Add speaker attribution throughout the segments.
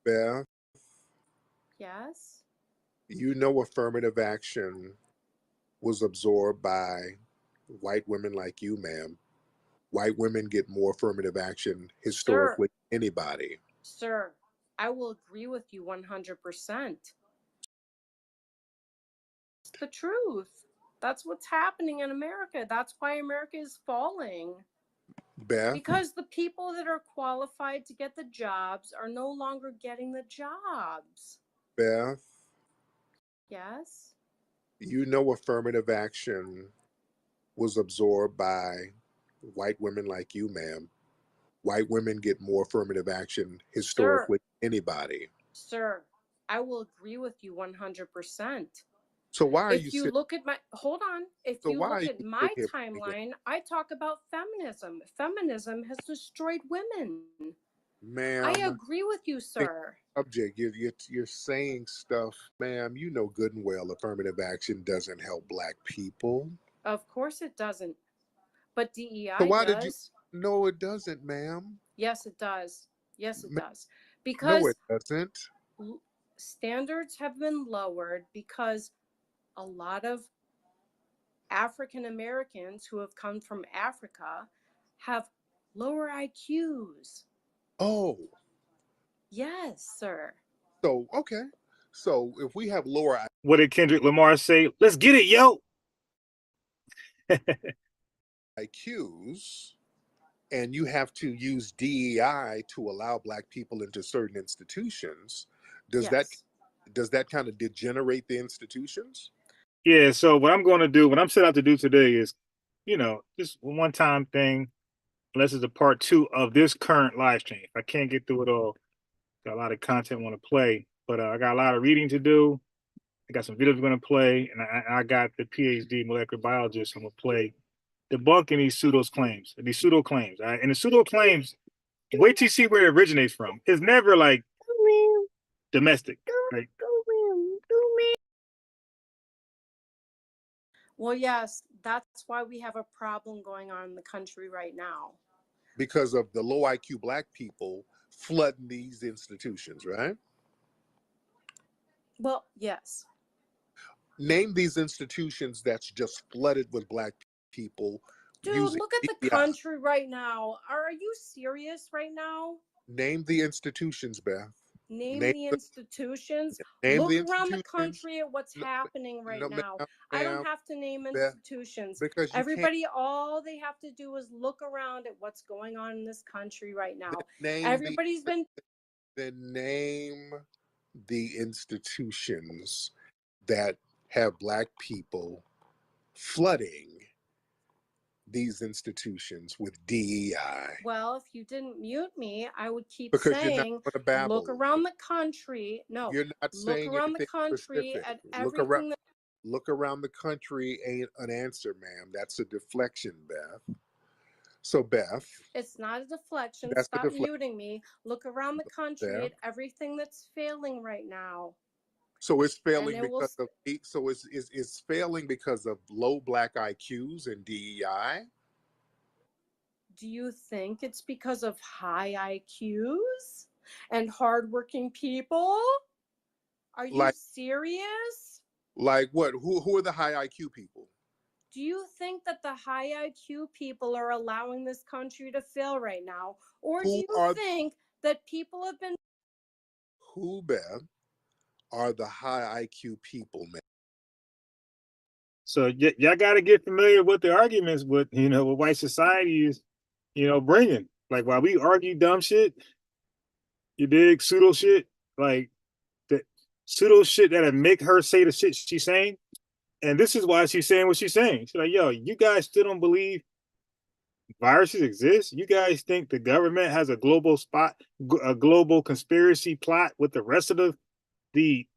Speaker 1: Beth,
Speaker 2: Yes.
Speaker 1: you know affirmative action was absorbed by white women like you, ma'am. White women get more affirmative action
Speaker 2: Sir,
Speaker 1: historically than anybody.
Speaker 2: sir, I will agree with you 100%. It's the truth. That's what's happening in America. That's why America is falling.
Speaker 1: Beth,
Speaker 2: Because the people that are qualified to get the jobs are no longer getting the jobs.
Speaker 1: Beth,
Speaker 2: Yes.
Speaker 1: you know affirmative action was absorbed by white women like you, ma'am. White women get more affirmative action
Speaker 2: Sir,
Speaker 1: historically than anybody.
Speaker 2: sir, I will agree with you 100%.
Speaker 1: So why are you
Speaker 2: If you
Speaker 1: sitting?
Speaker 2: look at my, hold on, if
Speaker 1: So
Speaker 2: you
Speaker 1: why are
Speaker 2: look
Speaker 1: you
Speaker 2: at my
Speaker 1: sitting here playing games?
Speaker 2: timeline, I talk about feminism. Feminism has destroyed women. I
Speaker 1: Ma'am?
Speaker 2: agree with you,
Speaker 1: Change
Speaker 2: sir.
Speaker 1: the subject. You're saying stuff, ma'am. You know good and well affirmative action doesn't help black people.
Speaker 2: Of course it doesn't, but
Speaker 1: So
Speaker 2: DEI
Speaker 1: why did you?
Speaker 2: does.
Speaker 1: No, it doesn't, ma'am.
Speaker 2: Yes, it does. Yes, it
Speaker 1: Ma-
Speaker 2: does.
Speaker 1: No, it
Speaker 2: Because
Speaker 1: doesn't.
Speaker 2: standards have been lowered because a lot of African Americans who have come from Africa have lower IQs.
Speaker 1: Oh,
Speaker 2: Yes, sir.
Speaker 1: so okay. So if we have lower
Speaker 3: What did Kendrick Lamar say? Let's get it, yo.
Speaker 1: IQs, and you have to use DEI to allow black people into certain institutions, does that
Speaker 2: Yes.
Speaker 1: does that kind of degenerate the institutions?
Speaker 3: Yeah, so what I'm going to do, what I'm set out to do today is, just a one time thing, unless it's a part two of this current live stream. If I can't get through it all, got a lot of content I want to play, but I got a lot of reading to do. I got some videos I'm going to play, and I got the PhD molecular biologist I'm going to play debunking these pseudo claims. All right? And the pseudo claims, wait till you see where it originates from. It's never like domestic. Right?
Speaker 2: Well, yes, that's why we have a problem going on in the country right now.
Speaker 1: Because of the low IQ black people flooding these institutions, right?
Speaker 2: Well, yes.
Speaker 1: Name these institutions that's just flooded with black people
Speaker 2: Dude,
Speaker 1: using
Speaker 2: look at the
Speaker 1: DEI.
Speaker 2: country right now. Are you serious right now?
Speaker 1: Name the institutions, Beth.
Speaker 2: Name
Speaker 1: Name
Speaker 2: the
Speaker 1: the
Speaker 2: institutions.
Speaker 1: name the
Speaker 2: Look around the
Speaker 1: institutions.
Speaker 2: country at what's
Speaker 1: No,
Speaker 2: happening right
Speaker 1: no,
Speaker 2: now.
Speaker 1: ma'am,
Speaker 2: I don't
Speaker 1: ma'am,
Speaker 2: have to name
Speaker 1: Beth,
Speaker 2: institutions.
Speaker 1: because you can't.
Speaker 2: Everybody, all they have to do is look around at what's going on in this country right now.
Speaker 1: Name the
Speaker 2: Everybody's been.
Speaker 1: then name the institutions that have black people flooding these institutions with DEI.
Speaker 2: Well, if you didn't mute me, I would keep
Speaker 1: Because you're not
Speaker 2: saying,
Speaker 1: going to
Speaker 2: look
Speaker 1: babble.
Speaker 2: around the country. No,
Speaker 1: You're not
Speaker 2: look
Speaker 1: saying
Speaker 2: around the
Speaker 1: anything
Speaker 2: country
Speaker 1: specific.
Speaker 2: at
Speaker 1: Look around.
Speaker 2: everything that.
Speaker 1: Look around the country ain't an answer, ma'am. That's a deflection, Beth. So, Beth,
Speaker 2: It's not a deflection.
Speaker 1: that's a
Speaker 2: Stop
Speaker 1: deflection,
Speaker 2: muting me. Look around the country
Speaker 1: Beth.
Speaker 2: at everything that's failing right now.
Speaker 1: So it's
Speaker 2: And
Speaker 1: failing
Speaker 2: it will.
Speaker 1: because of so it's failing because of low black IQs and DEI.
Speaker 2: Do you think it's because of high IQs and hardworking people? Are you
Speaker 1: Like
Speaker 2: serious?
Speaker 1: what? Who are the high IQ people?
Speaker 2: Do you think that the high IQ people are allowing this country to fail right now? Or do
Speaker 1: Who
Speaker 2: you
Speaker 1: are
Speaker 2: think that people have been.
Speaker 1: who, Beth, are the high IQ people, man?
Speaker 3: So y'all got to get familiar with the arguments with what white society is bringing. Like while we argue dumb shit, you dig pseudo shit, like the pseudo shit that'll make her say the shit she's saying. And this is why she's saying what she's saying. She's like, yo, you guys still don't believe viruses exist? You guys think the government has a global conspiracy plot with the rest of the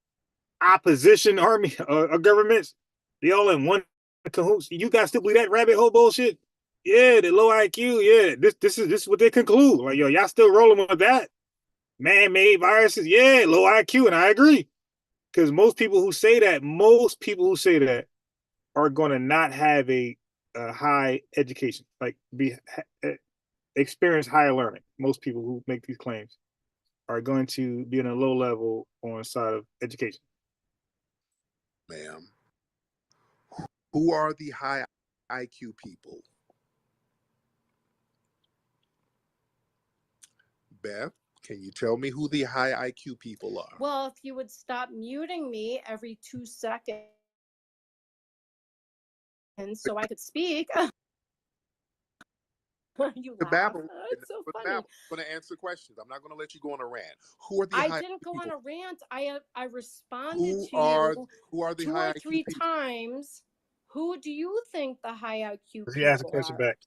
Speaker 3: opposition army governments? They all in one cahoots. You guys still believe that rabbit hole bullshit? Yeah, the low IQ. Yeah, this is what they conclude. Like, yo, y'all still rolling with that? Man-made viruses. Yeah, low IQ, and I agree. Because most people who say that are going to not have a high education, like experience higher learning. Most people who make these claims. are going to be in a low level on side of education.
Speaker 1: Ma'am, who are the high IQ people? Beth, can you tell me who the high IQ people are?
Speaker 2: Well, if you would stop muting me every 2 seconds so I could speak. You
Speaker 1: The
Speaker 2: laugh.
Speaker 1: babble.
Speaker 2: It's so funny.
Speaker 1: I'm going to answer questions. I'm not going to let you go on a rant. Who are the
Speaker 2: I
Speaker 1: high
Speaker 2: didn't
Speaker 1: IQ
Speaker 2: go on
Speaker 1: people?
Speaker 2: a rant. I responded
Speaker 1: Who
Speaker 2: to
Speaker 1: are
Speaker 2: you
Speaker 1: the
Speaker 2: 2
Speaker 1: high
Speaker 2: or
Speaker 1: IQ
Speaker 2: 3
Speaker 1: people?
Speaker 2: times. Who do you think the high IQ
Speaker 3: He asked a
Speaker 2: people
Speaker 3: question
Speaker 2: are?
Speaker 3: back.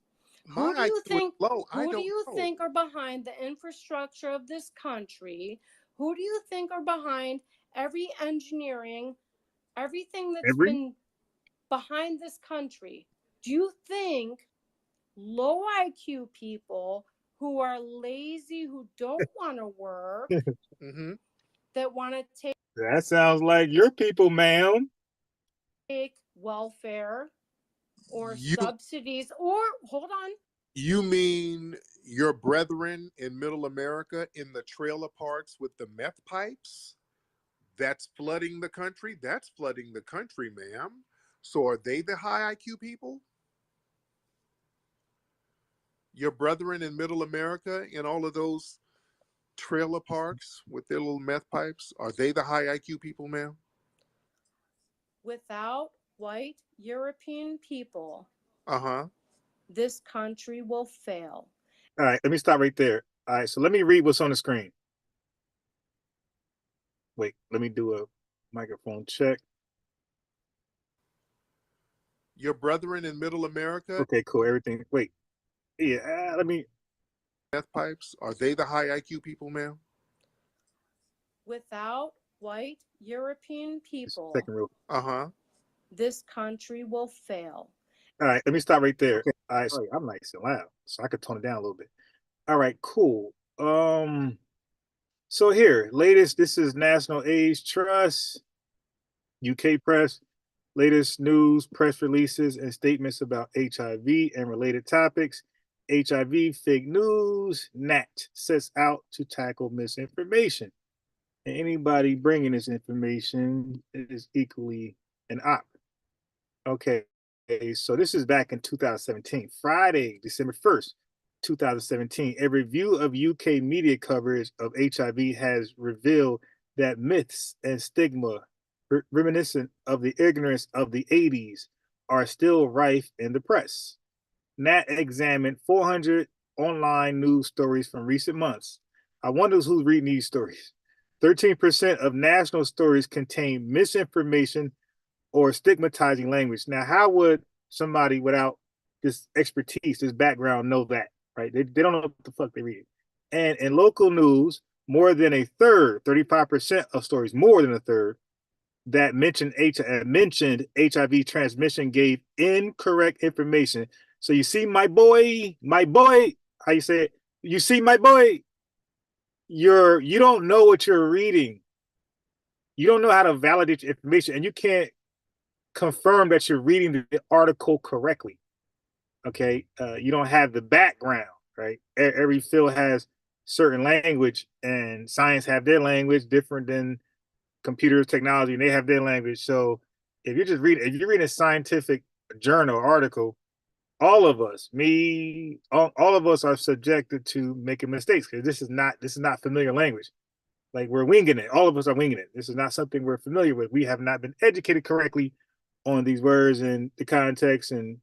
Speaker 2: Who do
Speaker 1: My
Speaker 2: you
Speaker 1: IQ is
Speaker 2: think
Speaker 1: low. I
Speaker 2: who do
Speaker 1: don't
Speaker 2: you
Speaker 1: know.
Speaker 2: think are behind the infrastructure of this country? Who do you think are behind every engineering, everything that's been behind this country? Do you think low IQ people who are lazy, who don't want to work,
Speaker 1: Mm-hmm.
Speaker 2: that want to
Speaker 3: That sounds like your people, ma'am.
Speaker 2: take welfare or
Speaker 1: You
Speaker 2: subsidies, or hold on,
Speaker 1: you mean your brethren in Middle America in the trailer parks with the meth pipes? That's flooding the country? That's flooding the country, ma'am. So are they the high IQ people? Your brethren in Middle America in all of those trailer parks with their little meth pipes, are they the high IQ people, ma'am?
Speaker 2: without white European people,
Speaker 1: Uh-huh.
Speaker 2: this country will fail.
Speaker 3: All right, let me stop right there. All right, so let me read what's on the screen. Wait, let me do a microphone check.
Speaker 1: Your brethren in Middle America,
Speaker 3: Okay, cool. Everything. Wait. Yeah, let me.
Speaker 1: meth pipes, are they the high IQ people, ma'am?
Speaker 2: Without white European people,
Speaker 3: Second row.
Speaker 1: Uh-huh.
Speaker 2: this country will fail.
Speaker 3: All right, let me stop right there.
Speaker 1: Okay.
Speaker 3: All right, sorry, I'm nice and loud, so I could tone it down a little bit. All right, cool. So here, latest. This is National AIDS Trust, UK Press. Latest news, press releases, and statements about HIV and related topics. HIV fake news. NAT sets out to tackle misinformation. And anybody bringing this information is equally an op. Okay, so this is back in 2017, Friday, December 1st, 2017. A review of UK media coverage of HIV has revealed that myths and stigma reminiscent of the ignorance of the 80s are still rife in the press. Nat examined 400 online news stories from recent months. I wonder who's reading these stories. 13% of national stories contain misinformation or stigmatizing language. Now, how would somebody without this expertise, this background, know that, right? They don't know what the fuck they read. And in local news, more than a third, 35% of stories, more than a third, that mentioned HIV transmission gave incorrect information. So you see, my boy, how you say it? You see, my boy, you don't know what you're reading. You don't know how to validate your information, and you can't confirm that you're reading the article correctly. Okay, you don't have the background, right? Every field has certain language, and science have their language different than computers, technology, and they have their language. So if you're reading a scientific journal article, all of us, me, all of us are subjected to making mistakes because this is not familiar language. Like we're winging it. All of us are winging it. This is not something we're familiar with. We have not been educated correctly on these words and the context and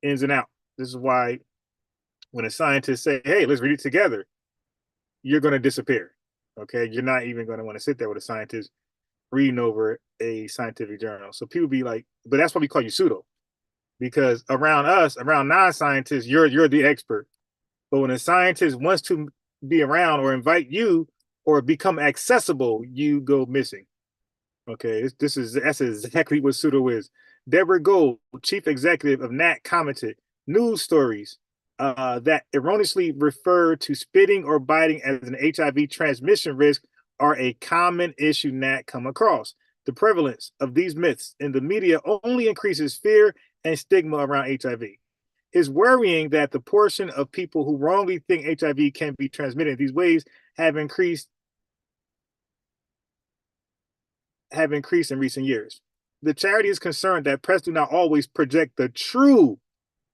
Speaker 3: ins and out. This is why when a scientist say, "Hey, let's read it together," you're going to disappear. Okay, you're not even going to want to sit there with a scientist reading over a scientific journal. So people be like, but that's why we call you pseudo, because around us, around non-scientists, you're the expert. But when a scientist wants to be around or invite you or become accessible, you go missing. Okay, that's exactly what pseudo is. Deborah Gold, chief executive of NAT, commented news stories that erroneously refer to spitting or biting as an HIV transmission risk are a common issue NAT come across. The prevalence of these myths in the media only increases fear and stigma around HIV. It's worrying that the portion of people who wrongly think HIV can be transmitted in these ways have increased in recent years. The charity is concerned that press do not always project the true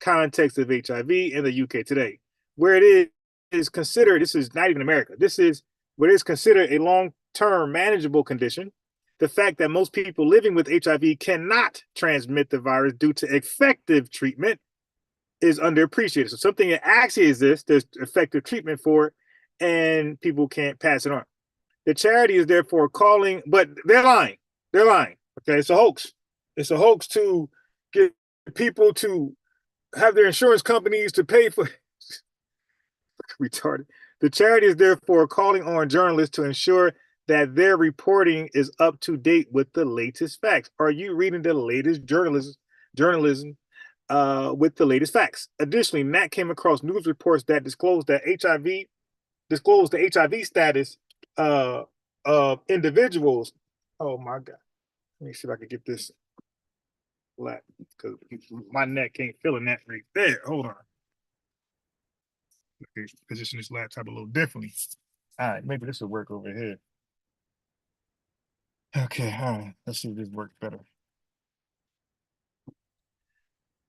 Speaker 3: context of HIV in the UK today, where it is considered, this is not even America, this is what is considered a long-term manageable condition. The fact that most people living with HIV cannot transmit the virus due to effective treatment is underappreciated. So something that actually exists, there's effective treatment for it, and people can't pass it on. The charity is therefore calling, but they're lying. They're lying. Okay, it's a hoax. It's a hoax to get people to have their insurance companies to pay for retarded. The charity is therefore calling on journalists to ensure that their reporting is up to date with the latest facts. Are you reading the latest journalism with the latest facts? Additionally, Nat came across news reports that disclosed the HIV status of individuals. Oh my God. Let me see if I can get this flat because my neck ain't feeling that right there. Hold on. Okay, position this laptop a little differently. All right, maybe this will work over here. Okay, all right. Let's see if this works better.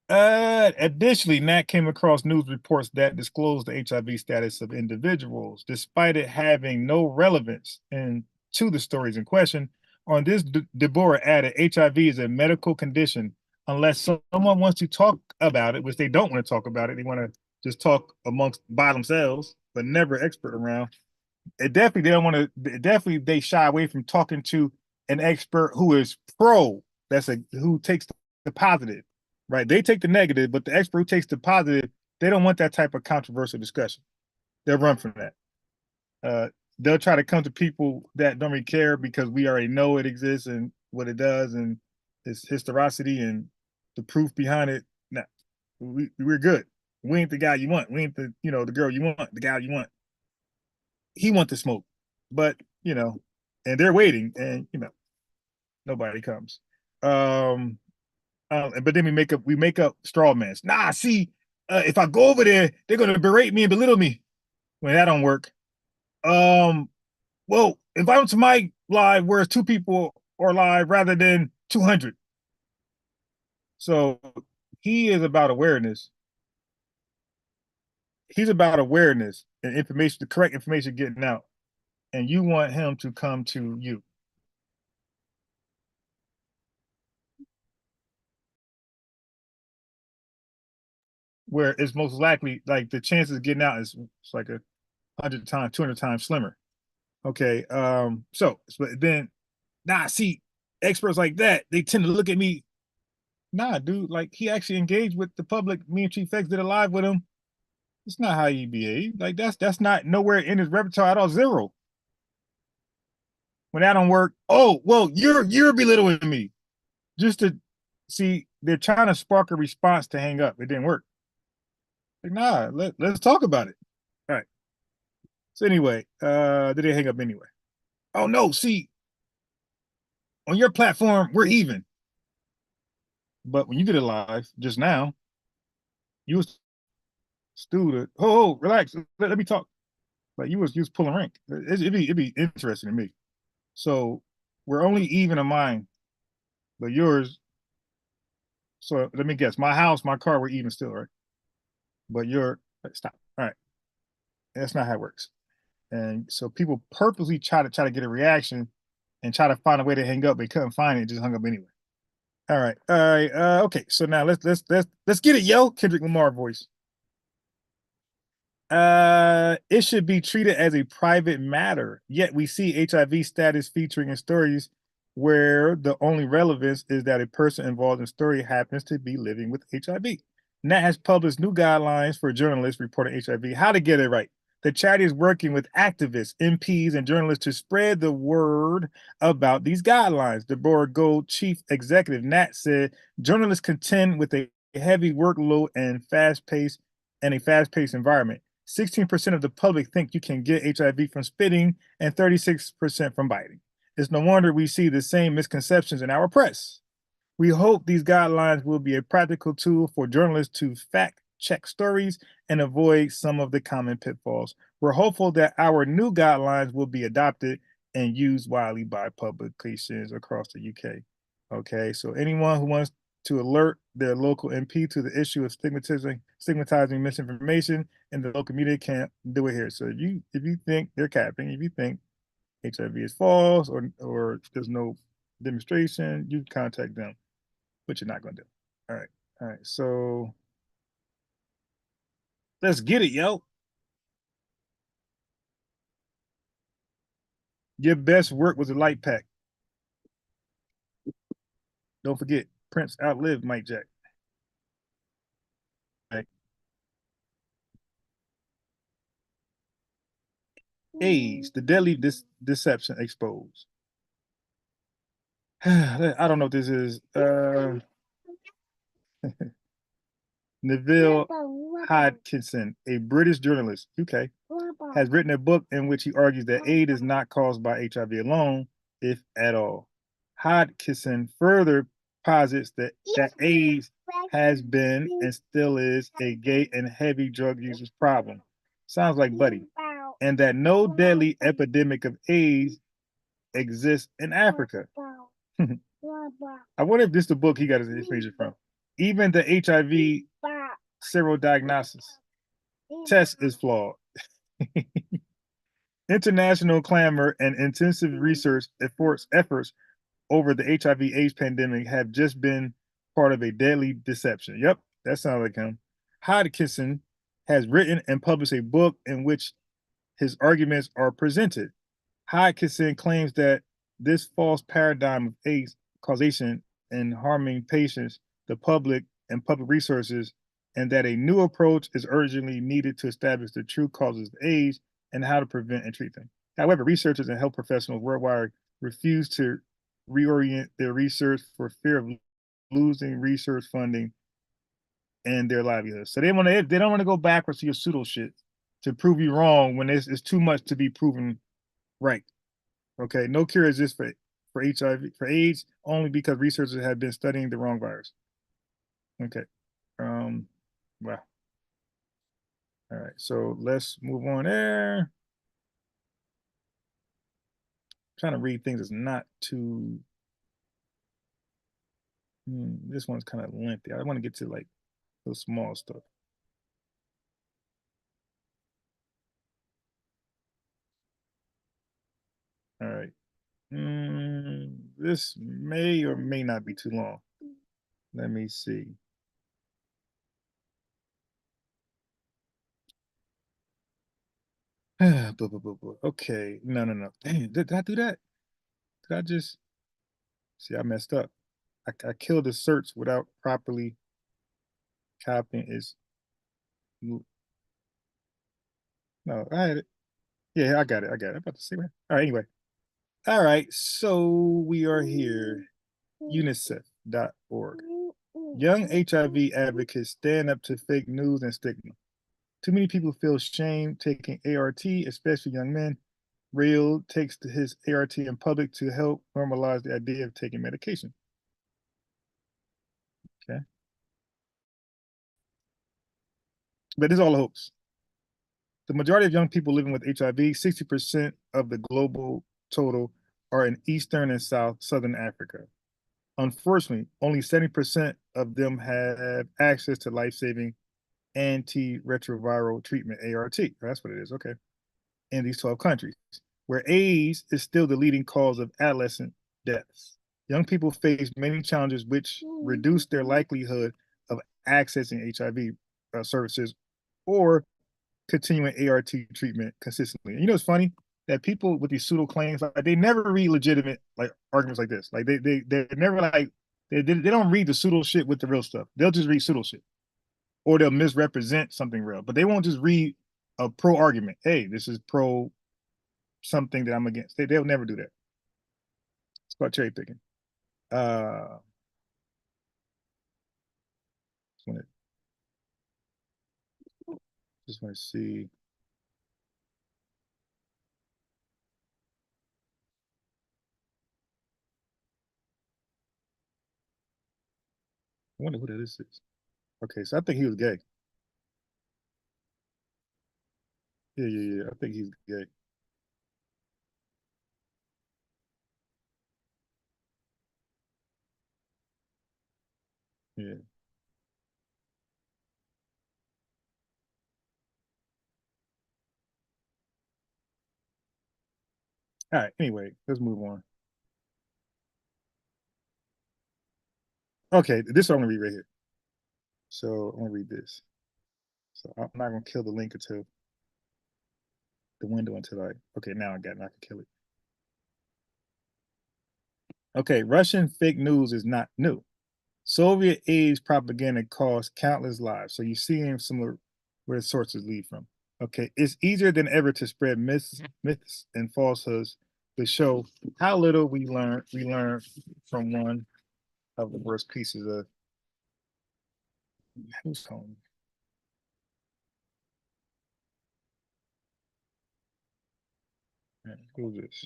Speaker 3: Additionally, Nat came across news reports that disclosed the HIV status of individuals, despite it having no relevance to the stories in question. On this, Deborah added, HIV is a medical condition. Unless someone wants to talk about it, which they don't want to talk about it, they want to just talk by themselves, but never expert around. They don't want to. Definitely, they shy away from talking to an expert who is pro. Who takes the positive. Right, they take the negative, but the expert who takes the positive, they don't want that type of controversial discussion. They'll run from that. They'll try to come to people that don't really care because we already know it exists and what it does and its historicity and the proof behind it. No, we're good. We ain't the guy you want. We ain't the the girl you want, the guy you want. He wants the smoke, but and they're waiting, and nobody comes. But then we make up straw mans. Nah, see, if I go over there, they're gonna berate me and belittle me. Well, that don't work. Well, if I went to my live where 2 people are live rather than 200. So he is about awareness. He's about awareness and information, the correct information getting out. And you want him to come to you. Where it's most likely, like the chances of getting out is like 100 times, 200 times slimmer. Okay. So but then see, experts like that, they tend to look at me. Nah, dude, like he actually engaged with the public. Me and Chief X did a live with him. It's not how you behave. Like that's not nowhere in his repertoire at all. Zero. When that don't work, oh well, you're belittling me. Just to see, they're trying to spark a response to hang up. It didn't work. Like, nah, let's talk about it. All right. So anyway, did they hang up anyway? Oh no, see, on your platform, we're even. But when you did it live just now, you was student. Oh, relax. Let me talk. Like you was pulling rank. It'd be interesting to me. So we're only even in mine, but yours. So let me guess. My house, my car, we're even still, right? But stop. All right. That's not how it works. And so people purposely try to get a reaction and try to find a way to hang up. They couldn't find it, just hung up anyway. All right. Okay. So now let's get it, yo. Kendrick Lamar voice. It should be treated as a private matter. Yet we see HIV status featuring in stories where the only relevance is that a person involved in the story happens to be living with HIV. Nat has published new guidelines for journalists reporting HIV. How to get it right. The charity is working with activists, MPs, and journalists to spread the word about these guidelines. Deborah Gold, chief executive, Nat said journalists contend with a heavy workload and a fast-paced environment. 16% of the public think you can get HIV from spitting and 36% from biting. It's no wonder we see the same misconceptions in our press. We hope these guidelines will be a practical tool for journalists to fact check stories and avoid some of the common pitfalls. We're hopeful that our new guidelines will be adopted and used widely by publications across the UK. Okay, so anyone who wants to alert their local MP to the issue of stigmatizing misinformation in the local media can do it here. So if you think they're capping, if you think HIV is false or there's no demonstration, you contact them, but you're not going to do. All right, all right. So let's get it, yo. Your best work was a light pack. Don't forget, Prince outlived Mike Jack. Right. AIDS, the deadly deception exposed. I don't know what this is. Neville Hodgkinson, a British journalist, UK, has written a book in which he argues that AIDS is not caused by HIV alone, if at all. Hodgkinson further posits that AIDS has been and still is a gay and heavy drug users problem. Sounds like Buddy. And that no deadly epidemic of AIDS exists in Africa. I wonder if this is the book he got his information from. Even the HIV serodiagnosis test is flawed. International clamor and intensive research efforts over the HIV/AIDS pandemic have just been part of a deadly deception. Yep, that sounds like him. Hodgkinson has written and published a book in which his arguments are presented. Hodgkinson claims that this false paradigm of AIDS causation and harming patients, the public, and public resources, and that a new approach is urgently needed to establish the true causes of AIDS and how to prevent and treat them. However, researchers and health professionals worldwide refuse to reorient their research for fear of losing research funding and their livelihoods. So they don't want to go backwards to your pseudo shit to prove you wrong when it's too much to be proven right. Okay, no cure exists for HIV for AIDS only because researchers have been studying the wrong virus. Okay, wow. All right, so let's move on there. I'm trying to read things that's not too. This one's kind of lengthy. I want to get to like the small stuff. All right. This may or may not be too long. Let me see. Okay. No, no, no. Dang, did I do that? Did I just see? I messed up. I killed the search without properly copying its. No, I had it. Yeah, I got it. I got it. I'm about to see that. All right. Anyway. All right. So we are here. UNICEF.org. Young HIV advocates stand up to fake news and stigma. Too many people feel shame taking ART, especially young men. Real takes his ART in public to help normalize the idea of taking medication. Okay. But it's all a hoax. The majority of young people living with HIV, 60% of the global total, are in Eastern and Southern Africa. Unfortunately, only 70% of them have access to life-saving antiretroviral treatment, ART. That's what it is. Okay. In these 12 countries, where AIDS is still the leading cause of adolescent deaths. Young people face many challenges which reduce their likelihood of accessing HIV services or continuing ART treatment consistently. And you know, it's funny that people with these pseudo claims, like they never read legitimate like arguments like this. Like they're never like they don't read the pseudo shit with the real stuff. They'll just read pseudo shit, or they'll misrepresent something real. But they won't just read a pro argument. Hey, this is pro something that I'm against. They'll never do that. It's called cherry picking. Uh, just want to see. I wonder who this is. Okay, so I think he was gay. Yeah. I think he's gay. Yeah. All right. Anyway, let's move on. Okay, this one I'm gonna read right here. So I'm gonna read this. So I'm not gonna kill the link until the window until I. Okay, now I got it. I can kill it. Okay, Russian fake news is not new. Soviet age propaganda cost countless lives. So you see in some where sources lead from. Okay, it's easier than ever to spread myths and falsehoods to show how little we learn from one of the worst pieces of who's calling. Who's this?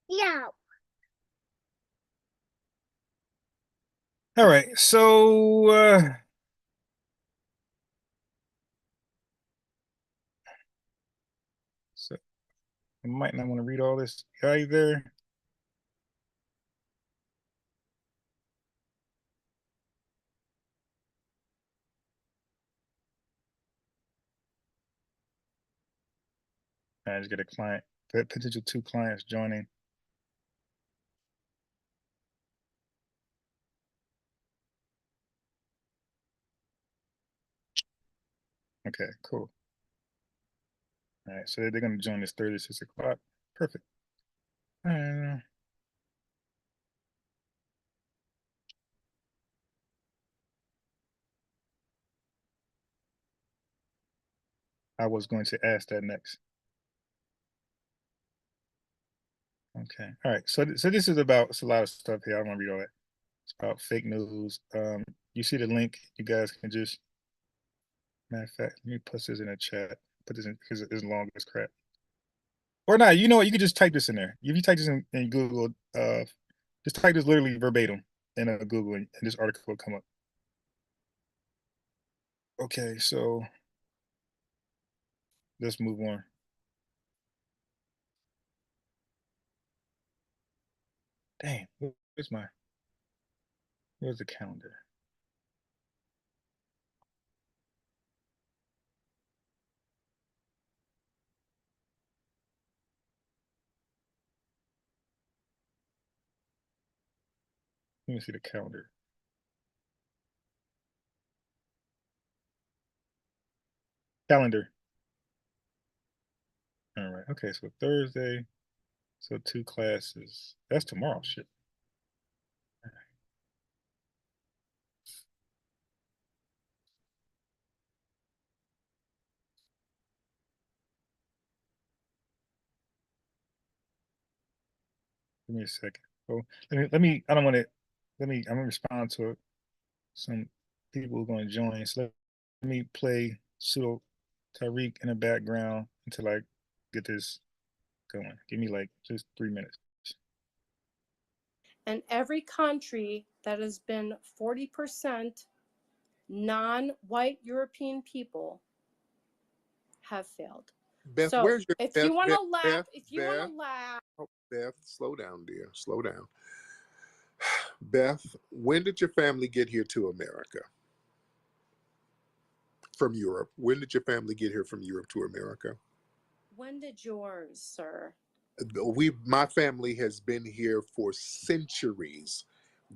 Speaker 4: Yeah.
Speaker 3: All right, so I might not want to read all this either. I just get a client, potential two clients joining. Okay, cool. All right, so they're going to join this Thursday, 6 o'clock. Perfect. I was going to ask that next. Okay. All right. So this is about it's a lot of stuff here. I don't want to read all that. It's about fake news. You see the link. You guys can just matter of fact, let me put this in a chat. Put this in because it's long as crap. Or not. You know what? You could just type this in there. If you type this in Google, just type this literally verbatim in Google, and this article will come up. Okay. So let's move on. Dang. Where's the calendar? Let me see the calendar. Calendar. All right. Okay. So Thursday. So two classes. That's tomorrow. Shit. Give me a second. Oh, I don't want to. I'm gonna respond to some people who are going to join. So let me play Pseudo Tariq in the background until I get this going. Give me like just 3 minutes.
Speaker 2: And every country that has been 40% non-white European people have failed.
Speaker 1: Beth,
Speaker 2: So
Speaker 1: where's your
Speaker 2: if
Speaker 1: Beth?
Speaker 2: you want
Speaker 1: Beth,
Speaker 2: to laugh,
Speaker 1: Beth,
Speaker 2: if you want
Speaker 1: Beth.
Speaker 2: to laugh,
Speaker 1: Oh, Beth, slow down, dear. Slow down. Beth, when did your family get here to America from Europe? When did your family get here from Europe to America?
Speaker 2: when did yours, sir?
Speaker 1: My family has been here for centuries,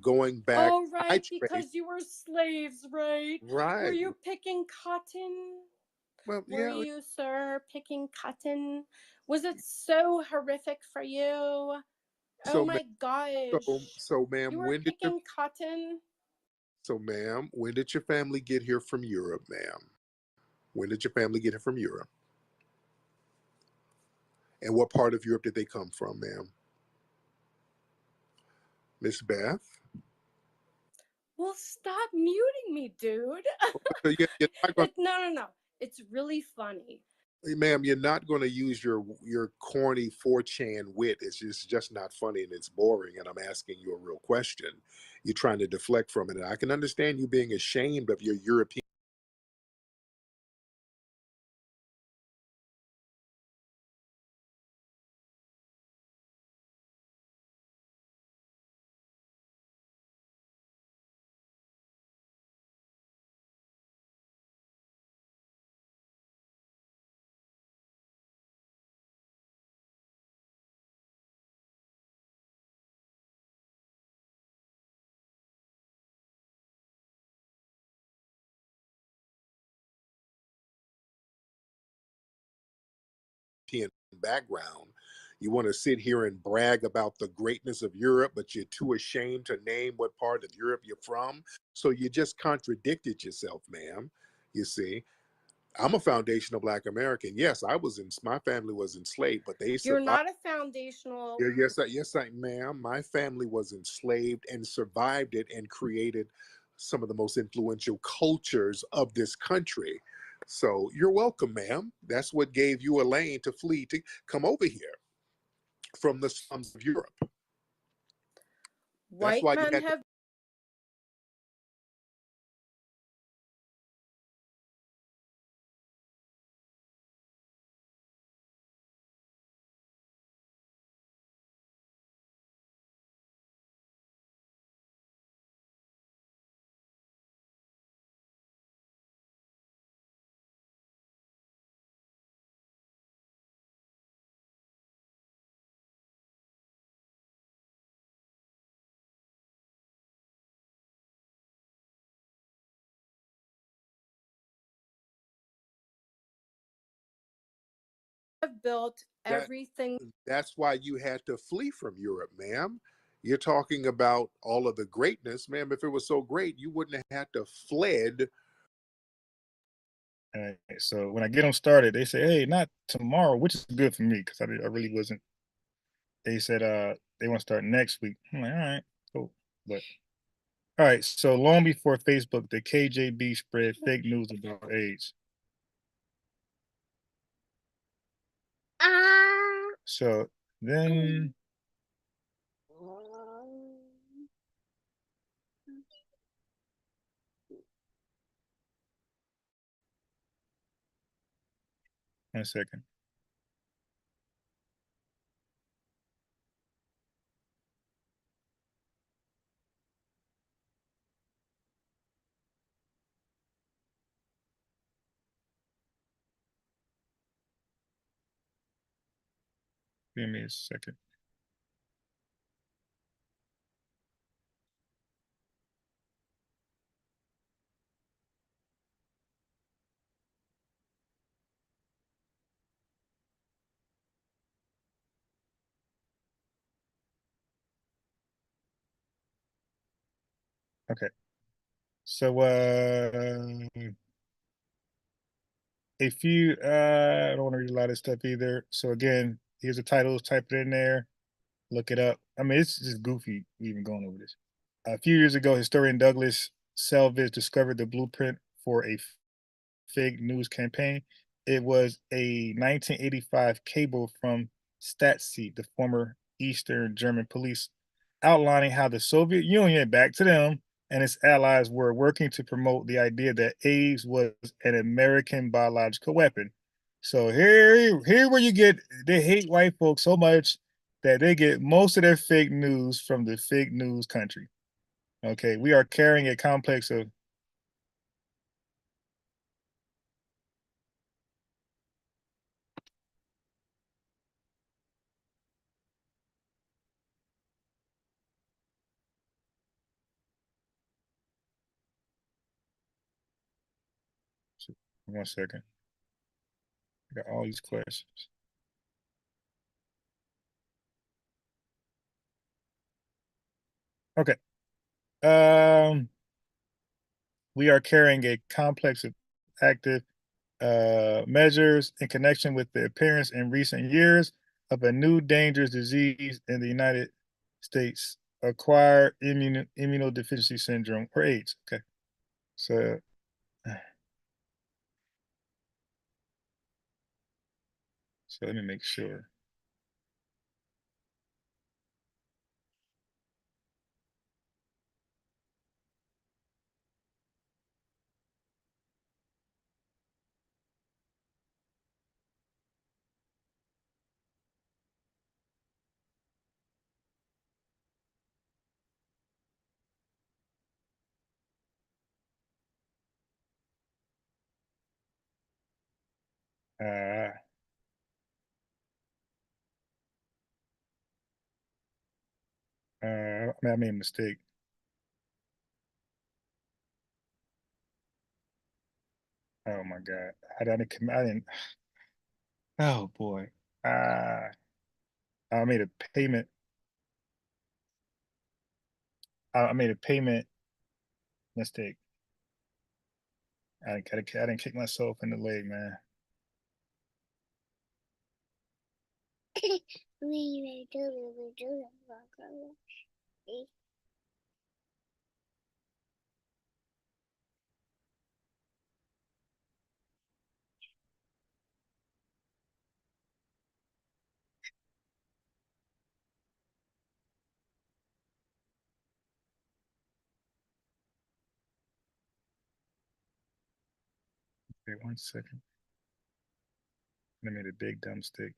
Speaker 1: going back.
Speaker 2: Oh,
Speaker 1: I
Speaker 2: right,
Speaker 1: traced
Speaker 2: because you were slaves, right? Were
Speaker 1: right.
Speaker 2: you picking cotton?
Speaker 1: Well,
Speaker 2: Were
Speaker 1: yeah.
Speaker 2: you, sir, picking cotton? Was it so horrific for you? Oh
Speaker 1: So,
Speaker 2: my gosh.
Speaker 1: so,
Speaker 2: You
Speaker 1: ma'am,
Speaker 2: were picking cotton?
Speaker 1: when did your family get here from Europe, ma'am? When did your family get here from Europe? And what part of Europe did they come from, ma'am? Miss Beth?
Speaker 2: Well, stop muting me, dude.
Speaker 1: So you're not going
Speaker 2: No. It's really funny.
Speaker 1: Ma'am, you're not going to use your corny 4chan wit. It's just not funny and it's boring. And I'm asking you a real question. You're trying to deflect from it. And I can understand you being ashamed of your European background. You want to sit here and brag about the greatness of Europe, but you're too ashamed to name what part of Europe you're from. So you just contradicted yourself, ma'am. You see, I'm a foundational Black American. Yes, my family was enslaved, but they
Speaker 2: You're
Speaker 1: survived.
Speaker 2: not a foundational.
Speaker 1: Yes, ma'am. My family was enslaved and survived it and created some of the most influential cultures of this country. So you're welcome, ma'am. That's what gave you a lane to flee to come over here from the slums of Europe. That's
Speaker 2: White
Speaker 1: why you
Speaker 2: men
Speaker 1: had to.
Speaker 2: have built
Speaker 1: That
Speaker 2: everything.
Speaker 1: that's why you had to flee from Europe, ma'am. You're talking about all of the greatness, ma'am. If it was so great, you wouldn't have had to fled.
Speaker 3: All right. So when I get them started, they say, "Hey, not tomorrow," which is good for me because I really wasn't. They said they want to start next week. I'm like, all right, cool. But all right. So long before Facebook, the KJB spread fake news about AIDS. So then, 1 second. Give me a second. Okay. So if you I don't want to read a lot of this stuff either. So again, here's the titles, type it in there, look it up. I mean, it's just goofy even going over this. A few years ago, historian Douglas Selvage discovered the blueprint for a fake news campaign. It was a 1985 cable from Stasi, the former Eastern German police, outlining how the Soviet Union, back to them, and its allies were working to promote the idea that AIDS was an American biological weapon. So here where you get they hate white folks so much that they get most of their fake news from the fake news country. Okay, we are carrying a complex of 1 second. I got all these questions. Okay. Um, we are carrying a complex of active measures in connection with the appearance in recent years of a new dangerous disease in the United States, acquired immunodeficiency syndrome, or AIDS. Okay. So So let me make sure. Uh, I made a mistake. Oh my God. I didn't, oh boy. Uh, I made a payment. I made a payment mistake. I didn't kick myself in the leg, man. Okay, 1 second. I made a big dumb mistake.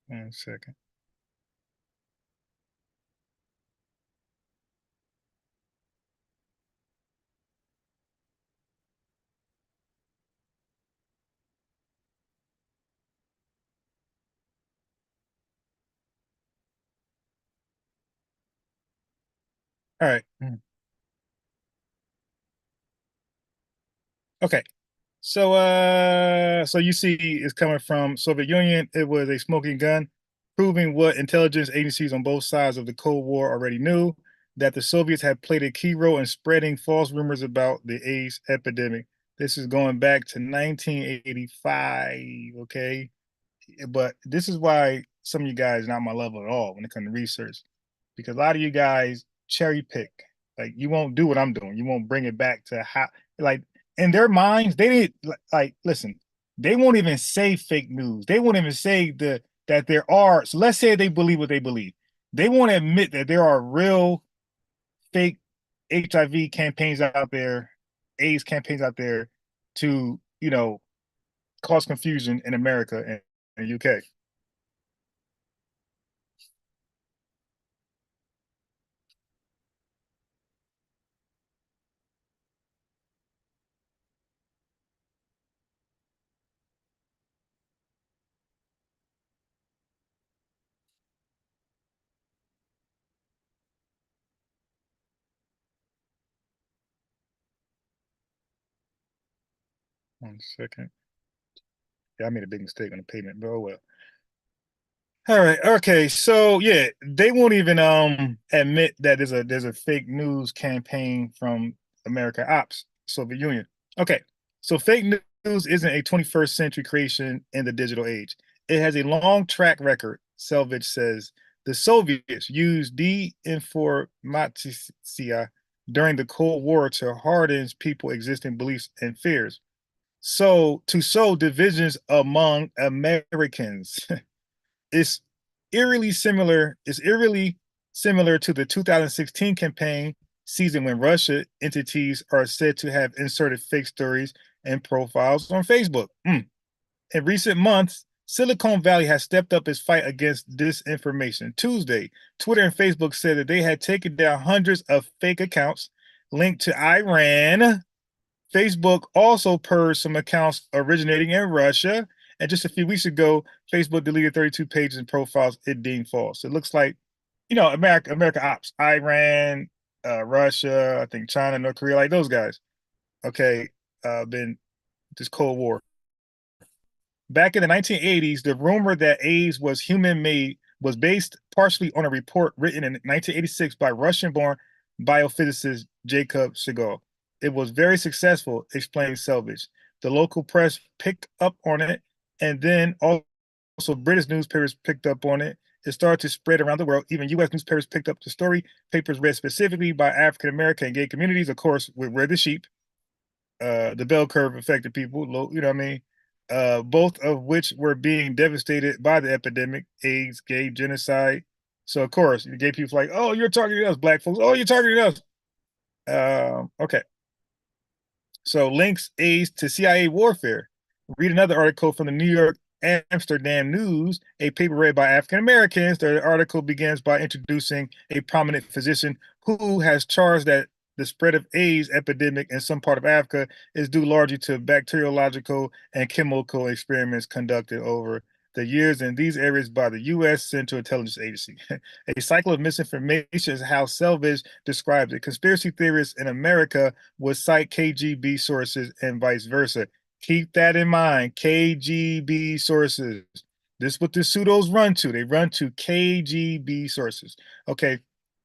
Speaker 3: One second. All right. Okay. So you see it's coming from Soviet Union. It was a smoking gun, proving what intelligence agencies on both sides of the Cold War already knew, that the Soviets had played a key role in spreading false rumors about the AIDS epidemic. This is going back to 1985, okay? But this is why some of you guys not my level at all when it comes to research, because a lot of you guys cherry pick. Like you won't do what I'm doing. You won't bring it back to how, like in their minds they didn't like listen. They won't even say fake news. They won't even say that there are. So let's say they believe what they believe. They won't admit that there are real fake HIV campaigns out there, AIDS campaigns out there to cause confusion in America and UK. 1 second. Yeah, I made a big mistake on the payment, but oh well. All right. Okay. So yeah, they won't even admit that there's a fake news campaign from America Ops, Soviet Union. Okay. So fake news isn't a 21st century creation in the digital age. It has a long track record. Selvage says the Soviets used de-informatia during the Cold War to harden people's existing beliefs and fears. So to sow divisions among Americans. It's eerily similar to the 2016 campaign season when Russia entities are said to have inserted fake stories and profiles on Facebook. In recent months, Silicon Valley has stepped up its fight against disinformation. Tuesday, Twitter and Facebook said that they had taken down hundreds of fake accounts linked to Iran. Facebook also purged some accounts originating in Russia. And just a few weeks ago, Facebook deleted 32 pages and profiles it deemed false. It looks like, America ops, Iran, Russia, I think China, North Korea, like those guys. Okay, been this Cold War. Back in the 1980s, the rumor that AIDS was human made was based partially on a report written in 1986 by Russian born biophysicist Jacob Segal. It was very successful, explained Selvage. The local press picked up on it, and then also British newspapers picked up on it. It started to spread around the world. Even U.S. newspapers picked up the story. Papers read specifically by African American and gay communities, of course, we're the sheep. The bell curve affected people, you know what I mean? Both of which were being devastated by the epidemic, AIDS, gay genocide. So of course, the gay people like, oh, you're targeting us, black folks. Oh, you're targeting us. Okay. So links AIDS to CIA warfare. Read another article from the New York Amsterdam News, a paper read by African Americans. The article begins by introducing a prominent physician who has charged that the spread of AIDS epidemic in some part of Africa is due largely to bacteriological and chemical experiments conducted over the years in these areas by the U.S. Central Intelligence Agency. A cycle of misinformation is how Selvage describes it. Conspiracy theorists in America would cite KGB sources and vice versa. Keep that in mind. KGB sources. This is what the pseudos run to. They run to KGB sources. Okay.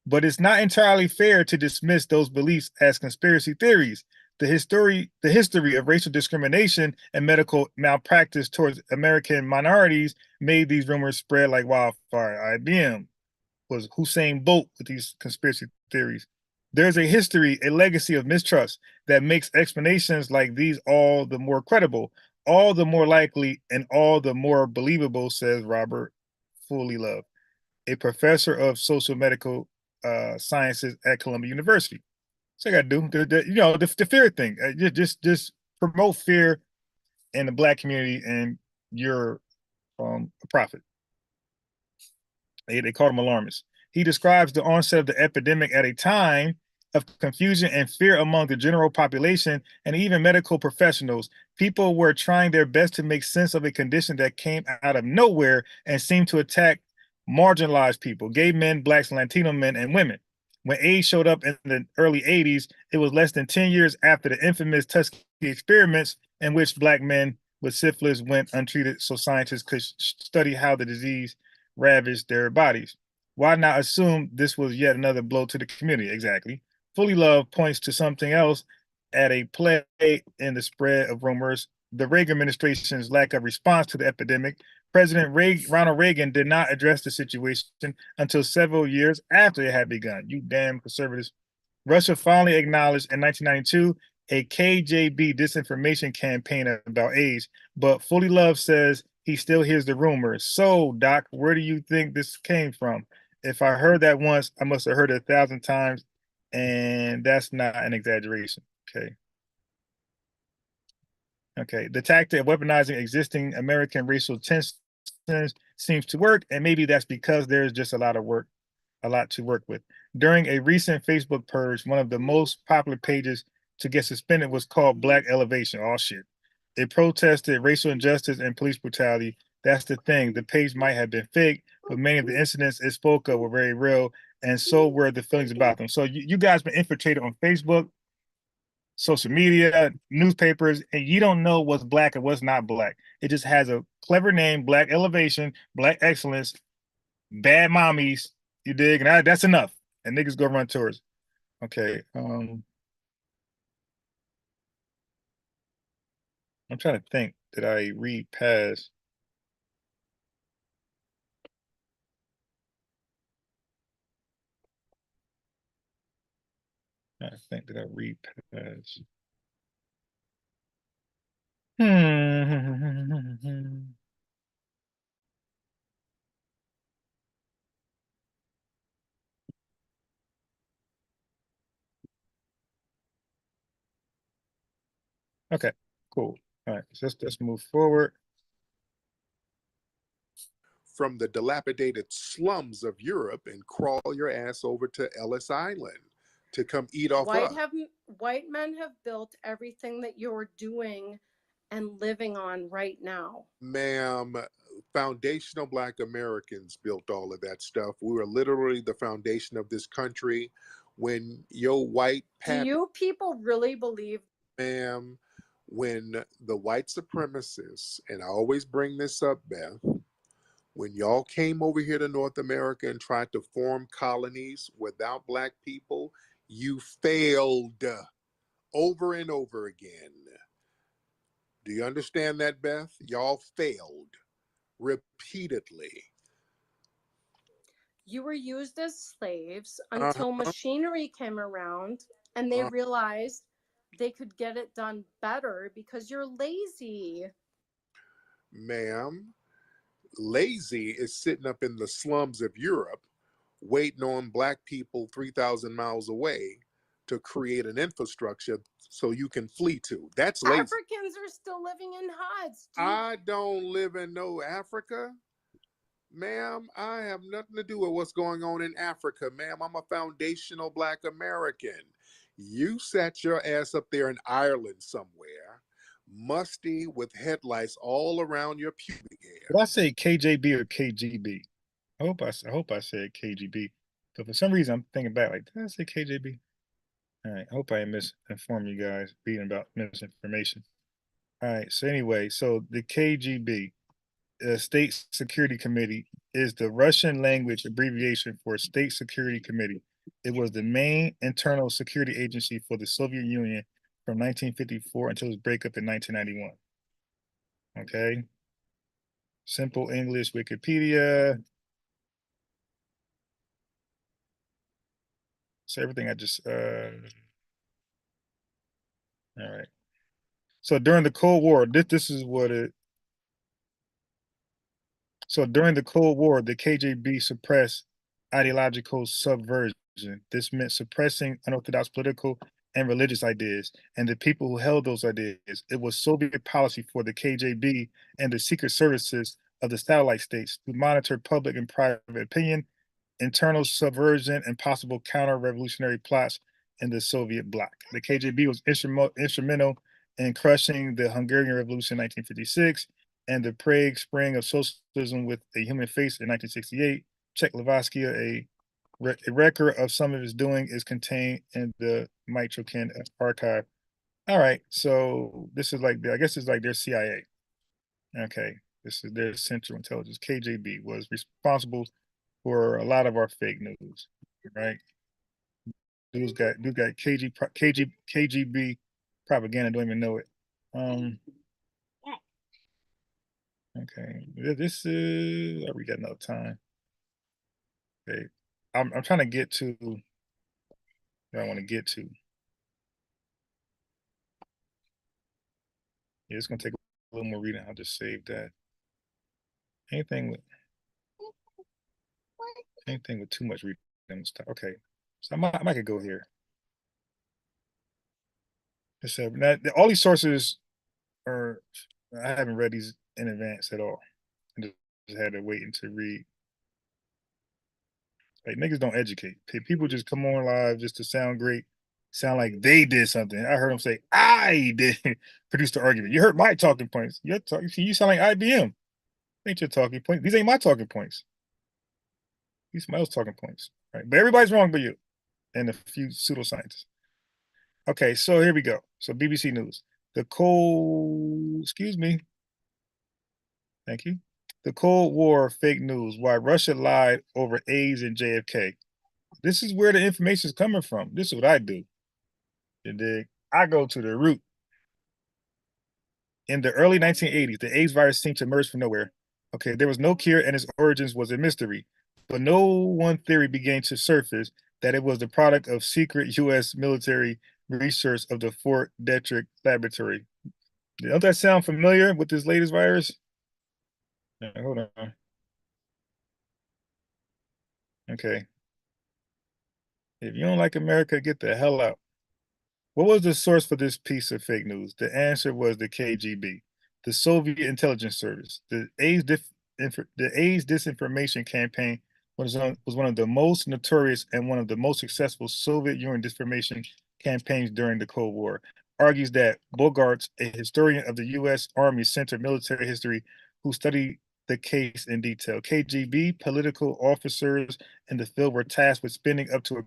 Speaker 3: But it's not entirely fair to dismiss those beliefs as conspiracy theories. The history of racial discrimination and medical malpractice towards American minorities made these rumors spread like wildfire. IBM was Hussein Bolt with these conspiracy theories. There's a history, a legacy of mistrust that makes explanations like these all the more credible, all the more likely, and all the more believable, says Robert Fully Love, a professor of social medical sciences at Columbia University. So I got to do the fear thing. Just promote fear in the black community, and you're a prophet. They called him alarmist. He describes the onset of the epidemic at a time of confusion and fear among the general population and even medical professionals. People were trying their best to make sense of a condition that came out of nowhere and seemed to attack marginalized people, gay men, blacks, Latino men, and women. When AIDS showed up in the early 80s, it was less than 10 years after the infamous Tuskegee experiments in which black men with syphilis went untreated so scientists could study how the disease ravaged their bodies. Why not assume this was yet another blow to the community? Exactly. Fully Love points to something else at a play in the spread of rumors. The Reagan administration's lack of response to the epidemic. Ronald Reagan did not address the situation until several years after it had begun. You damn conservatives. Russia finally acknowledged in 1992 a KGB disinformation campaign about AIDS, but Fully Love says he still hears the rumors. So, Doc, where do you think this came from? If I heard that once, I must have heard it 1,000 times, and that's not an exaggeration. Okay. Okay. The tactic of weaponizing existing American racial tensions seems to work, and maybe that's because there's just a lot to work with. During a recent Facebook purge, one of the most popular pages to get suspended was called Black Elevation. Oh shit. It protested racial injustice and police brutality. That's the thing. The page might have been fake, but many of the incidents it spoke of were very real, and so were the feelings about them. So you guys been infiltrated on Facebook, social media, newspapers, and you don't know what's black and what's not black. It just has a clever name, Black Elevation, Black Excellence, bad mommies, you dig? And that's enough. And niggas go run tours. Okay. I'm trying to think. Did I read past? I think did I read past? Hmm. Okay, cool. All right, so let's move forward.
Speaker 1: from the dilapidated slums of Europe and crawl your ass over to Ellis Island to come eat off us.
Speaker 2: White men have built everything that you're doing and living on right now.
Speaker 1: Ma'am, foundational Black Americans built all of that stuff. We were literally the foundation of this country. When your white
Speaker 2: Do you people really believe?
Speaker 1: Ma'am, when the white supremacists, and I always bring this up, Beth, when y'all came over here to North America and tried to form colonies without Black people, you failed over and over again. Do you understand that, Beth? Y'all failed repeatedly.
Speaker 2: You were used as slaves until machinery came around and they realized they could get it done better because you're lazy.
Speaker 1: Ma'am, lazy is sitting up in the slums of Europe waiting on Black people 3,000 miles away to create an infrastructure so you can flee to. That's lazy.
Speaker 2: Africans are still living in huts.
Speaker 1: I don't live in no Africa. Ma'am, I have nothing to do with what's going on in Africa, ma'am. I'm a foundational Black American. You sat your ass up there in Ireland somewhere, musty with headlights all around your pubic hair.
Speaker 3: Did I say KJB or KGB? I hope I said KGB, but for some reason I'm thinking back like, did I say KJB? All right, I hope I misinformed you guys, being about misinformation. All right, so anyway, so the KGB, State Security Committee, is the Russian language abbreviation for State Security Committee. It was the main internal security agency for the Soviet Union from 1954 until its breakup in 1991. Okay. Simple English Wikipedia. So everything I just, all right. So during the Cold War, this is what it, so during the Cold War, the KGB suppressed ideological subversion. This meant suppressing unorthodox political and religious ideas and the people who held those ideas. It was Soviet policy for the KGB and the secret services of the satellite states to monitor public and private opinion, internal subversion, and possible counter-revolutionary plots in the Soviet bloc. The KGB was instrumental in crushing the Hungarian Revolution in 1956 and the Prague Spring of Socialism with a Human Face in 1968. Czechoslovakia, a record of some of its doing is contained in the Mitrokin archive. All right, so this is like, I guess it's like their CIA. Okay, this is their Central Intelligence. KGB was responsible for a lot of our fake news, right? Dude's got KGB propaganda, don't even know it. Okay, this is, we got enough time. Okay, I'm trying to get to where I want to get to. Yeah, it's gonna take a little more reading. I'll just save that. Anything with too much reading. Okay, so I might could go here. So now, all these sources are, I haven't read these in advance at all. I just had to wait until read. Like, niggas don't educate. People just come on live just to sound great, sound like they did something. I heard them say, I did produce the argument. You heard my talking points. You sound like IBM. Ain't your talking point. These ain't my talking points. These somebody else's talking points. Right? But everybody's wrong but you and a few pseudoscientists. Okay, so here we go. So BBC News. Excuse me. Thank you. The Cold War fake news, why Russia lied over AIDS and JFK. This is where the information is coming from. This is what I do. You dig? I go to the root. In the early 1980s, the AIDS virus seemed to emerge from nowhere. Okay, there was no cure and its origins was a mystery. But no one theory began to surface that it was the product of secret US military research of the Fort Detrick laboratory. Don't that sound familiar with this latest virus? Hold on. Okay. If you don't like America, get the hell out. What was the source for this piece of fake news? The answer was the KGB, the Soviet intelligence service. The AIDS the AIDS disinformation campaign was one of the most notorious and one of the most successful Soviet Union disinformation campaigns during the Cold War. Argues that Bogarts, a historian of the U.S. Army Center Military History, who studied the case in detail. KGB political officers in the field were tasked with spending up to a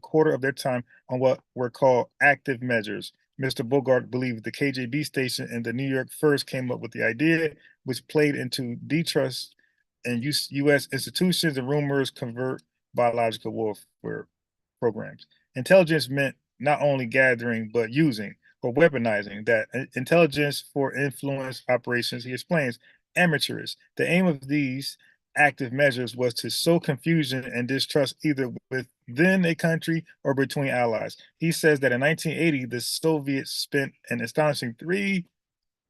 Speaker 3: quarter of their time on what were called active measures. Mr. Bogart believed the KGB station in the New York first came up with the idea, which played into distrust in U.S. institutions and rumors convert biological warfare programs. Intelligence meant not only gathering, but using or weaponizing that intelligence for influence operations. He explains amateurish. The aim of these active measures was to sow confusion and distrust either within a country or between allies. He says that in 1980, the Soviets spent an astonishing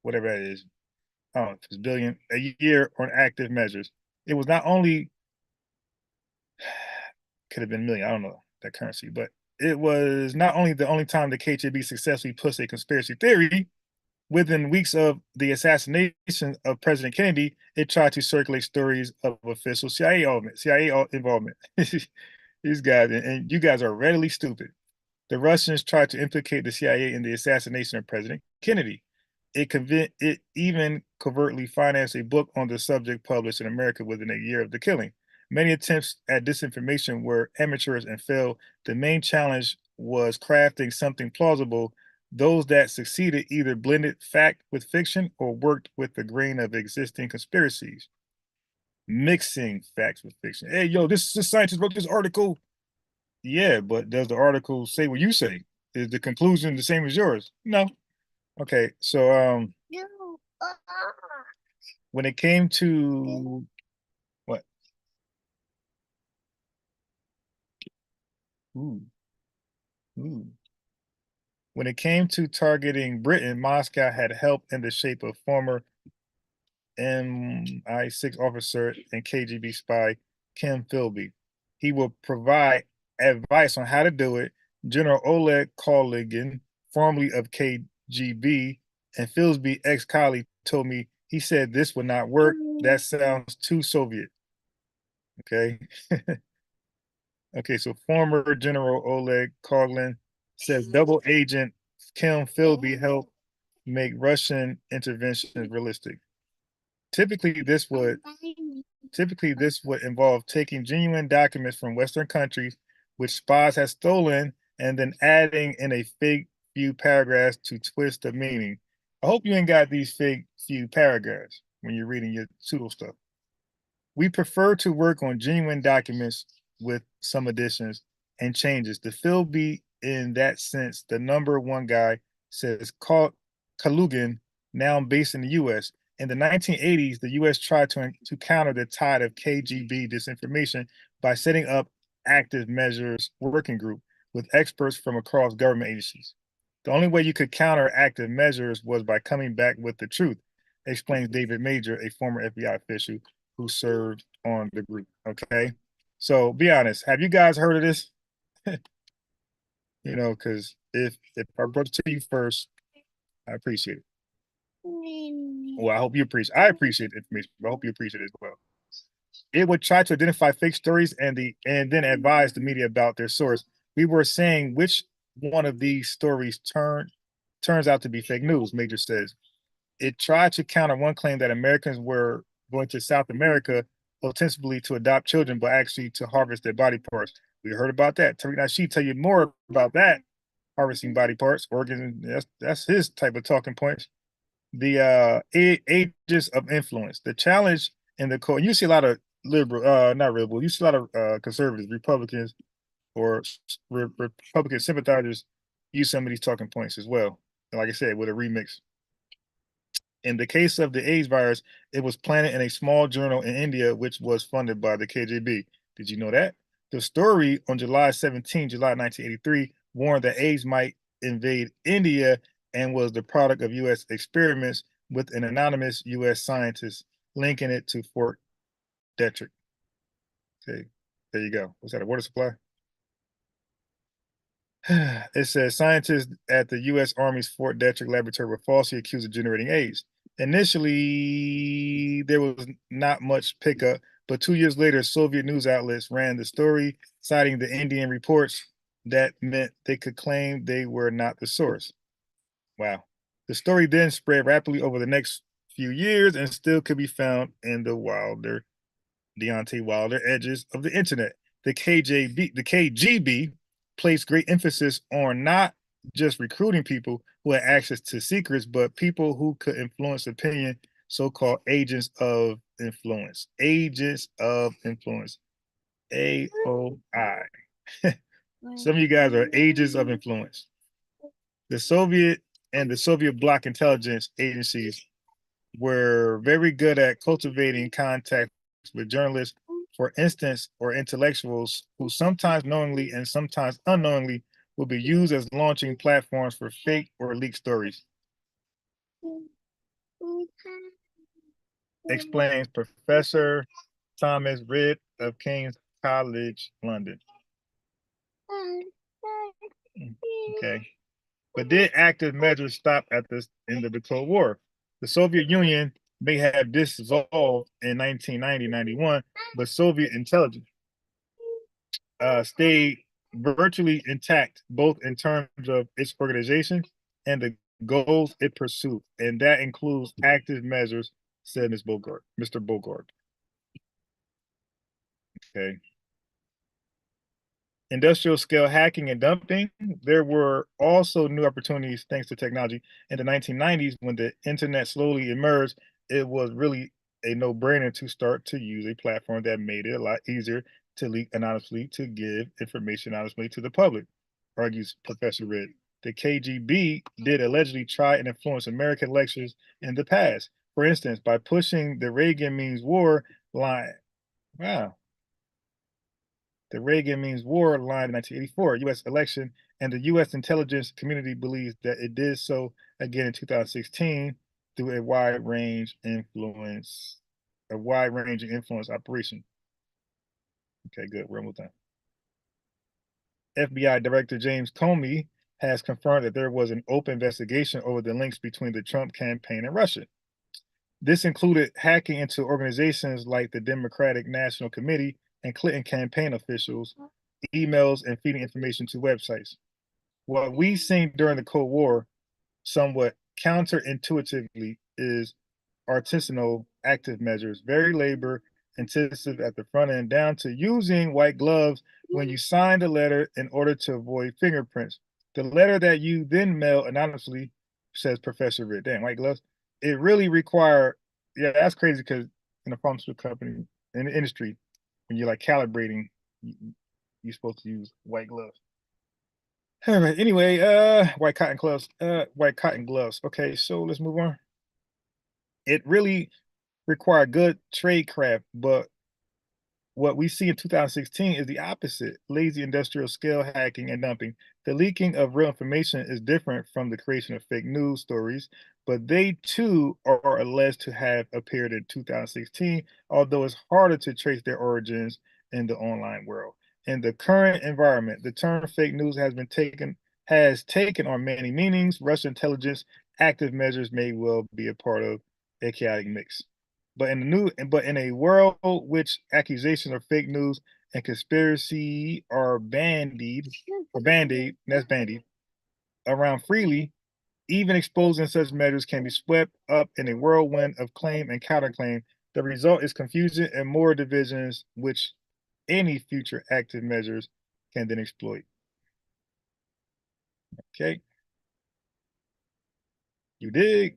Speaker 3: whatever that is, I don't know, it's billion a year on active measures. It was not only, could have been million, I don't know that currency, but it was not only the only time the KGB successfully pushed a conspiracy theory. Within weeks of the assassination of President Kennedy, it tried to circulate stories of official CIA involvement. These guys, and you guys are readily stupid. The Russians tried to implicate the CIA in the assassination of President Kennedy. It even covertly financed a book on the subject published in America within a year of the killing. Many attempts at disinformation were amateurish and failed. The main challenge was crafting something plausible. Those that succeeded either blended fact with fiction or worked with the grain of existing conspiracies. Mixing facts with fiction. Hey, yo, this scientist wrote this article. Yeah, but does the article say what you say? Is the conclusion the same as yours? No. Okay, so when it came to what? Ooh, ooh. When it came to targeting Britain, Moscow had help in the shape of former MI6 officer and KGB spy Kim Philby. He will provide advice on how to do it. General Oleg Koligin, formerly of KGB, and Philby's ex-colleague told me, he said this would not work. That sounds too Soviet. Okay. Okay, so former General Oleg Koglin says double agent Kim Philby helped make Russian interventions realistic. Typically, this would typically this would involve taking genuine documents from Western countries, which spies had stolen, and then adding in a fake few paragraphs to twist the meaning. I hope you ain't got these fake few paragraphs when you're reading your pseudo stuff. We prefer to work on genuine documents with some additions and changes. The Philby, in that sense, the number one guy says Kalugin, now based in the US. In the 1980s, the US tried to counter the tide of KGB disinformation by setting up active measures working group with experts from across government agencies. The only way you could counter active measures was by coming back with the truth, explains David Major, a former FBI official who served on the group. Okay. So be honest, have you guys heard of this? Because if I brought it to you first, I appreciate it. Well, I appreciate the information, but I hope you appreciate it as well. It would try to identify fake stories and then advise the media about their source. We were saying which one of these stories turns out to be fake news, Major says. It tried to counter one claim that Americans were going to South America ostensibly to adopt children, but actually to harvest their body parts. We heard about that. Now she tell you more about that, harvesting body parts, organs. That's his type of talking points. The ages of influence. The challenge in the code. You see a lot of not liberal. You see a lot of conservatives, Republicans, or Republican sympathizers use some of these talking points as well. And like I said, with a remix. In the case of the AIDS virus, it was planted in a small journal in India, which was funded by the KGB. Did you know that? The story on July 1983, warned that AIDS might invade India and was the product of U.S. experiments with an anonymous U.S. scientist linking it to Fort Detrick. Okay, there you go. Was that a water supply? It says scientists at the U.S. Army's Fort Detrick laboratory were falsely accused of generating AIDS. Initially, there was not much pickup, but 2 years later, Soviet news outlets ran the story, citing the Indian reports that meant they could claim they were not the source. Wow. The story then spread rapidly over the next few years and still could be found in the Deontay Wilder edges of the internet. The KGB placed great emphasis on not just recruiting people who had access to secrets, but people who could influence opinion, so-called agents of influence. Agents of influence. AOI. Some of you guys are agents of influence. The Soviet and the Soviet bloc intelligence agencies were very good at cultivating contacts with journalists, for instance, or intellectuals who sometimes knowingly and sometimes unknowingly will be used as launching platforms for fake or leaked stories. Explains Professor Thomas Ridd of King's College, London. Okay. But did active measures stop at the end of the Cold War? The Soviet Union may have dissolved in 1990-91, but Soviet intelligence stayed virtually intact, both in terms of its organization and the goals it pursued. And that includes active measures, said Mr. Bogart. Okay. Industrial scale hacking and dumping. There were also new opportunities thanks to technology. In the 1990s, when the internet slowly emerged, it was really a no-brainer to start to use a platform that made it a lot easier to leak anonymously, to give information anonymously to the public, argues Professor Ridd. The KGB did allegedly try and influence American elections in the past. For instance, by pushing the Reagan means war line. Wow. The Reagan means war line in 1984 U.S. election, and the U.S. intelligence community believes that it did so again in 2016 through a wide-ranging influence operation. Okay, good. We're almost done. FBI Director James Comey has confirmed that there was an open investigation over the links between the Trump campaign and Russia. This included hacking into organizations like the Democratic National Committee and Clinton campaign officials, emails, and feeding information to websites. What we've seen during the Cold War, somewhat counterintuitively, is artisanal active measures, very labor intensive at the front end, down to using white gloves when you sign the letter in order to avoid fingerprints. The letter that you then mail anonymously, says Professor Ridd. Damn, white gloves. It really require, yeah, that's crazy because in a pharmaceutical company, in the industry, when you're like calibrating, you're supposed to use white gloves. All right. Anyway, white cotton gloves. White cotton gloves. Okay, so let's move on. It really required good trade craft, but what we see in 2016 is the opposite: lazy industrial scale hacking and dumping. The leaking of real information is different from the creation of fake news stories, but they too are alleged to have appeared in 2016, although it's harder to trace their origins in the online world. In the current environment, the term fake news has taken on many meanings. Russian intelligence active measures may well be a part of a chaotic mix. But in a world which accusations of fake news and conspiracy are bandied around freely, even exposing such measures can be swept up in a whirlwind of claim and counterclaim. The result is confusion and more divisions, which any future active measures can then exploit. Okay. You dig?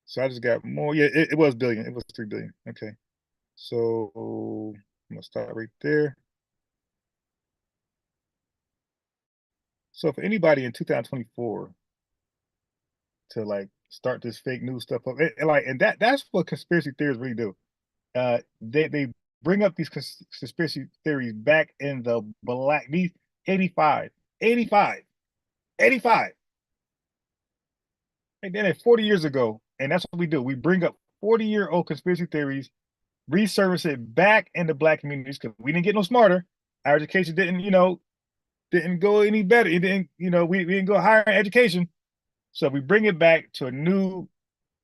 Speaker 3: So I just got more. Yeah, it was billion. It was 3 billion. Okay. So I'm gonna stop right there. So for anybody in 2024 to like start this fake news stuff up, and that's what conspiracy theories really do. They bring up these conspiracy theories back in the these 85, 85, 85. And then 40 years ago, and that's what we do. We bring up 40-year-old conspiracy theories, resurface it back in the black communities because we didn't get no smarter. Our education didn't, didn't go any better. It didn't, we didn't go higher in education. So we bring it back to a new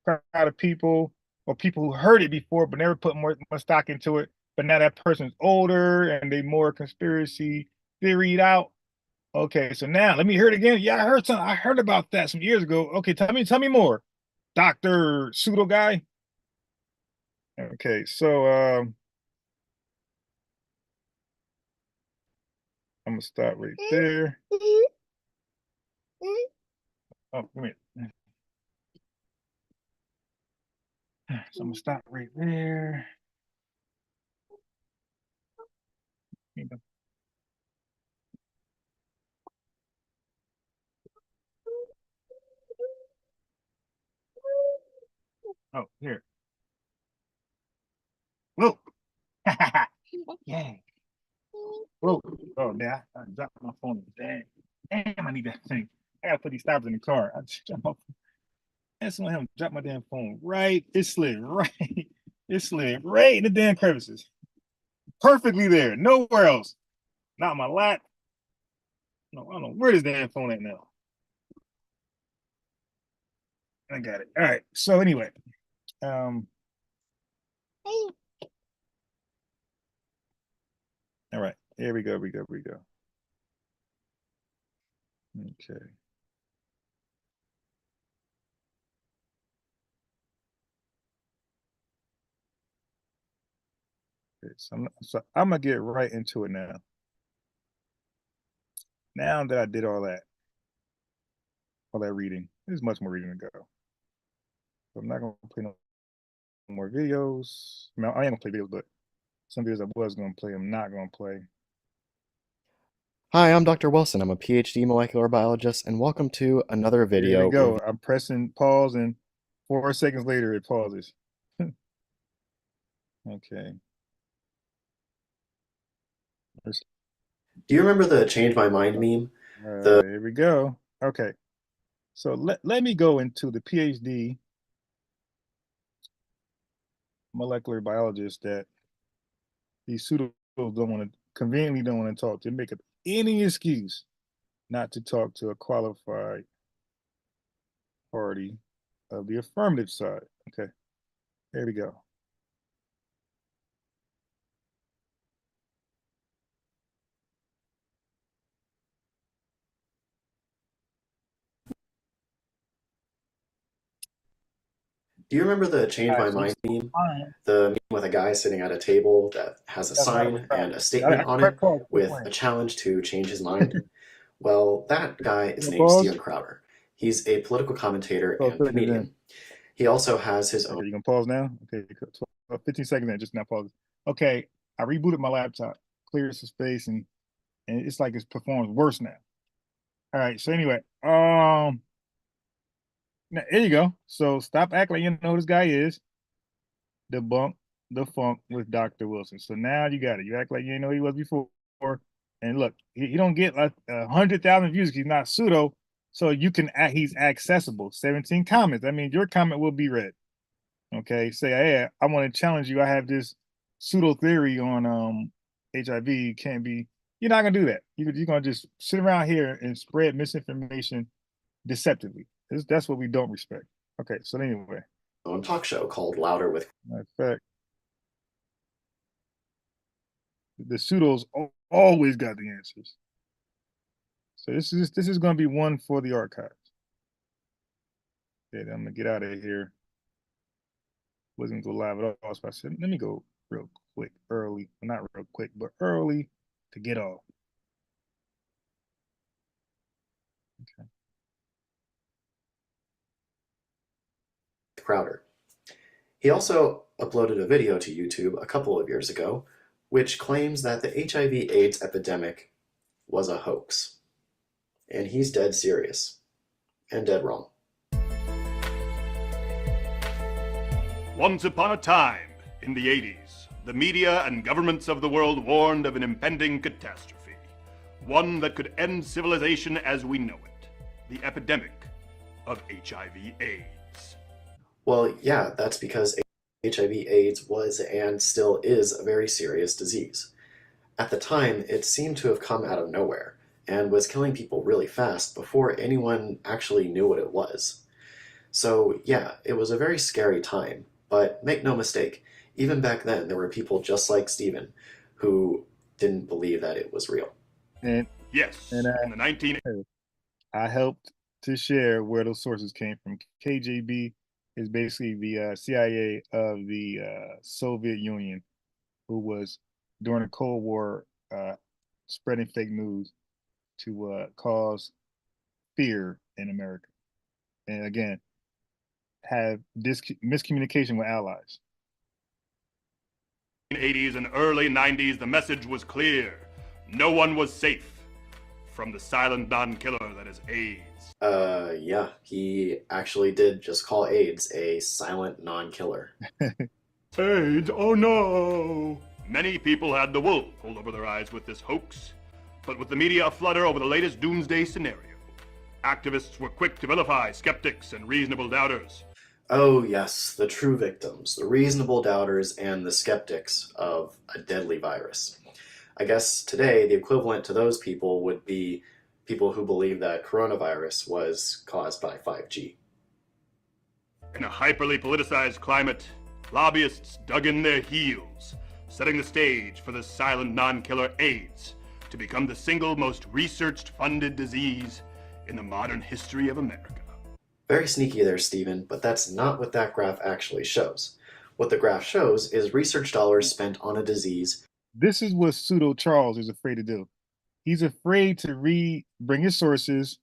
Speaker 3: crowd of people or people who heard it before but never put more stock into it. But now that person's older and they more conspiracy theoried out. Okay, so now let me hear it again. Yeah, I heard something. I heard about that some years ago. Okay, tell me more. Dr. Pseudo guy. Okay, so I'm gonna stop right there. Oh, wait. So I'm gonna stop right there. Oh, here. Whoa. Yeah. Whoa. Oh, man, I dropped my phone. Damn, I need that thing. I gotta put these stops in the car. I just dropped my and someone have dropped my damn phone right. It slid right. It slid right in the damn crevices. Perfectly there. Nowhere else. Not my lap. No, I don't know where this damn phone at now. I got it. All right. So anyway, all right. Here we go. Okay. Okay. So I'm gonna get right into it now. Now that I did all that reading, there's much more reading to go. So I'm not gonna play no more videos. I am gonna play videos, but some videos I was gonna play, I'm not gonna play.
Speaker 4: Hi, I'm Dr. Wilson. I'm a PhD molecular biologist, and welcome to another
Speaker 3: Here
Speaker 4: video.
Speaker 3: we go. I'm pressing pause, and 4 seconds later it pauses. Okay.
Speaker 4: Do you remember the change my mind meme?
Speaker 3: Here we go. Okay. So let me go into the PhD molecular biologist that these pseudos conveniently don't want to talk to. They make up any excuse not to talk to a qualified party of the affirmative side. Okay. There we go.
Speaker 4: Do you remember the change my mind meme? The meme with a guy sitting at a table that has a sign and a statement on it with a challenge to change his mind? Well, that guy is named Steven Crowder. He's a political commentator and comedian. He also has his own.
Speaker 3: Okay, you can pause now? Okay, 15 seconds in, just now pause. Okay, I rebooted my laptop, cleared some space, and it's like it performs worse now. All right, so anyway, now, there you go. So stop acting like you know who this guy is. Debunk the funk with Dr. Wilson. So now you got it. You act like you didn't know who he was before. And look, he don't get like 100,000 views. He's not pseudo. So you can he's accessible. 17 comments. That means your comment will be read. Okay. Say, hey, I want to challenge you. I have this pseudo theory on HIV. Can't be. You're not gonna do that. You're gonna just sit around here and spread misinformation deceptively. That's what we don't respect. Okay. So anyway.
Speaker 4: Own talk show called Louder with.
Speaker 3: In fact, the pseudos always got the answers. So this is going to be one for the archives. Okay, I'm gonna get out of here. Wasn't gonna go live at all, so I said, let me go real quick, early. Not real quick, but early to get off. Okay.
Speaker 4: Crowder. He also uploaded a video to YouTube a couple of years ago, which claims that the HIV/AIDS epidemic was a hoax. And he's dead serious. And dead wrong.
Speaker 5: Once upon a time, in the 80s, the media and governments of the world warned of an impending catastrophe. One that could end civilization as we know it. The epidemic of HIV/AIDS.
Speaker 4: Well, yeah, that's because HIV/AIDS was and still is a very serious disease. At the time, it seemed to have come out of nowhere, and was killing people really fast before anyone actually knew what it was. So yeah, it was a very scary time, but make no mistake, even back then there were people just like Stephen who didn't believe that it was real.
Speaker 3: And
Speaker 5: Yes,
Speaker 3: and
Speaker 5: in the 1980s.
Speaker 3: I helped to share where those sources came from. KGB is basically the CIA of the Soviet Union, who was during the Cold War spreading fake news to cause fear in America, and again have miscommunication with allies.
Speaker 5: 80s and early 90s, the message was clear. No one was safe from the silent non-killer that is AIDS.
Speaker 4: Yeah, he actually did just call AIDS a silent non-killer.
Speaker 5: AIDS, oh no! Many people had the wool pulled over their eyes with this hoax, but with the media aflutter over the latest doomsday scenario, activists were quick to vilify skeptics and reasonable doubters.
Speaker 4: Oh yes, the true victims, the reasonable doubters and the skeptics of a deadly virus. I guess today the equivalent to those people would be people who believe that coronavirus was caused by 5G.
Speaker 5: In a hyperly politicized climate, lobbyists dug in their heels, setting the stage for the silent non-killer AIDS to become the single most researched funded disease in the modern history of America.
Speaker 4: Very sneaky there, Stephen, but that's not what that graph actually shows. What the graph shows is research dollars spent on a disease.
Speaker 3: This is what Pseudo Charles is afraid to do. He's afraid to bring his sources,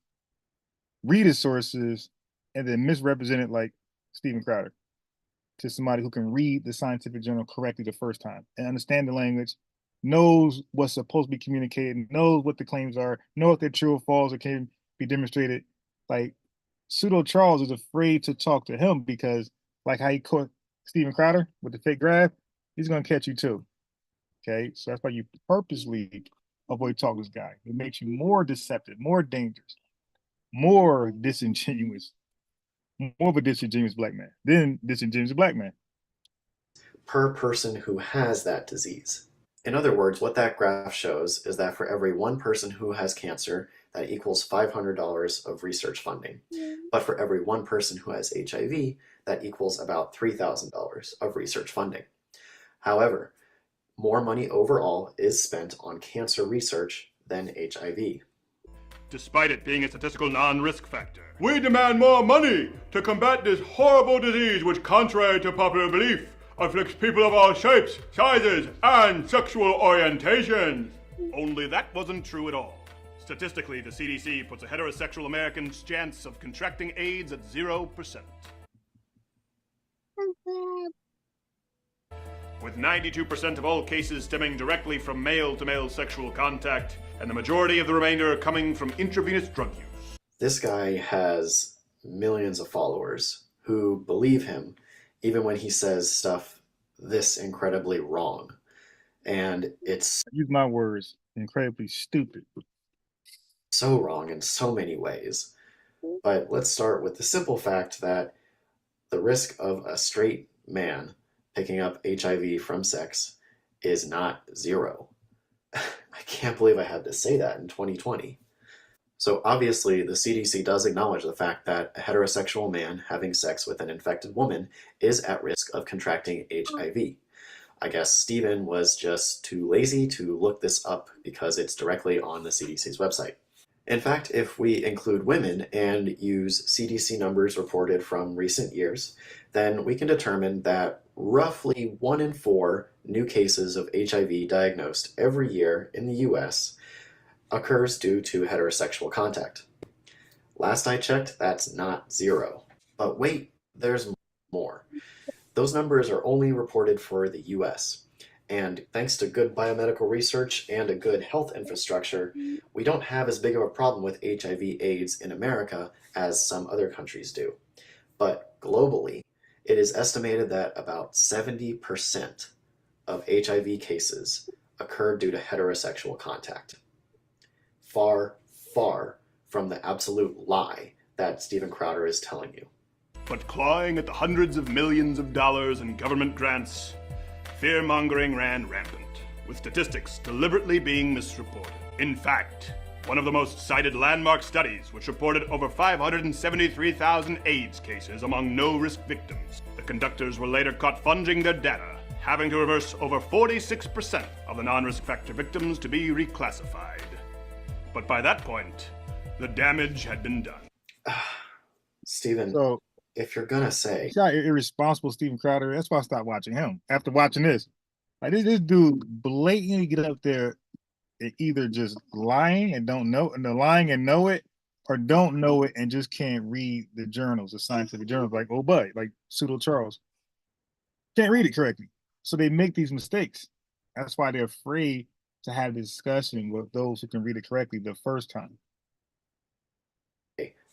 Speaker 3: read his sources, and then misrepresent it like Steven Crowder to somebody who can read the scientific journal correctly the first time and understand the language, knows what's supposed to be communicated, knows what the claims are, knows if they're true or false or can be demonstrated. Like Pseudo Charles is afraid to talk to him because, like how he caught Steven Crowder with the fake graph, he's going to catch you too. Okay, so that's why you purposely avoid talking to this guy. It makes you more deceptive, more dangerous, more disingenuous, more of a disingenuous black man than disingenuous black man.
Speaker 4: Per person who has that disease. In other words, what that graph shows is that for every one person who has cancer, that equals $500 of research funding. But for every one person who has HIV, that equals about $3,000 of research funding. However, more money overall is spent on cancer research than HIV.
Speaker 5: Despite it being a statistical non-risk factor, we demand more money to combat this horrible disease which, contrary to popular belief, afflicts people of all shapes, sizes, and sexual orientations. Only that wasn't true at all. Statistically, the CDC puts a heterosexual American's chance of contracting AIDS at 0%. With 92% of all cases stemming directly from male-to-male sexual contact, and the majority of the remainder coming from intravenous drug use.
Speaker 4: This guy has millions of followers who believe him even when he says stuff this incredibly wrong. And it's...
Speaker 3: Use my words, incredibly stupid.
Speaker 4: So wrong in so many ways. But let's start with the simple fact that the risk of a straight man picking up HIV from sex is not zero. I can't believe I had to say that in 2020. So obviously the CDC does acknowledge the fact that a heterosexual man having sex with an infected woman is at risk of contracting HIV. I guess Stephen was just too lazy to look this up because it's directly on the CDC's website. In fact, if we include women and use CDC numbers reported from recent years, then we can determine that roughly 1 in 4 new cases of HIV diagnosed every year in the US occurs due to heterosexual contact. Last I checked, that's not zero. But wait, there's more. Those numbers are only reported for the US. And thanks to good biomedical research and a good health infrastructure, we don't have as big of a problem with HIV/AIDS in America as some other countries do. But globally, it is estimated that about 70% of HIV cases occur due to heterosexual contact. Far, far from the absolute lie that Steven Crowder is telling you.
Speaker 5: But clawing at the hundreds of millions of dollars in government grants, fear-mongering ran rampant, with statistics deliberately being misreported. In fact, one of the most cited landmark studies, which reported over 573,000 AIDS cases among no-risk victims. The conductors were later caught fudging their data, having to reverse over 46% of the non-risk factor victims to be reclassified. But by that point, the damage had been done.
Speaker 4: Stephen,
Speaker 3: So
Speaker 4: if you're gonna say,
Speaker 3: see how irresponsible Steven Crowder. That's why I stopped watching him after watching this. Like this dude blatantly get up there and either just lying and don't know, and lying and know it, or don't know it and just can't read the journals, the scientific journals, like oh bud, like Pseudo Charles. Can't read it correctly. So they make these mistakes. That's why they're afraid to have this discussion with those who can read it correctly the first time.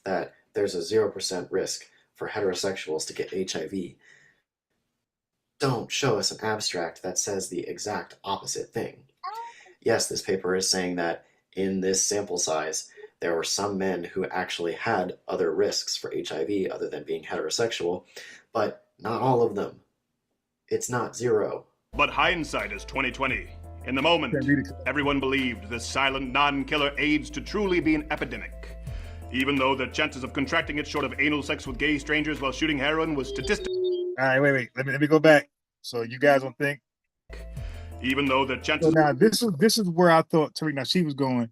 Speaker 4: that there's a 0% risk for heterosexuals to get HIV, don't show us an abstract that says the exact opposite thing. Yes, this paper is saying that in this sample size, there were some men who actually had other risks for HIV other than being heterosexual, but not all of them. It's not zero.
Speaker 5: But hindsight is 2020. In the moment, everyone believed this silent, non-killer AIDS to truly be an epidemic. Even though the chances of contracting it short of anal sex with gay strangers while shooting heroin was statistically...
Speaker 3: All right, wait. Let me go back. So you guys don't think?
Speaker 5: Even though the chances...
Speaker 3: So now this is where I thought Tariq Nasheed was going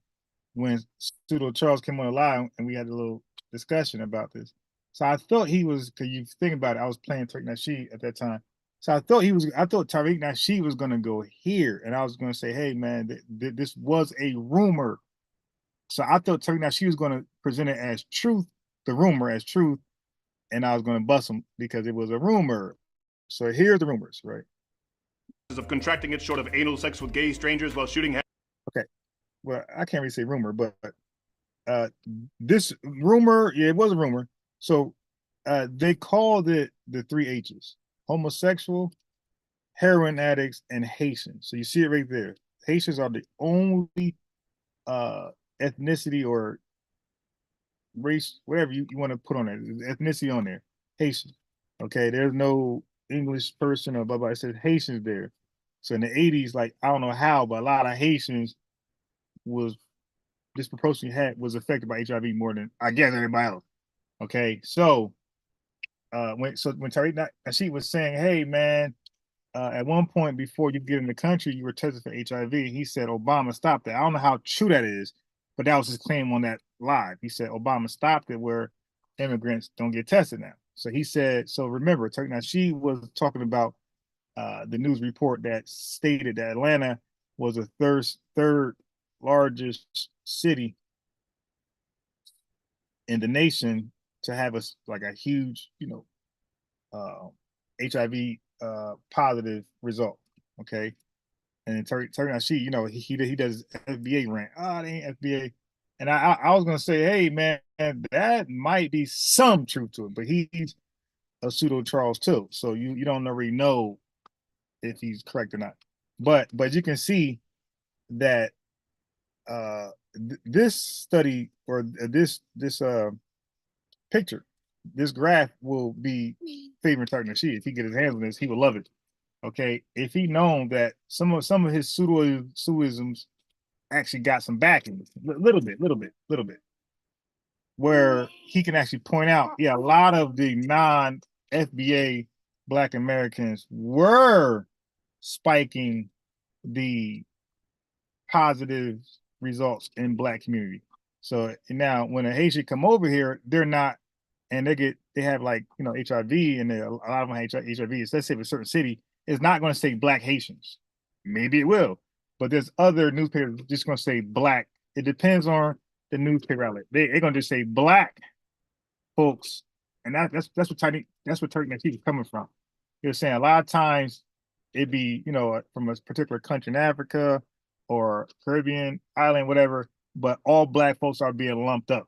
Speaker 3: when Pseudo Charles came on the line and we had a little discussion about this. So I thought he was, because you think about it, I was playing Tariq Nasheed at that time. So I thought Tariq Nasheed was going to go here, and I was going to say, hey man, this was a rumor. So I thought Tariq Nasheed was going to present it as truth, the rumor as truth, and I was going to bust him because it was a rumor. So here's the rumors, right?
Speaker 5: Of contracting it short of anal sex with gay strangers while shooting...
Speaker 3: Okay, well, I can't really say rumor, but this rumor, yeah, it was a rumor. So they called it the 3 H's: homosexual, heroin addicts, and Haitians. So you see it right there. Haitians are the only ethnicity or race, whatever you want to put on it, ethnicity on there. Haitian. Okay, there's no English person or blah blah. It says Haitians there. So in the 80s, like I don't know how, but a lot of Haitians was disproportionately was affected by HIV more than I guess everybody else. Okay, so when Tariq Nasheed was saying, hey man, at one point before you get in the country, you were tested for HIV. He said Obama stopped that. I don't know how true that is, but that was his claim on that live. He said Obama stopped it where immigrants don't get tested now. So he said, so remember, Tariq Nasheed was talking about the news report that stated that Atlanta was the third largest city in the nation to have a huge, HIV positive result. Okay. And Tariq Nasheed, he does FBA rant. It ain't FBA. And I was gonna say, hey man, that might be some truth to it, but he's a Pseudo Charles too. So you don't really know if he's correct or not. But you can see that this study or this picture, this graph will be favoring Tariq Nasheed. If he get his hands on this, he will love it. Okay, if he known that some of his pseudoisms actually got some backing, little bit, where he can actually point out, yeah, a lot of the non-FBA Black Americans were spiking the positive results in Black community. So now when a Haitian come over here, they're not, and they have like HIV, and a lot of them have HIV. Let's say if a certain city is not going to say Black Haitians, maybe it will, but there's other newspapers just going to say Black. It depends on the newspaper outlet. They're going to just say Black folks, and that's what Tariq Nasheed is coming from. He was saying a lot of times it'd be from a particular country in Africa or Caribbean island, whatever, but all Black folks are being lumped up.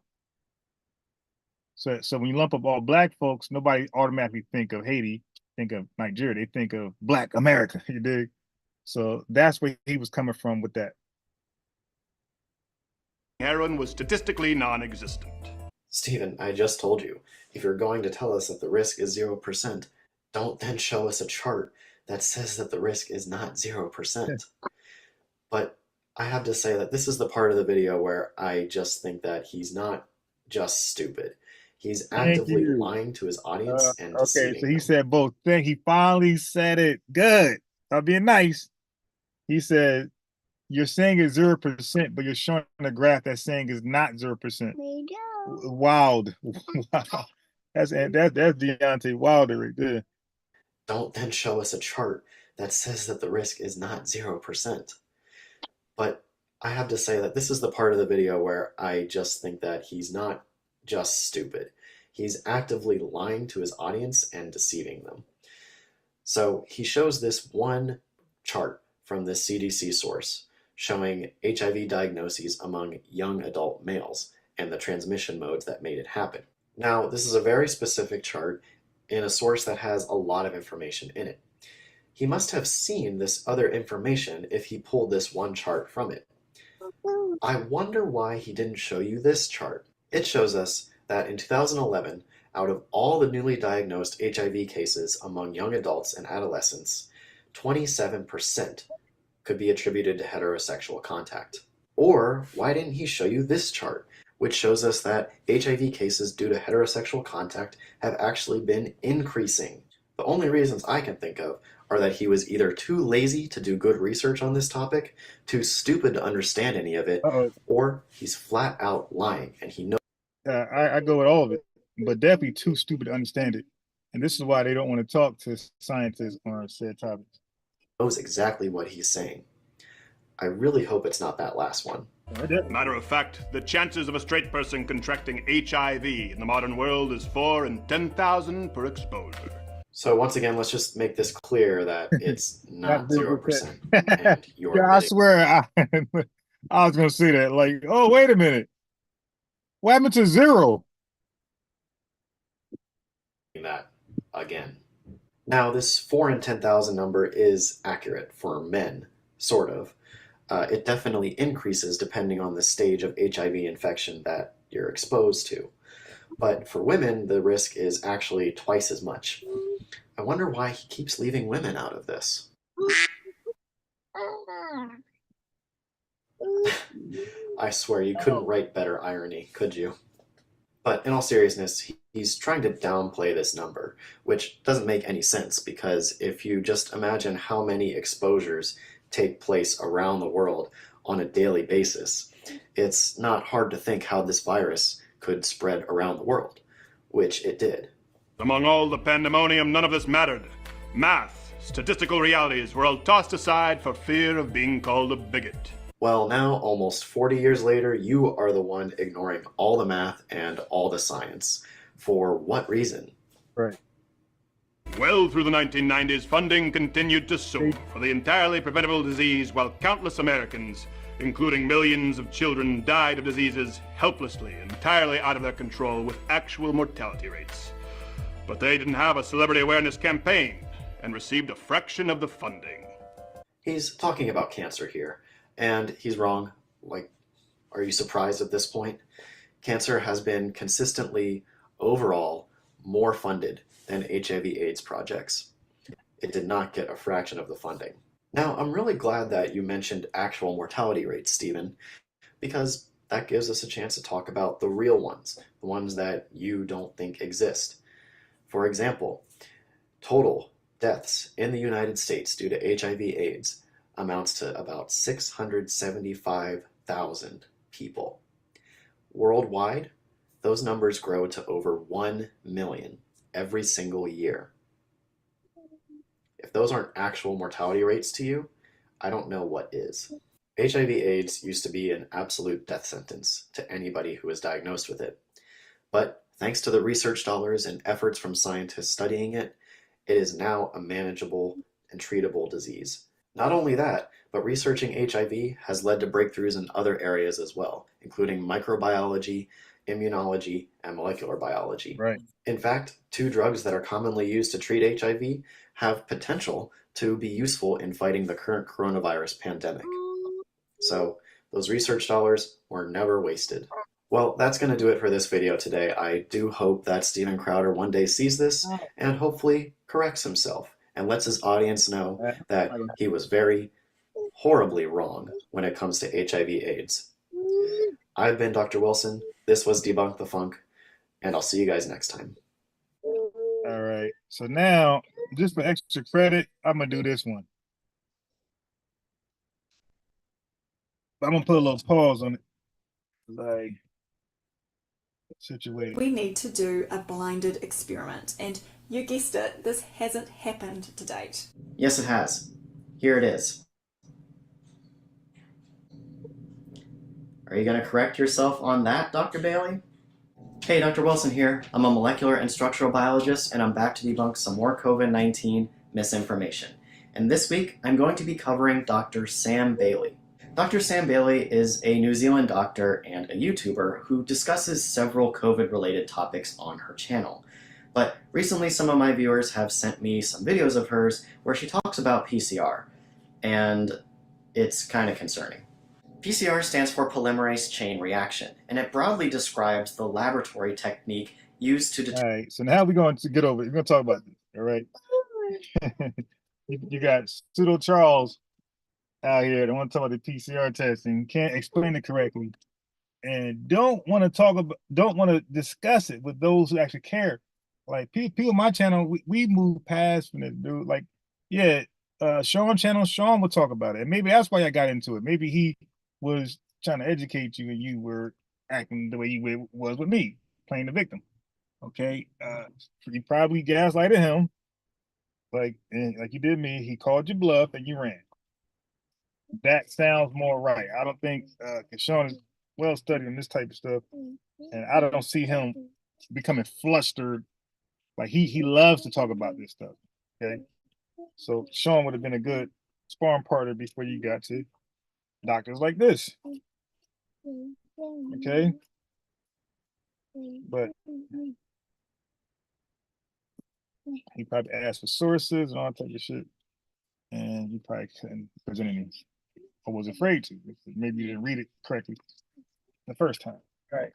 Speaker 3: So when you lump up all Black folks, nobody automatically think of Haiti, think of Nigeria. They think of Black America. You dig? So that's where he was coming from with that.
Speaker 5: Heroin was statistically non-existent.
Speaker 4: Stephen, I just told you, if you're going to tell us that the risk is 0%, don't then show us a chart that says that the risk is not 0%. But I have to say that this is the part of the video where I just think that he's not just stupid. He's
Speaker 3: Thank
Speaker 4: actively
Speaker 3: you.
Speaker 4: lying to his audience and
Speaker 3: Okay,
Speaker 4: deceiving
Speaker 3: so he
Speaker 4: them.
Speaker 3: said both things. He finally said it. Good. I'm being nice. He said, you're saying it's 0%, but you're showing a graph that's saying it's not 0%. Wild. Wow. That's Deontay Wilder right there.
Speaker 4: Don't then show us a chart that says that the risk is not 0%. But I have to say that this is the part of the video where I just think that he's not just stupid. He's actively lying to his audience and deceiving them. So he shows this one chart from this CDC source showing HIV diagnoses among young adult males and the transmission modes that made it happen. Now, this is a very specific chart in a source that has a lot of information in it. He must have seen this other information if he pulled this one chart from it. I wonder why he didn't show you this chart. It shows us that in 2011, out of all the newly diagnosed HIV cases among young adults and adolescents, 27% could be attributed to heterosexual contact. Or why didn't he show you this chart, which shows us that HIV cases due to heterosexual contact have actually been increasing? The only reasons I can think of are that he was either too lazy to do good research on this topic, too stupid to understand any of it, or he's flat out lying and he knows.
Speaker 3: I go with all of it, but definitely too stupid to understand it. And this is why they don't want to talk to scientists on said topics.
Speaker 4: Knows exactly what he's saying. I really hope it's not that last one.
Speaker 5: Matter of fact, the chances of a straight person contracting HIV in the modern world is 4 in 10,000 per exposure.
Speaker 4: So once again, let's just make this clear that it's not 0%.
Speaker 3: And you're I swear, I was going to say that. Like, oh, wait a minute. What happened to 0?
Speaker 4: That again. Now, this 4 in 10,000 number is accurate for men, sort of. It definitely increases depending on the stage of HIV infection that you're exposed to. But for women, the risk is actually twice as much. I wonder why he keeps leaving women out of this. I swear, you couldn't write better irony, could you? But in all seriousness, he's trying to downplay this number, which doesn't make any sense because if you just imagine how many exposures take place around the world on a daily basis, it's not hard to think how this virus could spread around the world, which it did.
Speaker 5: Among all the pandemonium, none of this mattered. Math, statistical realities were all tossed aside for fear of being called a bigot.
Speaker 4: Well, now, almost 40 years later, you are the one ignoring all the math and all the science. For what reason?
Speaker 3: Right.
Speaker 5: Well through the 1990s, funding continued to soar for the entirely preventable disease while countless Americans, including millions of children, died of diseases helplessly, entirely out of their control with actual mortality rates. But they didn't have a celebrity awareness campaign and received a fraction of the funding.
Speaker 4: He's talking about cancer here, and he's wrong. Like, are you surprised at this point? Cancer has been consistently, overall, more funded than HIV/AIDS projects. It did not get a fraction of the funding. Now, I'm really glad that you mentioned actual mortality rates, Stephen, because that gives us a chance to talk about the real ones, the ones that you don't think exist. For example, total deaths in the United States due to HIV/AIDS amounts to about 675,000 people. Worldwide, those numbers grow to over 1 million every single year. If those aren't actual mortality rates to you, I don't know what is. HIV/AIDS used to be an absolute death sentence to anybody who was diagnosed with it. But thanks to the research dollars and efforts from scientists studying it, it is now a manageable and treatable disease. Not only that, but researching HIV has led to breakthroughs in other areas as well, including microbiology, immunology, and molecular biology.
Speaker 3: Right.
Speaker 4: In fact, 2 drugs that are commonly used to treat HIV have potential to be useful in fighting the current coronavirus pandemic. So those research dollars were never wasted. Well, that's going to do it for this video today. I do hope that Steven Crowder one day sees this and hopefully corrects himself and lets his audience know that he was very horribly wrong when it comes to HIV/AIDS. I've been Dr. Wilson. This was Debunk the Funk, and I'll see you guys next time.
Speaker 3: All right. So now, just for extra credit, I'm gonna do this one. I'm gonna put a little pause on it, like situated.
Speaker 6: We need to do a blinded experiment, and you guessed it, this hasn't happened to date.
Speaker 4: Yes, it has. Here it is. Are you going to correct yourself on that, Dr. Bailey? Hey, Dr. Wilson here. I'm a molecular and structural biologist, and I'm back to debunk some more COVID-19 misinformation. And this week, I'm going to be covering Dr. Sam Bailey. Dr. Sam Bailey is a New Zealand doctor and a YouTuber who discusses several COVID-related topics on her channel. But recently, some of my viewers have sent me some videos of hers where she talks about PCR, and it's kind of concerning. PCR stands for polymerase chain reaction, and it broadly describes the laboratory technique used to
Speaker 3: All right, so now we're going to get over it. We're going to talk about this, all right? You got Pseudo Charles out here that want to talk about the PCR testing, can't explain it correctly, and don't want to discuss it with those who actually care. Like people on my channel, we move past from this dude. Like, yeah, Sean channel, Sean will talk about it. And maybe that's why I got into it. Maybe he was trying to educate you and you were acting the way you was with me, playing the victim. Okay. You probably gaslighted him, like you did me. He called you bluff and you ran. That sounds more right. I don't think because Sean is well studied on this type of stuff, and I don't see him becoming flustered. Like he loves to talk about this stuff. Okay. So Sean would have been a good sparring partner before you got to doctors like this. Okay. But he probably asked for sources and all that type of shit. And you probably couldn't present any or was afraid to. Maybe you didn't read it correctly the first time. All right.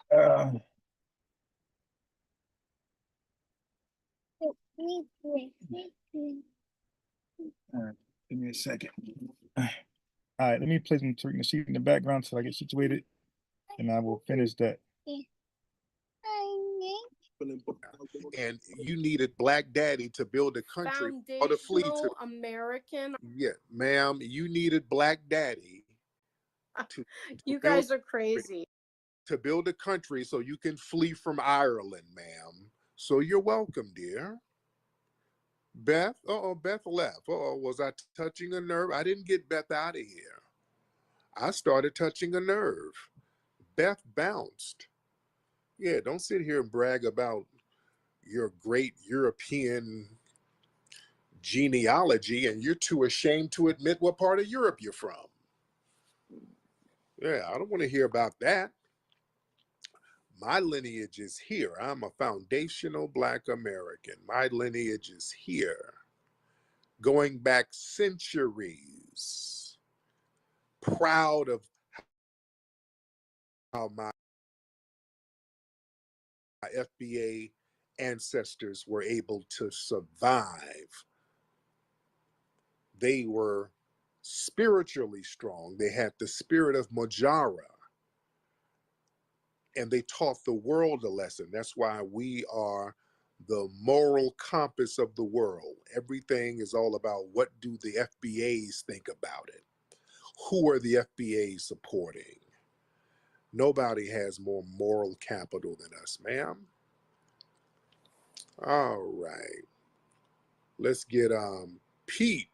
Speaker 3: All right, give me a second. All right, let me play some Turkey sheet in the background till I get situated, and I will finish that.
Speaker 1: And you needed Black Daddy to build a country or to flee to.
Speaker 2: American.
Speaker 1: Yeah, ma'am, you needed Black Daddy to
Speaker 2: You
Speaker 1: build
Speaker 2: guys are crazy.
Speaker 1: to build a country so you can flee from Ireland, ma'am. So you're welcome, dear. Beth, Beth left. Was I touching a nerve? I didn't get Beth out of here. I started touching a nerve. Beth bounced. Yeah, don't sit here and brag about your great European genealogy and you're too ashamed to admit what part of Europe you're from. Yeah, I don't want to hear about that. My lineage is here. I'm a foundational Black American. My lineage is here, going back centuries. Proud of how my FBA ancestors were able to survive. They were spiritually strong. They had the spirit of Mojara, and they taught the world a lesson. That's why we are the moral compass of the world. Everything is all about what do the FBAs think about it? Who are the FBAs supporting? Nobody has more moral capital than us, ma'am. All right. Let's get Pete.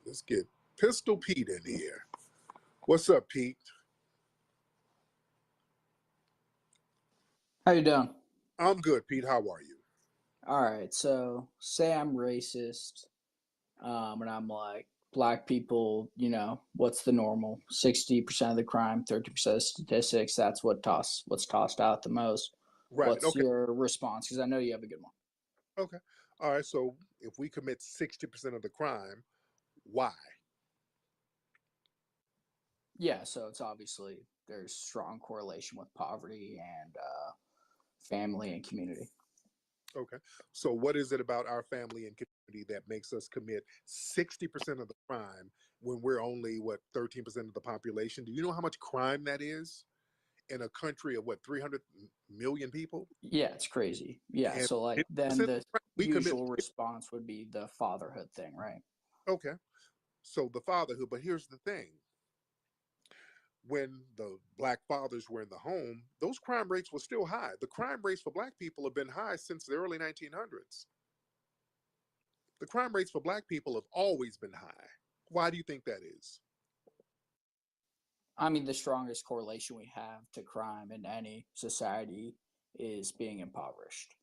Speaker 1: Let's get Pistol Pete in here. What's up, Pete?
Speaker 7: How you doing?
Speaker 1: I'm good, Pete. How are you?
Speaker 7: All right, so say I'm racist, and I'm like, black people, what's the normal? 60% of the crime, 30% of statistics. That's what's tossed out the most.
Speaker 1: Right.
Speaker 7: What's
Speaker 1: Okay.
Speaker 7: your response? Because I know you have a good one.
Speaker 1: Okay. All right. So if we commit 60% of the crime, why?
Speaker 7: Yeah, so it's obviously there's strong correlation with poverty and family and community.
Speaker 1: Okay. So what is it about our family and community that makes us commit 60% of the crime when we're only, what, 13% of the population? Do you know how much crime that is in a country of, what, 300 million people?
Speaker 7: Yeah, it's crazy. Yeah,
Speaker 1: And
Speaker 7: so like then
Speaker 1: 50%
Speaker 7: the
Speaker 1: we commit.
Speaker 7: usual response would be the fatherhood thing, right?
Speaker 1: Okay. So the fatherhood, but here's the thing. When the black fathers were in the home, those crime rates were still high. The crime rates for black people have been high since the early 1900s. The crime rates for black people have always been high. Why do you think that is?
Speaker 7: I mean, the strongest correlation we have to crime in any society is being impoverished.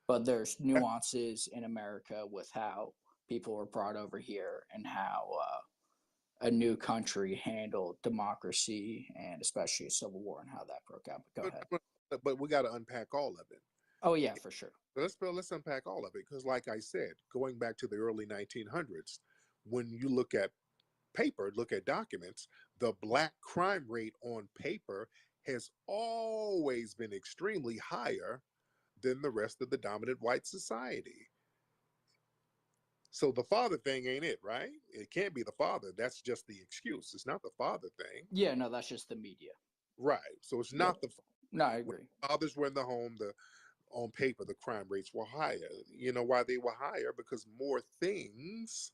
Speaker 7: But there's nuances in America with how people were brought over here and how a new country handled democracy and especially a civil war and how that broke out. But go ahead.
Speaker 1: But we got to unpack all of it.
Speaker 7: Oh yeah, for sure.
Speaker 1: Let's unpack all of it because, like I said, going back to the early 1900s, when you look at paper, look at documents, the black crime rate on paper has always been extremely higher than the rest of the dominant white society. So the father thing ain't it, right? It can't be the father. That's just the excuse. It's not the father thing.
Speaker 7: Yeah, no, that's just the media.
Speaker 1: Right. So it's not the
Speaker 7: No, I
Speaker 1: when
Speaker 7: agree.
Speaker 1: fathers were in the home, the on paper the crime rates were higher. You know why they were higher? Because more things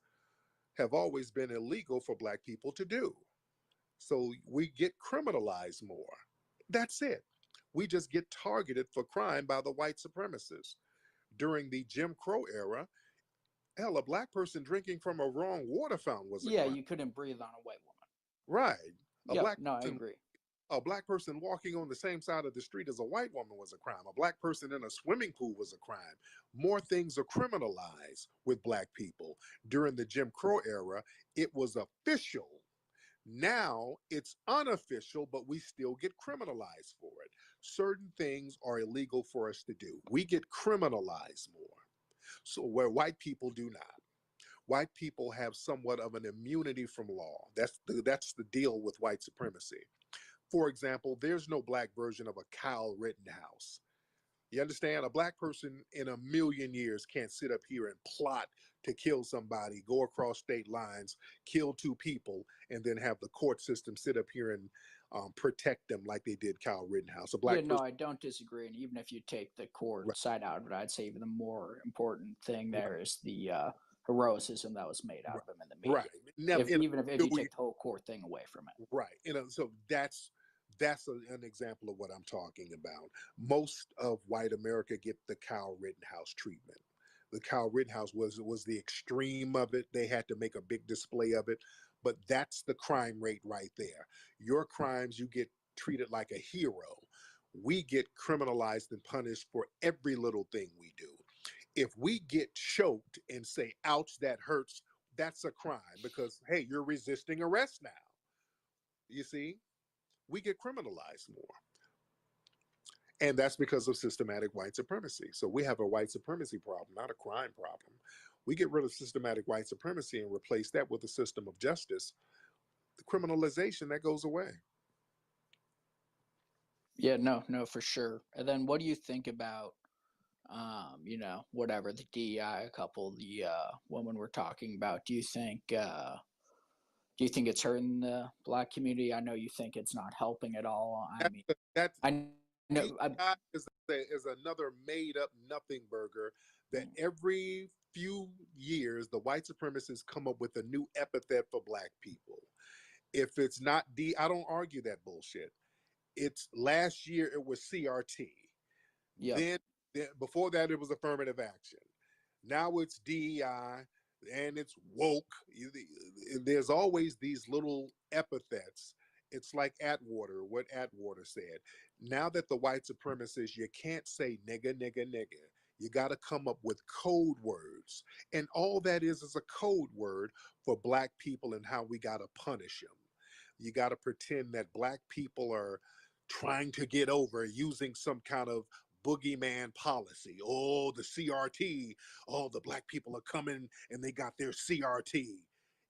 Speaker 1: have always been illegal for black people to do. So we get criminalized more. That's it. We just get targeted for crime by the white supremacists. During the Jim Crow era, hell, a black person drinking from a wrong water fountain was a
Speaker 7: Yeah,
Speaker 1: crime.
Speaker 7: you couldn't breathe on a white woman.
Speaker 1: Right. A
Speaker 7: Yep,
Speaker 1: black
Speaker 7: no, I
Speaker 1: person
Speaker 7: agree.
Speaker 1: a black person walking on the same side of the street as a white woman was a crime. A black person in a swimming pool was a crime. More things are criminalized with black people. During the Jim Crow era, it was official. Now it's unofficial, but we still get criminalized for it. Certain things are illegal for us to do. We get criminalized more. So where white people do not. White people have somewhat of an immunity from law. That's the deal with white supremacy. For example, there's no black version of a Kyle Rittenhouse. You understand? A black person in a million years can't sit up here and plot to kill somebody, go across state lines, kill two people, and then have the court system sit up here and protect them like they did Kyle Rittenhouse. A
Speaker 7: Yeah,
Speaker 1: black
Speaker 7: no,
Speaker 1: person,
Speaker 7: I don't disagree. And even if you take the court
Speaker 1: right?
Speaker 7: side out of it, I'd say even the more important thing
Speaker 1: Right.
Speaker 7: there is the heroism that was made out of him in the
Speaker 1: Right.
Speaker 7: media.
Speaker 1: Now,
Speaker 7: If
Speaker 1: in
Speaker 7: even if
Speaker 1: a
Speaker 7: you
Speaker 1: million,
Speaker 7: take the whole court thing away from it.
Speaker 1: right. So that's an example of what I'm talking about. Most of white America get the Kyle Rittenhouse treatment. The Kyle Rittenhouse was the extreme of it. They had to make a big display of it, but that's the crime rate right there. Your crimes, you get treated like a hero. We get criminalized and punished for every little thing we do. If we get choked and say, ouch, that hurts, that's a crime because, hey, you're resisting arrest now. You see, we get criminalized more. And that's because of systematic white supremacy. So we have a white supremacy problem, not a crime problem. We get rid of systematic white supremacy and replace that with a system of justice. The criminalization that goes away.
Speaker 7: Yeah, no, for sure. And then what do you think about whatever the DEI couple, the woman we're talking about? Do you think it's hurting the black community? I know you think it's not helping at all. I mean,
Speaker 1: That's
Speaker 7: I know.
Speaker 1: DEI is another made up nothing burger that every few years the white supremacists come up with a new epithet for black people. If it's not I don't argue that bullshit. It's last year it was CRT.
Speaker 7: Yep.
Speaker 1: Then before that it was affirmative action. Now it's DEI and it's woke. There's always these little epithets. It's like Atwater, what Atwater said. Now that the white supremacists, you can't say nigga, nigga, nigga. You got to come up with code words. And all that is a code word for black people and how we got to punish them. You got to pretend that black people are trying to get over using some kind of boogeyman policy. Oh, the CRT. Oh, the black people are coming and they got their CRT.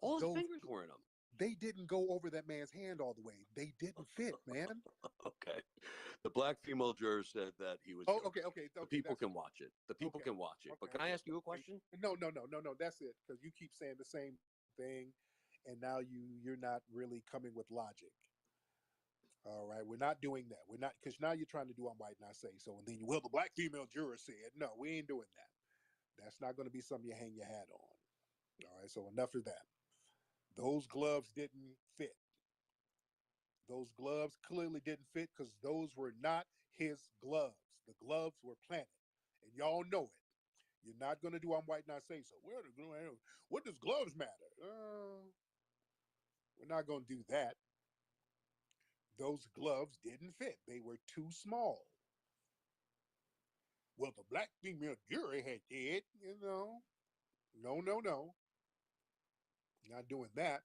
Speaker 8: All his
Speaker 1: Those
Speaker 8: fingers were in them.
Speaker 1: they didn't go over that man's hand all the way. They didn't fit, man.
Speaker 8: Okay. The black female juror said that he was
Speaker 1: Oh,
Speaker 8: guilty.
Speaker 1: okay.
Speaker 8: The people
Speaker 1: That's
Speaker 8: can watch it. The people
Speaker 1: okay.
Speaker 8: can watch it. But
Speaker 1: Okay,
Speaker 8: can I
Speaker 1: okay.
Speaker 8: ask you a question?
Speaker 1: No. That's it. Because you keep saying the same thing, and now you're not really coming with logic. All right, we're not doing that. We're not because now you're trying to do I'm white and I say so, and then well the black female juror said no, we ain't doing that. That's not going to be something you hang your hat on. All right, so enough of that. Those gloves didn't fit. Those gloves clearly didn't fit because those were not his gloves. The gloves were planted, and y'all know it. You're not going to do I'm white and I say so. What does gloves matter? We're not going to do that. Those gloves didn't fit. They were too small. Well, the black female jury had did, No. Not doing that.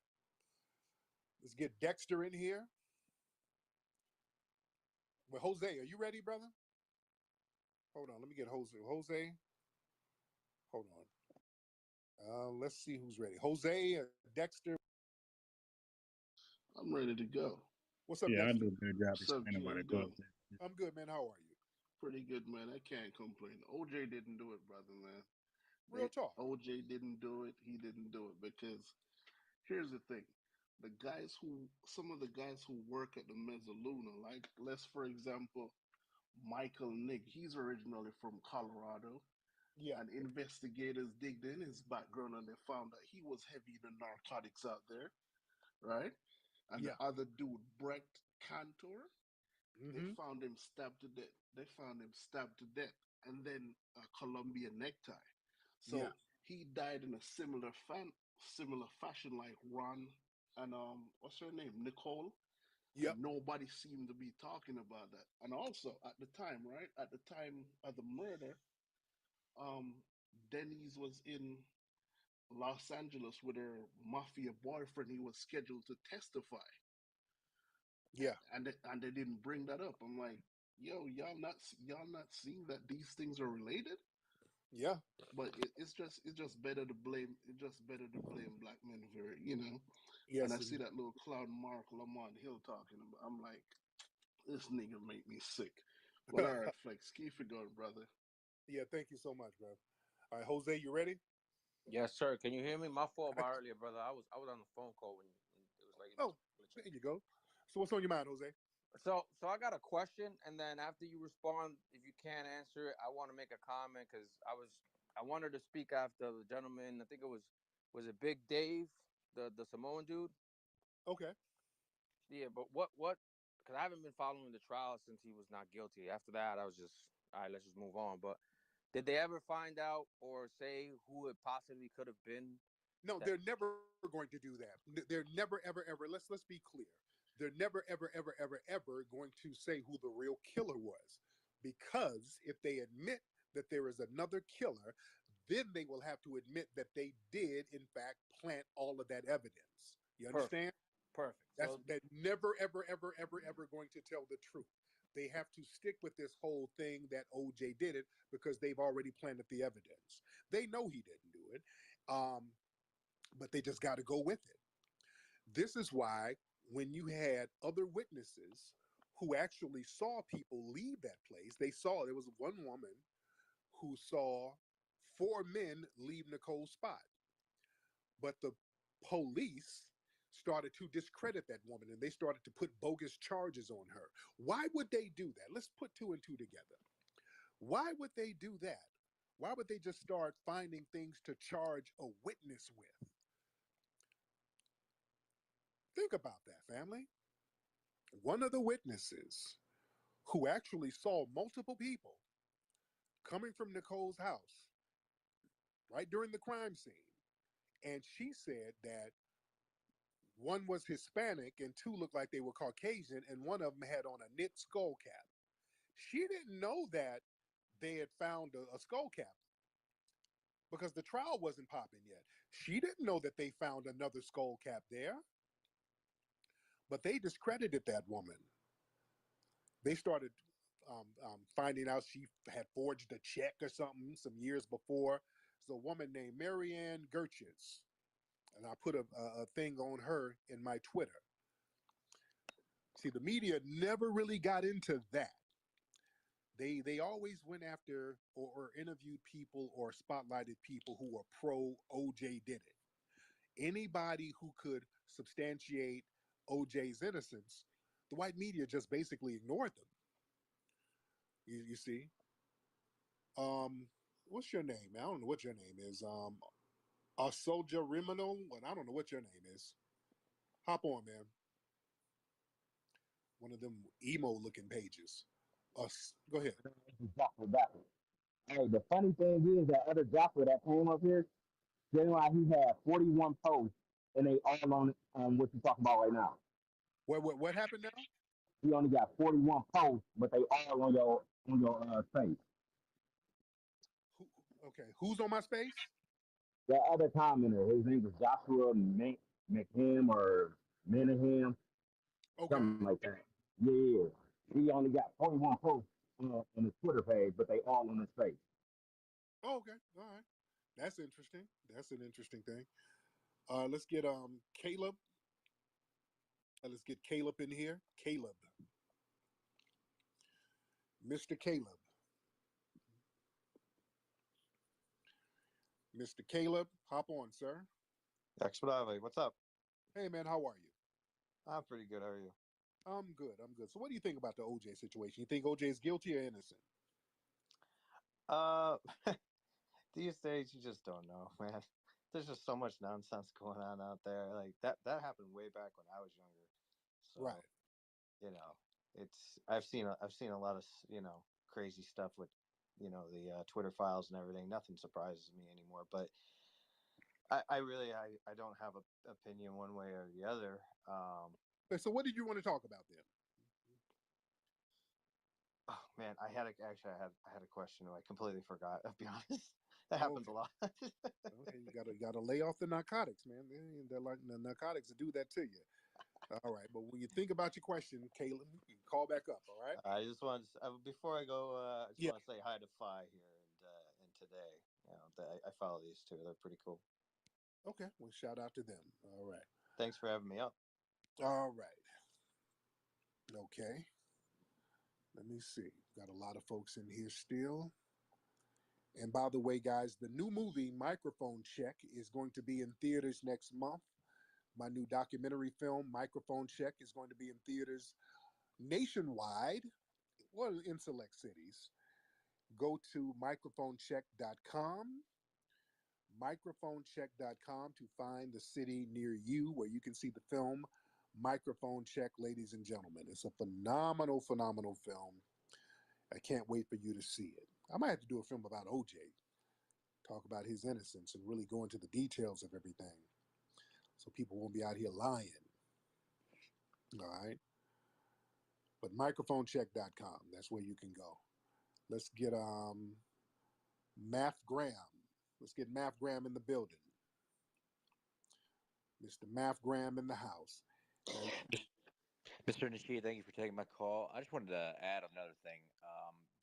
Speaker 1: Let's get Dexter in here. Well, Jose, are you ready, brother? Hold on, let me get Jose. Jose, hold on. Let's see who's ready. Jose, Dexter.
Speaker 9: I'm ready to go.
Speaker 1: What's up,
Speaker 3: Yeah, I
Speaker 1: Dexter?
Speaker 3: do a good job
Speaker 9: What's up,
Speaker 3: explaining
Speaker 9: G?
Speaker 3: why
Speaker 9: How
Speaker 3: the
Speaker 9: you
Speaker 3: gloves.
Speaker 9: doing?
Speaker 1: I'm good, man. How are you?
Speaker 9: Pretty good, man. I can't complain. OJ didn't do it, brother, man.
Speaker 1: Real talk.
Speaker 9: OJ didn't do it. He didn't do it because here's the thing: some of the guys who work at the Mezzaluna, like let's for example, Michael Nick. He's originally from Colorado,
Speaker 1: Yeah,
Speaker 9: and investigators digged in his background and they found that he was heavy in the narcotics out there, right? And the
Speaker 1: yeah.
Speaker 9: other dude, Brett Cantor, they
Speaker 1: Mm-hmm.
Speaker 9: found him stabbed to death. They found him stabbed to death, and then a Columbia necktie.
Speaker 1: Yeah,
Speaker 9: So he died in a similar fashion like Ron and what's her name, Nicole, and
Speaker 1: yep,
Speaker 9: nobody seemed to be talking about that. And also at the time, right at the time of the murder, um, Denise was in Los Angeles with her mafia boyfriend. He was scheduled to testify,
Speaker 1: yeah,
Speaker 9: and they didn't bring that up. I'm like, yo, y'all not seeing that these things are related?
Speaker 1: yeah.
Speaker 9: But it's just better to blame black men for it. And I
Speaker 1: Yes,
Speaker 9: see that little clown Mark Lamont Hill talking about. I'm like, this nigga make me sick. But all right, Flex, keep it going, brother.
Speaker 1: yeah. Thank you so much, bro. All right, Jose, you ready?
Speaker 10: Yes, sir. Can you hear me? My fault about earlier, brother. I was on the phone call when it was like
Speaker 1: Oh,
Speaker 10: glitching.
Speaker 1: there you go. So, what's on your mind, Jose?
Speaker 10: So I got a question, and then after you respond, if you can't answer it, I want to make a comment because I wanted to speak after the gentleman. I think it was it Big Dave, the Samoan dude.
Speaker 1: Okay.
Speaker 10: Yeah, but what? Because I haven't been following the trial since he was not guilty. After that, I was just all right. Let's just move on. But did they ever find out or say who it possibly could have been?
Speaker 1: No,
Speaker 10: That
Speaker 1: they're never going to do that. They're never, ever, ever. Let's be clear. They're never, ever, ever, ever, ever going to say who the real killer was, because if they admit that there is another killer, then they will have to admit that they did, in fact, plant all of that evidence. You
Speaker 10: perfect,
Speaker 1: understand?
Speaker 10: perfect.
Speaker 1: That's
Speaker 10: So
Speaker 1: that never, ever, ever, ever, ever going to tell the truth. They have to stick with this whole thing that OJ did it because they've already planted the evidence. They know he didn't do it. But they just got to go with it. This is why when you had other witnesses who actually saw people leave that place, there was one woman who saw four men leave Nicole's spot, but the police started to discredit that woman and they started to put bogus charges on her. Why would they do that? Let's put two and two together. Why would they do that? Why would they just start finding things to charge a witness with? Think about that, family. One of the witnesses who actually saw multiple people coming from Nicole's house right during the crime scene, and she said that one was Hispanic and two looked like they were Caucasian, and one of them had on a knit skull cap. She didn't know that they had found a skull cap because the trial wasn't popping yet. She didn't know that they found another skull cap there, but they discredited that woman. They started finding out she had forged a check or something some years before. It's a woman named Marianne Gertjes. and I put a thing on her in my Twitter. See, the media never really got into that. They always went after or interviewed people or spotlighted people who were pro OJ did it. Anybody who could substantiate OJ's innocence, the white media just basically ignored them. You see? Um, what's your name? I don't know what your name is. Asoja Rimino? Well, I don't know what your name is. Hop on, man. One of them emo looking pages. Go ahead.
Speaker 11: Joshua backwards. Hey, the funny thing is that other Joshua that came up here, then like he had 41 posts and they all on what you talking about right now.
Speaker 1: What happened now?
Speaker 11: He only got 41 posts, but they all on your page.
Speaker 1: Who, okay, who's on my space?
Speaker 11: The other commenter, his name was Joshua McHim or Menahem,
Speaker 1: Okay.
Speaker 11: something like that. Yeah. He only got 41 posts on his Twitter page, but they all on his page.
Speaker 1: Oh, okay. All right. That's interesting. That's an interesting thing. Let's get Caleb. Let's get Caleb in here. Caleb. Mr. Caleb. Mr. Caleb, hop on, sir.
Speaker 12: What's up?
Speaker 1: Hey man, how are you?
Speaker 12: I'm pretty good. How are you?
Speaker 1: I'm good. I'm good. So what do you think about the OJ situation? You think OJ is guilty or innocent?
Speaker 12: Uh, these days you just don't know, man. There's just so much nonsense going on out there. Like that happened way back when I was younger. So,
Speaker 1: Right.
Speaker 12: I've seen a lot of, crazy stuff with, the Twitter files and everything. Nothing surprises me anymore, but I don't have an opinion one way or the other.
Speaker 1: So what did you want to talk about then?
Speaker 12: Oh man, I had a question. I completely forgot. I'll be honest. That happens a lot.
Speaker 1: Okay, you gotta lay off the narcotics, man. They're like the narcotics to do that to you. All right, but when you think about your question, Caleb, you can call back up. All right.
Speaker 12: I just want before I go, I just
Speaker 1: Yeah.
Speaker 12: want to say hi to Phi here and today. I follow these two. They're pretty cool.
Speaker 1: Okay. Well, shout out to them. All right.
Speaker 12: Thanks for having me up.
Speaker 1: All right. Okay. Let me see. Got a lot of folks in here still. And by the way, guys, the new movie Microphone Check is going to be in theaters next month. My new documentary film, Microphone Check, is going to be in theaters nationwide, well, in select cities. Go to microphonecheck.com, microphonecheck.com to find the city near you where you can see the film Microphone Check, ladies and gentlemen. It's a phenomenal, phenomenal film. I can't wait for you to see it. I might have to do a film about OJ, talk about his innocence and really go into the details of everything so people won't be out here lying. All right. But microphonecheck.com, that's where you can go. Let's get Math Graham. Let's get Math Graham in the building. Mr. Math Graham in the house.
Speaker 13: Mr. Nishida, thank you for taking my call. I just wanted to add another thing.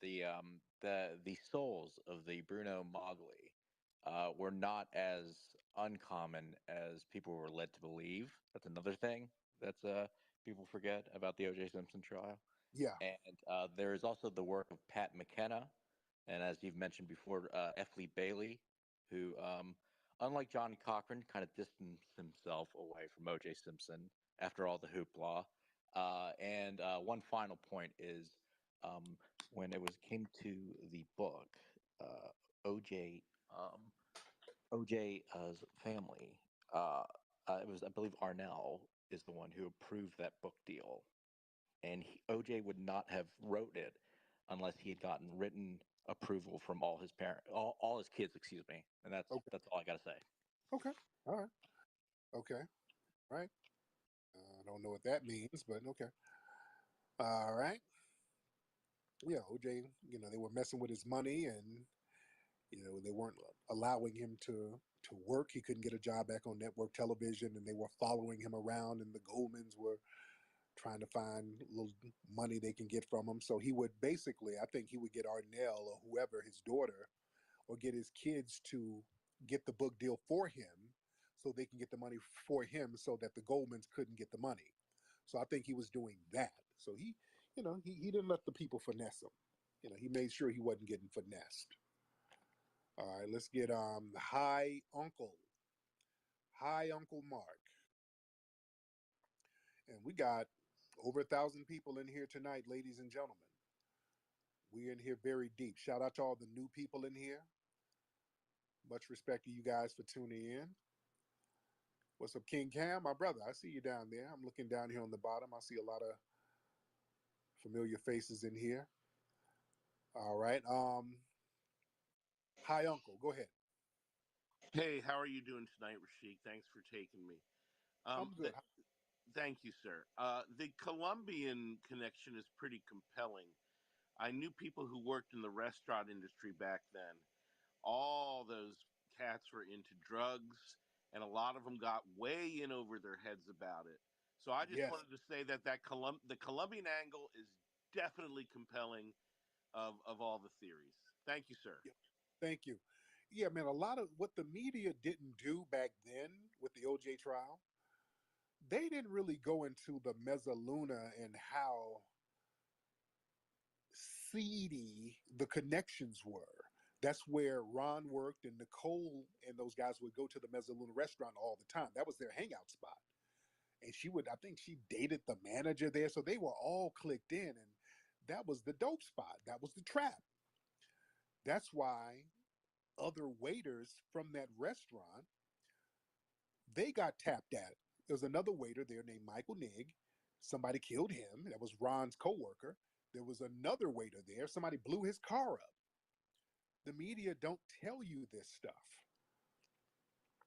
Speaker 13: The souls of the Bruno Mogli were not as uncommon as people were led to believe. That's another thing that's people forget about the O.J. Simpson trial.
Speaker 1: Yeah.
Speaker 13: And there is also the work of Pat McKenna, and as you've mentioned before, F. Lee Bailey, who, unlike John Cochran, kind of distanced himself away from O.J. Simpson after all the hoopla. And one final point is when it came to the book, OJ OJ's family. It was, I believe, Arnell is the one who approved that book deal, and OJ would not have wrote it unless he had gotten written approval from all his parents, all his kids, excuse me. And that's all I gotta say.
Speaker 1: Okay. All right. Okay. All right. I don't know what that means, but okay. All right. Yeah, OJ, they were messing with his money and they weren't allowing him to work. He couldn't get a job back on network television and they were following him around and the Goldmans were trying to find a little money they can get from him. So he would basically, I think he would get Arnell or whoever, his daughter, or get his kids to get the book deal for him so they can get the money for him so that the Goldmans couldn't get the money. So I think he was doing that. So he didn't let the people finesse him. He made sure he wasn't getting finessed. All right, let's get Hi Uncle Mark. And we got over 1,000 people in here tonight, ladies and gentlemen. We're in here very deep. Shout out to all the new people in here. Much respect to you guys for tuning in. What's up, King Cam? My brother, I see you down there. I'm looking down here on the bottom. I see a lot of familiar faces in here. All right. Hi, Uncle. Go ahead.
Speaker 14: Hey, how are you doing tonight, Rashik? Thanks for taking me.
Speaker 1: I'm good.
Speaker 14: Thank you, sir. The Colombian connection is pretty compelling. I knew people who worked in the restaurant industry back then. All those cats were into drugs, and a lot of them got way in over their heads about it. So I just wanted to say that the Colombian angle is definitely compelling of all the theories. Thank you, sir.
Speaker 1: Yeah. Thank you. Yeah, man, a lot of what the media didn't do back then with the OJ trial, they didn't really go into the mezzaluna and how seedy the connections were. That's where Ron worked, and Nicole and those guys would go to the Mezzaluna restaurant all the time. That was their hangout spot. And I think she dated the manager there. So they were all clicked in, and that was the dope spot. That was the trap. That's why other waiters from that restaurant, they got tapped at. There was another waiter there named Michael Nigg. Somebody killed him. That was Ron's coworker. There was another waiter there. Somebody blew his car up. The media don't tell you this stuff.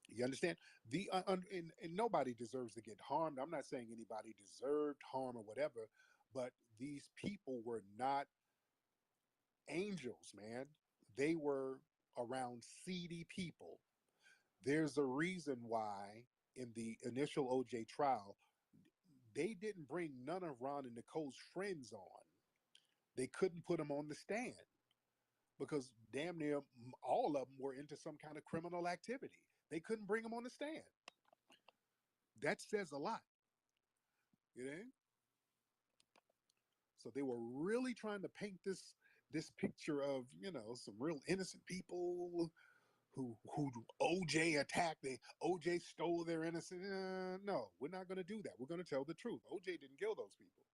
Speaker 1: You understand? And nobody deserves to get harmed. I'm not saying anybody deserved harm or whatever, but these people were not angels, man. They were around seedy people. There's a reason why in the initial OJ trial, they didn't bring none of Ron and Nicole's friends on. They couldn't put them on the stand because damn near all of them were into some kind of criminal activity. They couldn't bring them on the stand. That says a lot, you know. So they were really trying to paint this picture of some real innocent people who OJ attacked. OJ stole their innocence. No, we're not going to do that. We're going to tell the truth. OJ didn't kill those people.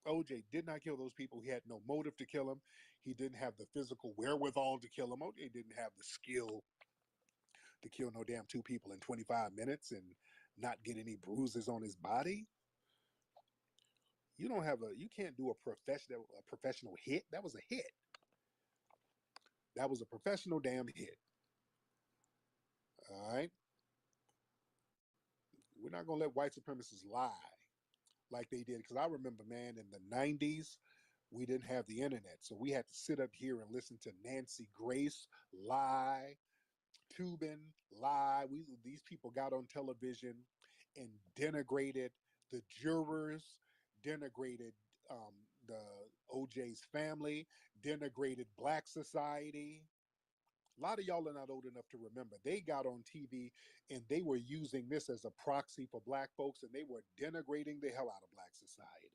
Speaker 1: OJ did not kill those people. He had no motive to kill them. He didn't have the physical wherewithal to kill them. OJ didn't have the skill to kill no damn two people in 25 minutes and not get any bruises on his body. You can't do a professional hit. That was a hit. That was a professional damn hit. All right. We're not gonna let white supremacists lie like they did. Because I remember, man, in the 90s, we didn't have the internet. So we had to sit up here and listen to Nancy Grace lie, Tubin lie. These people got on television and denigrated the jurors, denigrated the OJ's family, denigrated Black society. A lot of y'all are not old enough to remember. They got on TV and they were using this as a proxy for Black folks, and they were denigrating the hell out of Black society.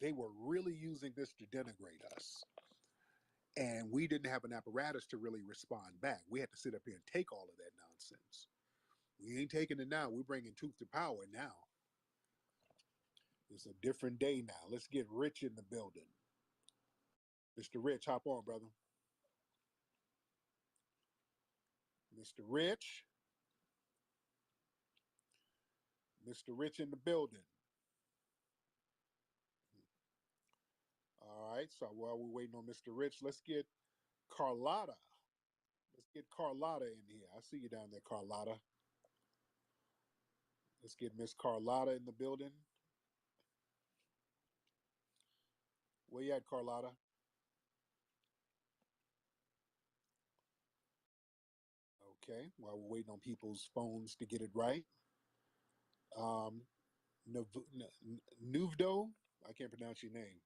Speaker 1: They were really using this to denigrate us. And we didn't have an apparatus to really respond back. We had to sit up here and take all of that nonsense. We ain't taking it now. We're bringing truth to power now. It's a different day now. Let's get Rich in the building. Mr. Rich, hop on, brother. Mr. Rich. Mr. Rich in the building. All right, so while we're waiting on Mr. Rich, let's get Carlotta. Let's get Carlotta in here. I see you down there, Carlotta. Let's get Miss Carlotta in the building. Where you at, Carlotta? Okay, while we're waiting on people's phones to get it right. Nuvdo, I can't pronounce your name.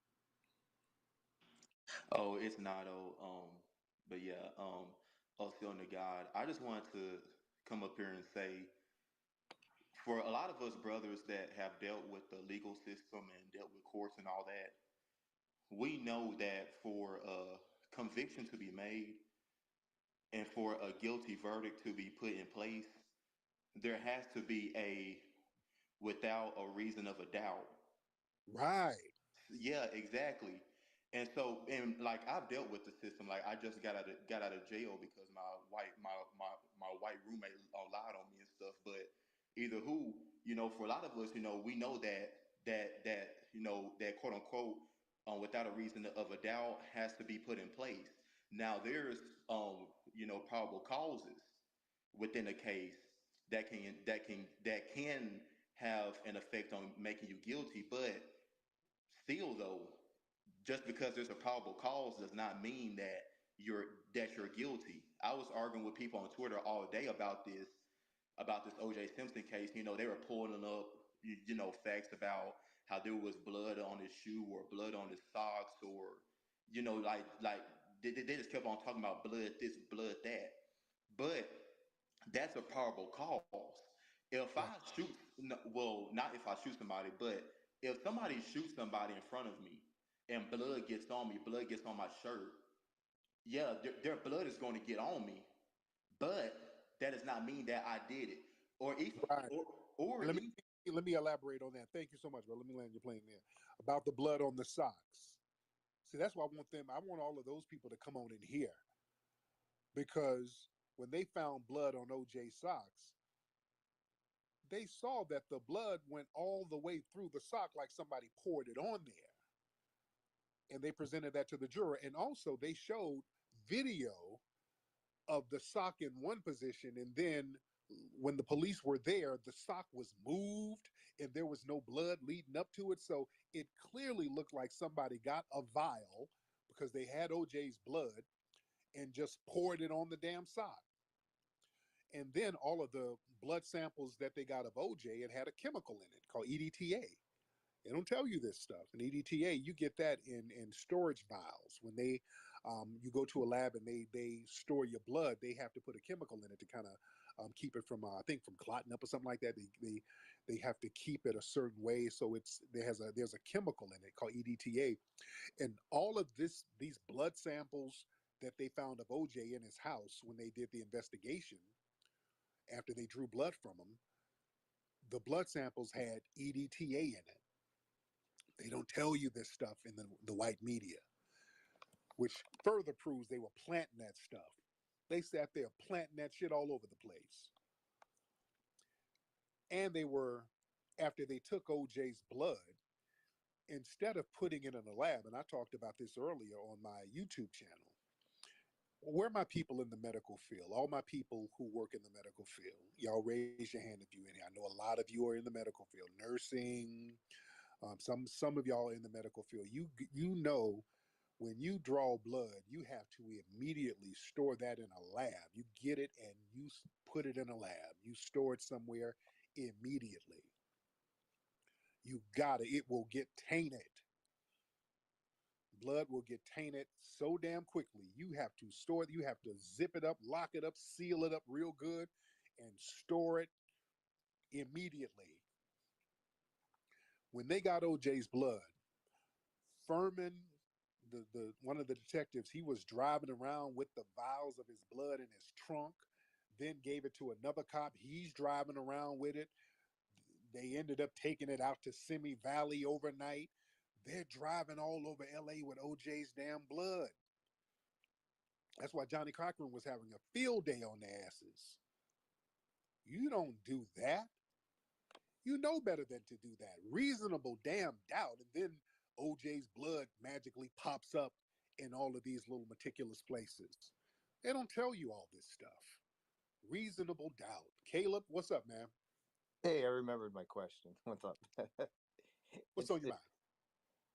Speaker 15: Oh, it's Nato. But yeah, also on the God. I just wanted to come up here and say, for a lot of us brothers that have dealt with the legal system and dealt with courts and all that, we know that for a conviction to be made and for a guilty verdict to be put in place, there has to be a without a reason of a doubt.
Speaker 1: Right.
Speaker 15: Yeah, exactly. And so, and like I've dealt with the system. Like I just got out of jail because my white roommate lied on me and stuff. But either who, for a lot of us, we know that quote unquote without a reason of a doubt has to be put in place. Now there's probable causes within a case that can have an effect on making you guilty, but still though, just because there's a probable cause does not mean that you're guilty. I was arguing with people on Twitter all day about this OJ Simpson case. They were pulling up facts about how there was blood on his shoe or blood on his socks, or like they just kept on talking about blood this, blood that. But that's a probable cause. If I
Speaker 1: Right.
Speaker 15: shoot, no, well, not if I shoot somebody, but if somebody shoots somebody in front of me and blood gets on me, blood gets on my shirt, yeah, their blood is going to get on me, but that does not mean that I did it. Or if,
Speaker 1: Right.
Speaker 15: or, or
Speaker 1: And
Speaker 15: if,
Speaker 1: let me elaborate on that. Thank you so much, bro. Let me land your plane there about the blood on the socks. See, that's why I want them. I want all of those people to come on in here because when they found blood on OJ socks, they saw that the blood went all the way through the sock like somebody poured it on there. And they presented that to the juror. And also, they showed video of the sock in one position. And then when the police were there, the sock was moved and there was no blood leading up to it. So it clearly looked like somebody got a vial because they had OJ's blood and just poured it on the damn sock. And then all of the blood samples that they got of OJ, it had a chemical in it called EDTA. They don't tell you this stuff. And EDTA, you get that in storage vials. When you go to a lab and they store your blood, they have to put a chemical in it to kind of keep it from I think from clotting up or something like that. They have to keep it a certain way, so there's a chemical in it called EDTA, and all of these blood samples that they found of OJ in his house when they did the investigation after they drew blood from him, the blood samples had EDTA in it. They don't tell you this stuff in the white media, which further proves they were planting that stuff. They sat there planting that shit all over the place. And they were, after they took OJ's blood, instead of putting it in a lab, and I talked about this earlier on my YouTube channel, where are my people in the medical field? All my people who work in the medical field, y'all raise your hand if you're in here. I know a lot of you are in the medical field, nursing. Some of y'all are in the medical field. You know when you draw blood, you have to immediately store that in a lab. You get it and you put it in a lab. You store it somewhere immediately. You got it. It will get tainted. Blood will get tainted so damn quickly. You have to store it. You have to zip it up, lock it up, seal it up real good, and store it immediately. When they got OJ's blood, Furman, the one of the detectives, he was driving around with the vials of his blood in his trunk, then gave it to another cop. He's driving around with it. They ended up taking it out to Simi Valley overnight. They're driving all over LA with OJ's damn blood. That's why Johnny Cochran was having a field day on their asses. You don't do that. You know better than to do that. Reasonable damn doubt. And then OJ's blood magically pops up in all of these little meticulous places. They don't tell you all this stuff. Reasonable doubt. Caleb, what's up, man?
Speaker 12: Hey, I remembered my question. What's up?
Speaker 1: What's on your mind?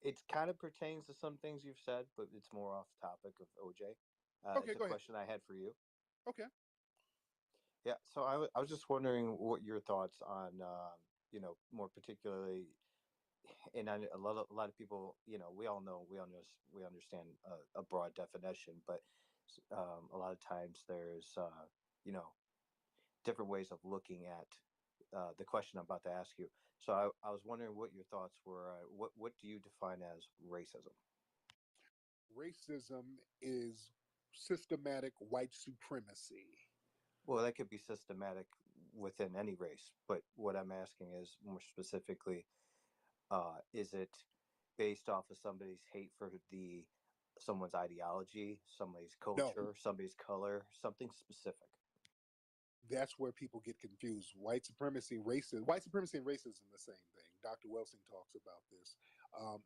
Speaker 12: It kind of pertains to some things you've said, but it's more off topic of OJ.
Speaker 1: Okay,
Speaker 12: It's a
Speaker 1: go ahead.
Speaker 12: question I had for you.
Speaker 1: Okay.
Speaker 12: Yeah, so I was just wondering what your thoughts on, more particularly, and a lot of people, we all know, we understand a broad definition, but a lot of times there's, you know, different ways of looking at the question I'm about to ask you. So I was wondering what your thoughts were. What do you define as racism?
Speaker 1: Racism is systematic white supremacy.
Speaker 12: Well, that could be systematic within any race, but what I'm asking is more specifically, is it based off of somebody's hate for someone's ideology, somebody's
Speaker 1: No,
Speaker 12: culture, somebody's color, something specific?
Speaker 1: that's where people get confused. White supremacy and racism are the same thing. Dr. Welsing talks about this.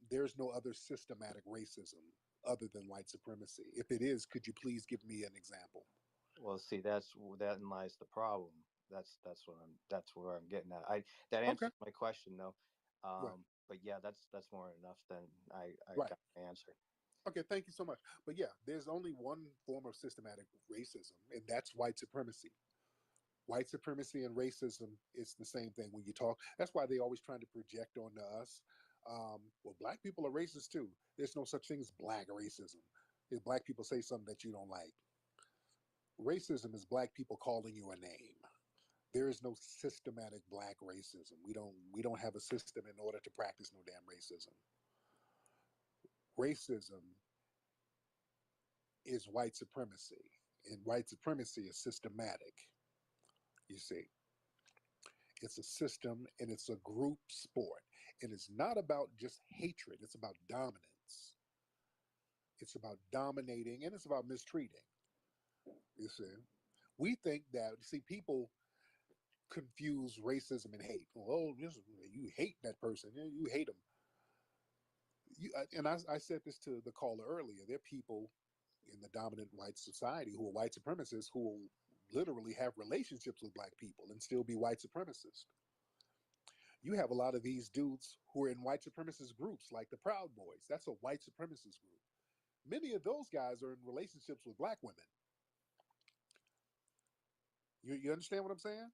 Speaker 1: There's no other systematic racism other than white supremacy. If it is, could you please give me an example?
Speaker 12: Well, see, that lies the problem. That's where I'm getting at. That answers
Speaker 1: Okay,
Speaker 12: my question though.
Speaker 1: right,
Speaker 12: But yeah, that's more than enough. Then I
Speaker 1: right.
Speaker 12: got my answer.
Speaker 1: Okay, thank you so much. But yeah, there's only one form of systematic racism, and that's white supremacy. White supremacy and racism is the same thing when you talk. That's why they always trying to project onto us. Well, black people are racist too. There's no such thing as black racism. If black people say something that you don't like, racism is black people calling you a name. There is no systematic black racism. We don't have a system in order to practice no damn racism. Racism is white supremacy, and white supremacy is systematic. You see, it's a system and it's a group sport, and it's not about just hatred. It's about dominance. It's about dominating, and it's about mistreating. You see, we think that, see, people confuse racism and hate. Well, you hate that person. You hate them. And I said this to the caller earlier. There are people in the dominant white society who are white supremacists who will literally have relationships with black people and still be white supremacists. You have a lot of these dudes who are in white supremacist groups like the Proud Boys. That's a white supremacist group. Many of those guys are in relationships with black women. You understand what I'm saying?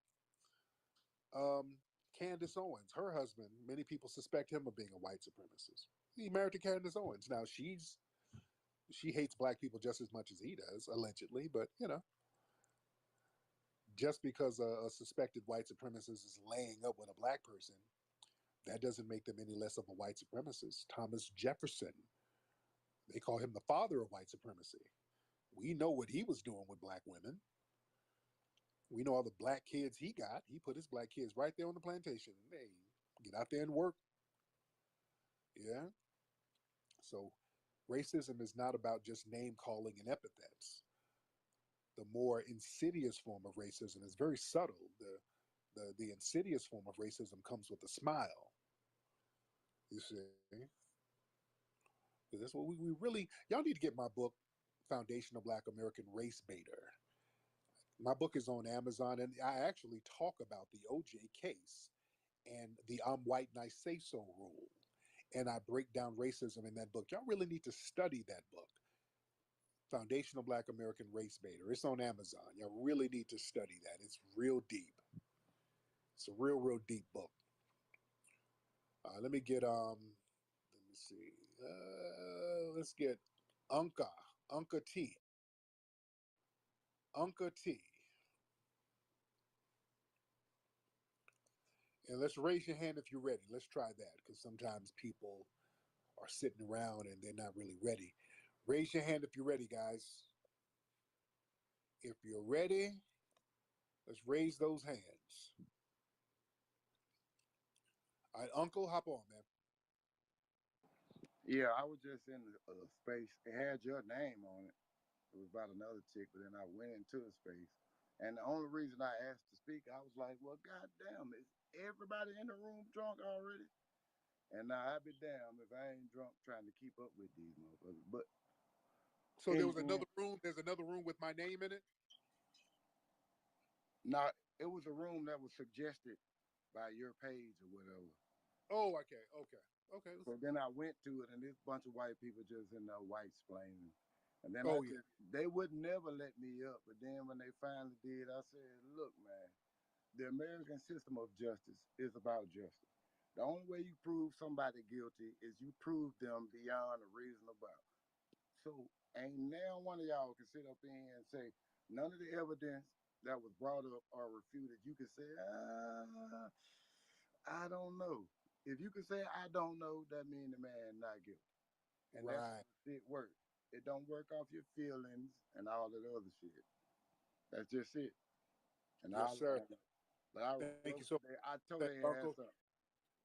Speaker 1: Um, Candace Owens, her husband, many people suspect him of being a white supremacist. He married to Candace Owens. Now she hates black people just as much as he does, allegedly, but just because a suspected white supremacist is laying up with a black person, that doesn't make them any less of a white supremacist. Thomas Jefferson, they call him the father of white supremacy. We know what he was doing with black women. We know all the black kids he got. He put his black kids right there on the plantation. Hey, get out there and work. Yeah. So racism is not about just name calling and epithets. The more insidious form of racism is very subtle. The insidious form of racism comes with a smile. You see, because that's what we really. Y'all need to get my book, Foundational Black American Race Baiter. My book is on Amazon, and I actually talk about the OJ case and the I'm white and I say so rule. And I break down racism in that book. Y'all really need to study that book, Foundational Black American Race Baiter. It's on Amazon. Y'all really need to study that. It's real deep. It's a real deep book. Let me get let me see. Let's get Unca Unca T. Unca T. And let's raise your hand if you're ready. Let's try that, because sometimes people are sitting around and they're not really ready. Raise your hand if you're ready, guys. If you're ready, let's raise those hands. All right, Uncle, hop on, man.
Speaker 16: Yeah, I was just in a space. It had your name on it. It was about another chick, but then I went into the space. And the only reason I asked to speak, I was like, well, goddamn, is everybody in the room drunk already? And now I'd be damned if I ain't drunk trying to keep up with these motherfuckers. But
Speaker 1: So there was
Speaker 16: anyway,
Speaker 1: another room. There's another room with my name in it.
Speaker 16: now it was a room that was suggested by your page or whatever.
Speaker 1: Oh, okay, okay, okay.
Speaker 16: So then I went to it, and this bunch of white people just in there white splaining. And then
Speaker 1: Oh yeah.
Speaker 16: they would never let me up. But then when they finally did, I said, look, man, the American system of justice is about justice. The only way you prove somebody guilty is you prove them beyond a reasonable doubt. So ain't now one of y'all can sit up in and say none of the evidence that was brought up or refuted, you could say, I don't know. If you could say I don't know, that means the man not guilty. And that's
Speaker 1: Right.
Speaker 16: how it works. It don't work off your feelings and all that other shit. That's just it. And
Speaker 1: Yes,
Speaker 16: I'll
Speaker 1: sir.
Speaker 16: land it. But I
Speaker 1: Thank you so much,
Speaker 16: I totally
Speaker 1: Uncle.
Speaker 16: had something.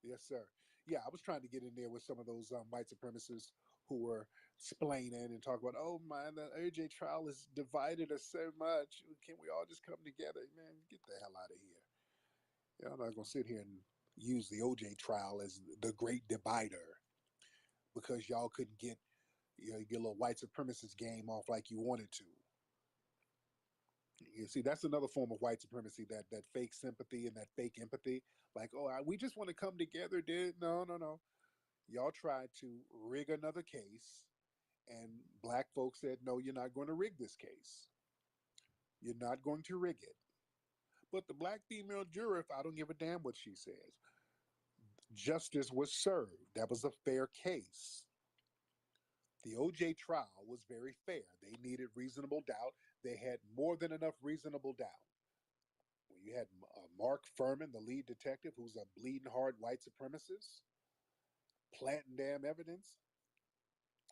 Speaker 1: Yes, sir. Yeah, I was trying to get in there with some of those white supremacists who were splaining and talk about, oh man, the OJ trial has divided us so much. Can we all just come together? Man, get the hell out of here. Yeah, I'm not gonna sit here and use the OJ trial as the great divider because y'all couldn't get your little white supremacist game off like you wanted to. You see, that's another form of white supremacy, that fake sympathy and that fake empathy. Like, oh, we just want to come together, dude. No, no, no. Y'all tried to rig another case, and black folks said, no, you're not going to rig this case. You're not going to rig it. But the black female juror, I don't give a damn what she says, justice was served. That was a fair case. The OJ trial was very fair. They needed reasonable doubt. They had more than enough reasonable doubt. When you had Mark Furman, the lead detective, who's a bleeding heart white supremacist, planting damn evidence,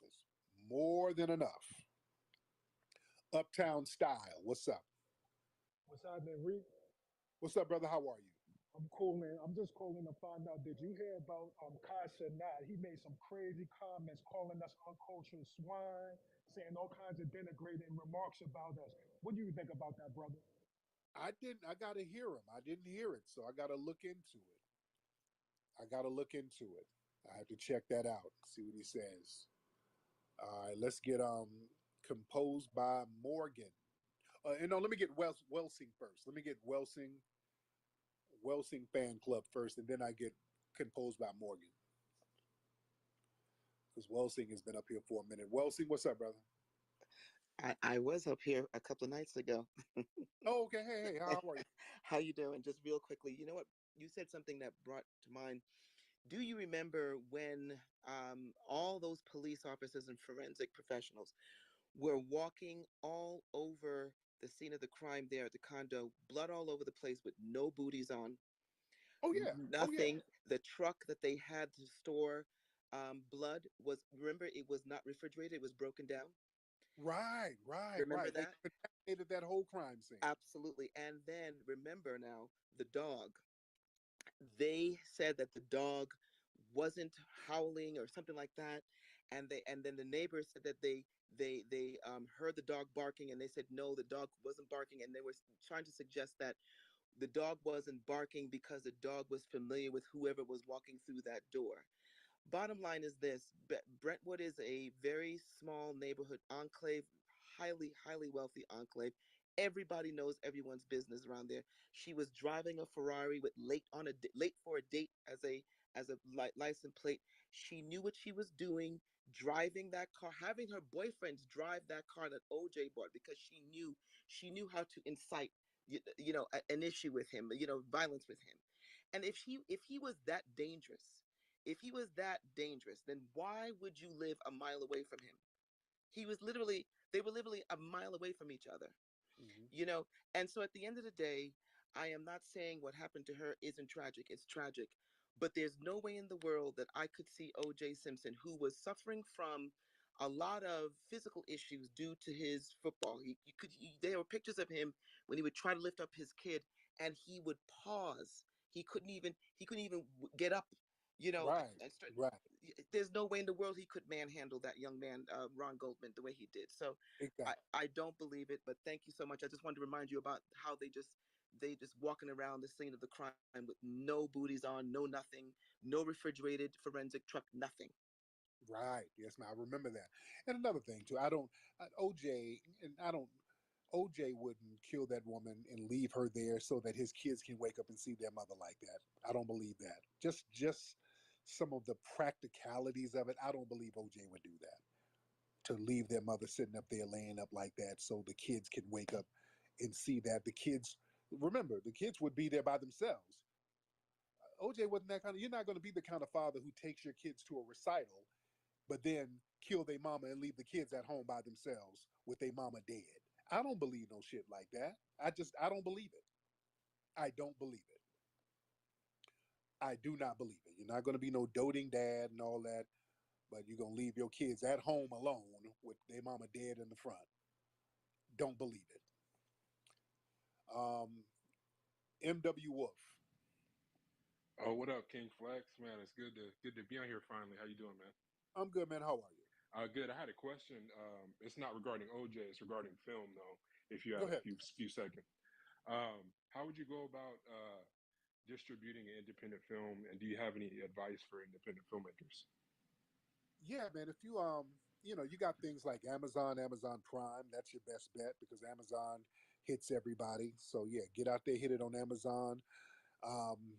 Speaker 1: it's more than enough. Uptown Style, what's up?
Speaker 17: What's happening, Reek?
Speaker 1: What's up, brother? How are you?
Speaker 17: I'm cool, man. I'm just calling to find out. Did you hear about Kai Cenat? He made some crazy comments calling us uncultured swine, saying all kinds of denigrating remarks about us. What do you think about that, brother?
Speaker 1: I didn't. I got to hear him. I didn't hear it, so I got to look into it. I got to look into it. I have to check that out. See what he says. All right, let's get composed by Morgan. And no, let me get Welsing first. Let me get Welsing fan club first, and then I get composed by Morgan because Welsing has been up here for a minute. Welsing, what's up, brother?
Speaker 18: I was up here a couple of nights ago.
Speaker 1: Oh, okay. Hey, how are you?
Speaker 18: How you doing? Just real quickly, you know what? You said something that brought to mind. Do you remember when all those police officers and forensic professionals were walking all over the scene of the crime there at the condo, blood all over the place with no booties on,
Speaker 1: Oh yeah. Oh yeah.
Speaker 18: nothing? The truck that they had to store blood was, remember, it was not refrigerated, it was broken down.
Speaker 1: Right, right,
Speaker 18: Remember
Speaker 1: right. They
Speaker 18: that?
Speaker 1: contaminated that whole crime scene.
Speaker 18: Absolutely. And then remember now, the dog. They said that the dog wasn't howling or something like that, and then the neighbors said that they heard the dog barking, and they said no, the dog wasn't barking, and they were trying to suggest that the dog wasn't barking because the dog was familiar with whoever was walking through that door. Bottom line is this: Brentwood is a very small neighborhood enclave, highly wealthy enclave. Everybody knows everyone's business around there. She was driving a Ferrari with late for a date as a license plate. She knew what she was doing, driving that car, having her boyfriends drive that car that OJ bought because she knew how to incite an issue with him, violence with him. And if he was that dangerous, then why would you live a mile away from him? They were literally a mile away from each other,
Speaker 1: Hmm.
Speaker 18: you know? And so at the end of the day, I am not saying what happened to her isn't tragic. It's tragic. But there's no way in the world that I could see OJ Simpson, who was suffering from a lot of physical issues due to his football. There were pictures of him when he would try to lift up his kid and he would pause. He couldn't even get up,
Speaker 1: Right, right.
Speaker 18: there's no way in the world he could manhandle that young man, Ron Goldman, the way he did. So
Speaker 1: Exactly.
Speaker 18: I don't believe it, but thank you so much. I just wanted to remind you about how they just walking around the scene of the crime with no booties on, no nothing, no refrigerated forensic truck, nothing.
Speaker 1: Right. Yes, man. I remember that. And another thing too, I don't OJ, and I don't OJ wouldn't kill that woman and leave her there so that his kids can wake up and see their mother like that. I don't believe that. Just some of the practicalities of it. I don't believe OJ would do that. To leave their mother sitting up there laying up like that so the kids can wake up and see that. The kids, remember, the kids would be there by themselves. OJ wasn't that kind of, you're not going to be the kind of father who takes your kids to a recital but then kill their mama and leave the kids at home by themselves with their mama dead. I don't believe no shit like that. I don't believe it. I don't believe it. I do not believe it. You're not going to be no doting dad and all that, but you're going to leave your kids at home alone with their mama dead in the front. Don't believe it. M.W. Wolf.
Speaker 19: Oh, what up, King Flex? Man, it's good to be on here finally. How you doing, man?
Speaker 1: I'm good, man. How are you?
Speaker 19: Good. I had a question. It's not regarding OJ. It's regarding film, though. If you
Speaker 1: Go
Speaker 19: had a
Speaker 1: ahead.
Speaker 19: few seconds, how would you go about distributing an independent film, and do you have any advice for independent filmmakers?
Speaker 1: Yeah, man. If you you got things like Amazon, Amazon Prime. That's your best bet because Amazon hits everybody. So yeah, get out there, hit it on Amazon. Um,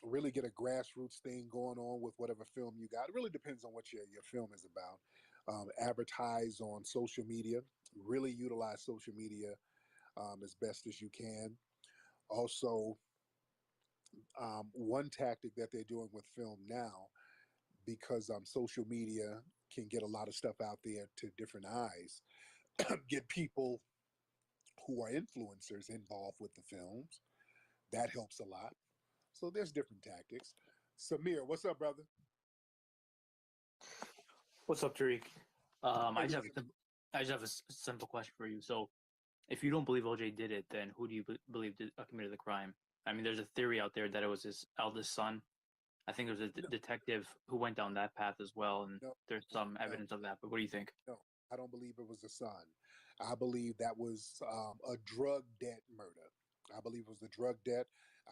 Speaker 1: really get a grassroots thing going on with whatever film you got. It really depends on what your film is about. Advertise on social media. Really utilize social media as best as you can. Also, one tactic that they're doing with film now, because social media can get a lot of stuff out there to different eyes, get people who are influencers involved with the films. That helps a lot. So there's different tactics. Samir, what's up, brother?
Speaker 20: What's up, Tariq?
Speaker 1: Hey, listen.
Speaker 20: I just have a simple question for you. So, if you don't believe OJ did it, then who do you believe committed the crime? I mean, there's a theory out there that it was his eldest son. I think there's a
Speaker 1: No,
Speaker 20: detective who went down that path as well, and
Speaker 1: no,
Speaker 20: there's some
Speaker 1: no,
Speaker 20: evidence of that. But what do you think?
Speaker 1: no. I don't believe it was the son. I believe that was a drug debt murder. I believe it was the drug debt.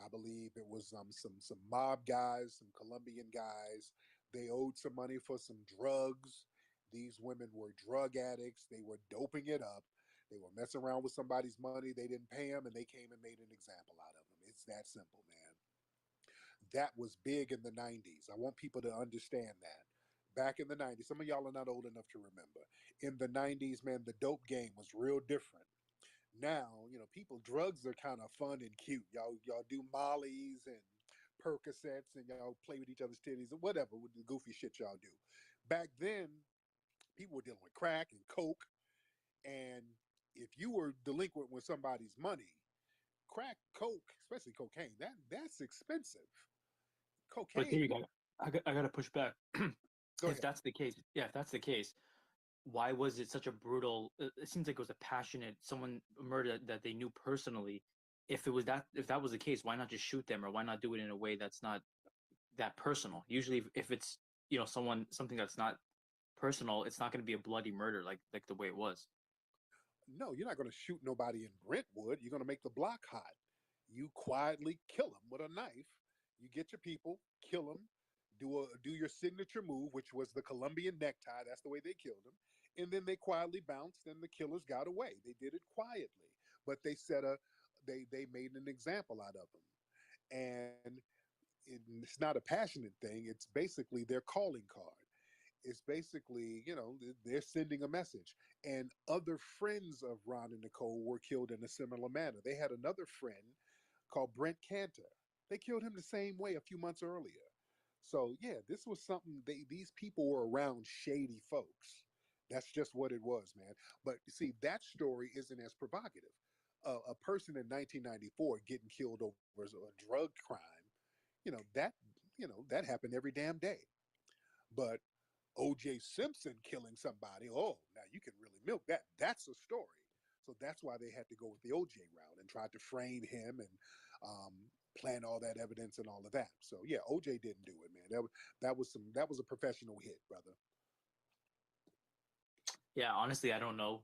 Speaker 1: I believe it was some mob guys, some Colombian guys. They owed some money for some drugs. These women were drug addicts. They were doping it up. They were messing around with somebody's money. They didn't pay them, and they came and made an example out of them. It's that simple, man. That was big in the 90s. I want people to understand that. Back in the 90s, some of y'all are not old enough to remember. In the 90s, man, the dope game was real different. Now, people, drugs are kind of fun and cute. Y'all do mollies and Percocets and y'all play with each other's titties or whatever with the goofy shit y'all do. Back then, people were dealing with crack and coke, and if you were delinquent with somebody's money, crack, coke, especially cocaine, that's expensive.
Speaker 20: But
Speaker 1: Cocaine,
Speaker 20: Tariq, I got to push back.
Speaker 1: go
Speaker 20: If
Speaker 1: ahead.
Speaker 20: that's the case, yeah, if that's the case, why was it such a brutal? It seems like it was a passionate someone murder that they knew personally. If that was the case, why not just shoot them, or why not do it in a way that's not that personal? Usually, if it's something that's not personal, it's not going to be a bloody murder like the way it was.
Speaker 1: No, you're not going to shoot nobody in Brentwood. You're going to make the block hot. You quietly kill them with a knife. You get your people, kill them, do your signature move, which was the Colombian necktie. That's the way they killed him. And then they quietly bounced, and the killers got away. They did it quietly, but they made an example out of them. And it's not a passionate thing. It's basically their calling card. It's basically, they're sending a message. And other friends of Ron and Nicole were killed in a similar manner. They had another friend called Brent Cantor. They killed him the same way a few months earlier. So yeah, this was something. These people were around shady folks. That's just what it was, man. But you see, that story isn't as provocative. A person in 1994 getting killed over a drug crime, you know that that happened every damn day. But O.J. Simpson killing somebody, oh, now you can really milk that. That's a story. So that's why they had to go with the O.J. route and tried to frame him and plant all that evidence and all of that. So yeah, O.J. didn't do it, man. That was a professional hit, brother.
Speaker 20: Yeah, honestly, I don't know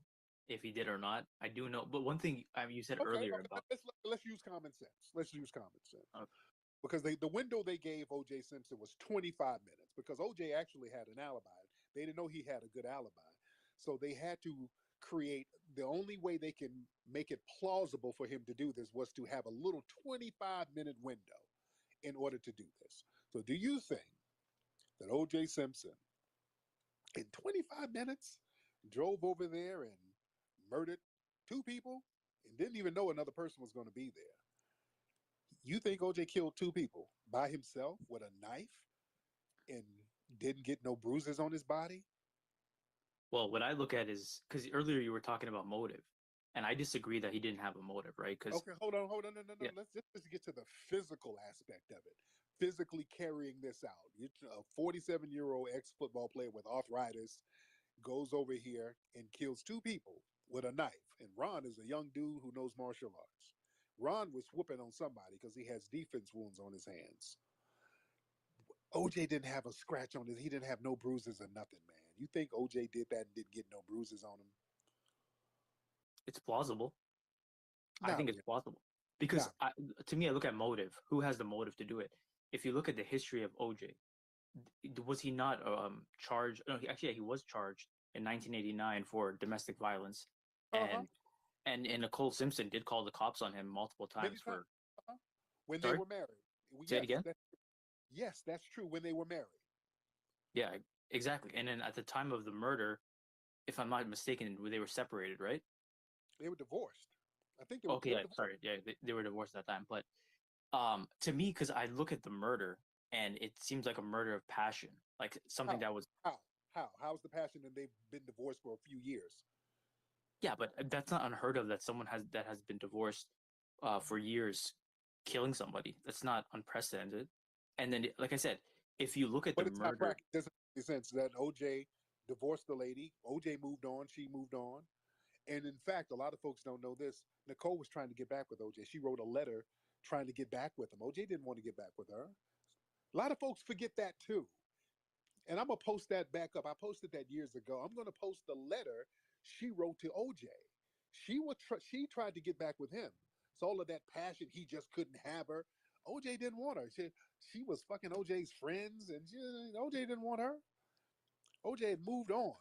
Speaker 20: if he did or not. I do know, but one thing you said
Speaker 1: Okay,
Speaker 20: earlier
Speaker 1: okay.
Speaker 20: about.
Speaker 1: Let's use common sense. Let's use common sense.
Speaker 20: Uh,
Speaker 1: Because the window they gave O.J. Simpson was 25 minutes because O.J. actually had an alibi. They didn't know he had a good alibi. So they had to create the only way they can make it plausible for him to do this was to have a little 25-minute window in order to do this. So do you think that O.J. Simpson in 25 minutes drove over there and murdered two people and didn't even know another person was going to be there? You think OJ killed two people by himself with a knife and didn't get no bruises on his body?
Speaker 20: well, what I look at is because earlier you were talking about motive. And I disagree that he didn't have a motive, right? Because
Speaker 1: Okay, hold on. No.
Speaker 20: yeah,
Speaker 1: Let's just get to the physical aspect of it. Physically carrying this out. A 47-year-old ex-football player with arthritis goes over here and kills two people with a knife. And Ron is a young dude who knows martial arts. Ron was whooping on somebody because he has defense wounds on his hands. OJ didn't have a scratch on his. He didn't have no bruises or nothing, man. You think OJ did that and didn't get no bruises on him?
Speaker 20: it's plausible. I
Speaker 1: Not
Speaker 20: think it's
Speaker 1: really.
Speaker 20: plausible because
Speaker 1: Not.
Speaker 20: to me, I look at motive. Who has the motive to do it? If you look at the history of OJ, was he not charged? No, actually, yeah, he was charged in 1989 for domestic violence,
Speaker 1: Uh huh.
Speaker 20: and Nicole Simpson did call the cops on him multiple
Speaker 1: Many
Speaker 20: times
Speaker 1: times.
Speaker 20: for.
Speaker 1: Uh-huh. When they
Speaker 20: Sorry,
Speaker 1: were married.
Speaker 20: say it again.
Speaker 1: Yes, that's true. When they were married.
Speaker 20: Yeah, exactly. And then at the time of the murder, if I'm not mistaken, they were separated, right?
Speaker 1: They were divorced. I think
Speaker 20: Okay,
Speaker 1: they were
Speaker 20: yeah,
Speaker 1: divorced.
Speaker 20: sorry, yeah, they were divorced at that time. But to me, because I look at the murder and it seems like a murder of passion, like something
Speaker 1: How?
Speaker 20: that was.
Speaker 1: How? How's the passion and they've been divorced for a few years?
Speaker 20: Yeah, but that's not unheard of that someone has been divorced for years, killing somebody. That's not unprecedented. And then, like I said, if you look at the
Speaker 1: But it's not
Speaker 20: murder,
Speaker 1: practical. It doesn't make sense that OJ divorced the lady. OJ moved on. She moved on. And in fact, a lot of folks don't know this. Nicole was trying to get back with OJ. She wrote a letter trying to get back with him. OJ didn't want to get back with her. A lot of folks forget that too. And I'm gonna post that back up. I posted that years ago. I'm gonna post the letter she wrote to OJ. She tried to get back with him. So all of that passion, he just couldn't have her. OJ didn't want her. She was fucking OJ's friends, and OJ didn't want her. OJ had moved on.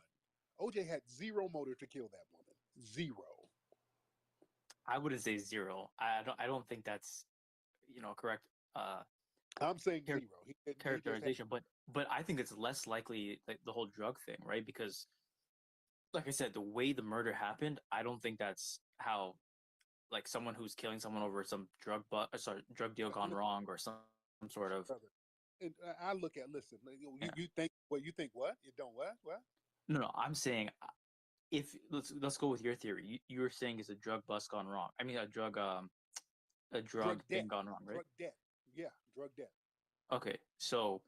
Speaker 1: OJ had zero motive to kill that woman. Zero.
Speaker 20: I wouldn't say zero. I don't think that's correct.
Speaker 1: I'm saying
Speaker 20: Char-
Speaker 1: zero. He just had.
Speaker 20: characterization, but I think it's less likely like the whole drug thing, right? Because like I said, the way the murder happened, I don't think that's how like someone who's killing someone over some drug deal gone wrong or some sort of.
Speaker 1: Brother. And I look at listen.
Speaker 20: Yeah.
Speaker 1: You think what you think? What you don't what?
Speaker 20: No, I'm saying if let's go with your theory. You were saying it's a drug bust gone wrong. I mean a
Speaker 1: Drug
Speaker 20: drug
Speaker 1: debt.
Speaker 20: thing gone wrong, right?
Speaker 1: Drug debt. Yeah, drug debt.
Speaker 20: Okay, so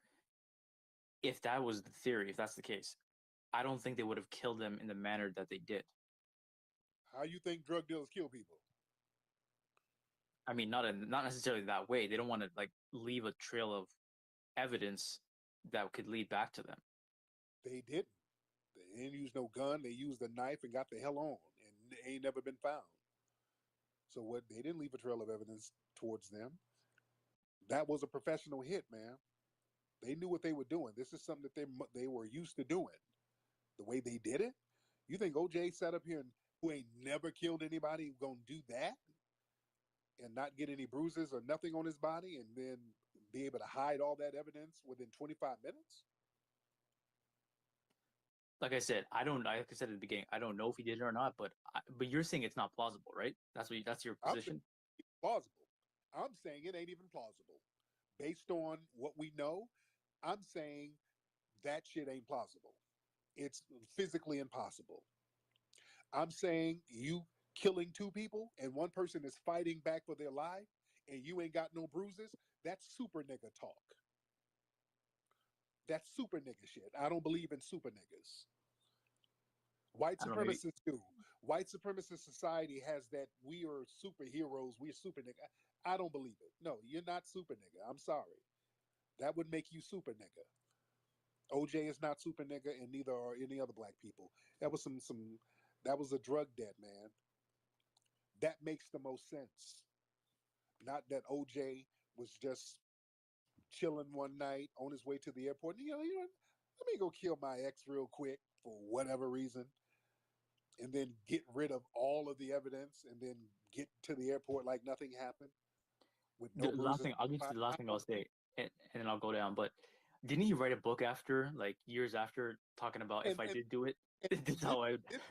Speaker 20: if that was the theory, if that's the case, I don't think they would have killed them in the manner that they did.
Speaker 1: How you think drug dealers kill people?
Speaker 20: I mean, not necessarily that way. They don't want to like leave a trail of evidence that could lead back to them.
Speaker 1: They didn't. They didn't use no gun. They used a knife and got the hell on, and they ain't never been found. So what? They didn't leave a trail of evidence towards them. That was a professional hit, man. They knew what they were doing. This is something that they were used to doing. The way they did it. You think OJ sat up here and who ain't never killed anybody gonna do that and not get any bruises or nothing on his body and then be able to hide all that evidence within 25 minutes?
Speaker 20: Like I said, I don't. Like I said at the beginning, I don't know if he did it or not. But you're saying it's not plausible, right? That's your
Speaker 1: I'm saying
Speaker 20: position.
Speaker 1: it's plausible. I'm saying it ain't even plausible. Based on what we know, I'm saying that shit ain't plausible. It's physically impossible. I'm saying you killing two people and one person is fighting back for their life and you ain't got no bruises, that's super nigga talk. That's super nigga shit. I don't believe in super niggas. White
Speaker 20: I don't know. Maybe
Speaker 1: supremacists do. White supremacist society has that we are superheroes, we're super nigga. I don't believe it. No, you're not super nigga. I'm sorry. That would make you super nigga. OJ is not super nigga, and neither are any other black people. That was some that was a drug debt, man. That makes the most sense. Not that OJ was just chilling one night on his way to the airport. Let me go kill my ex real quick for whatever reason, and then get rid of all of the evidence, and then get to the airport like nothing happened with
Speaker 20: the
Speaker 1: no
Speaker 20: last
Speaker 1: bruises.
Speaker 20: thing I'll get to the last
Speaker 1: I
Speaker 20: thing
Speaker 1: don't
Speaker 20: I'll say, and then I'll go down. But didn't he write a book after, like years after, talking about if I
Speaker 1: and
Speaker 20: did do it,
Speaker 1: and
Speaker 20: this is
Speaker 1: this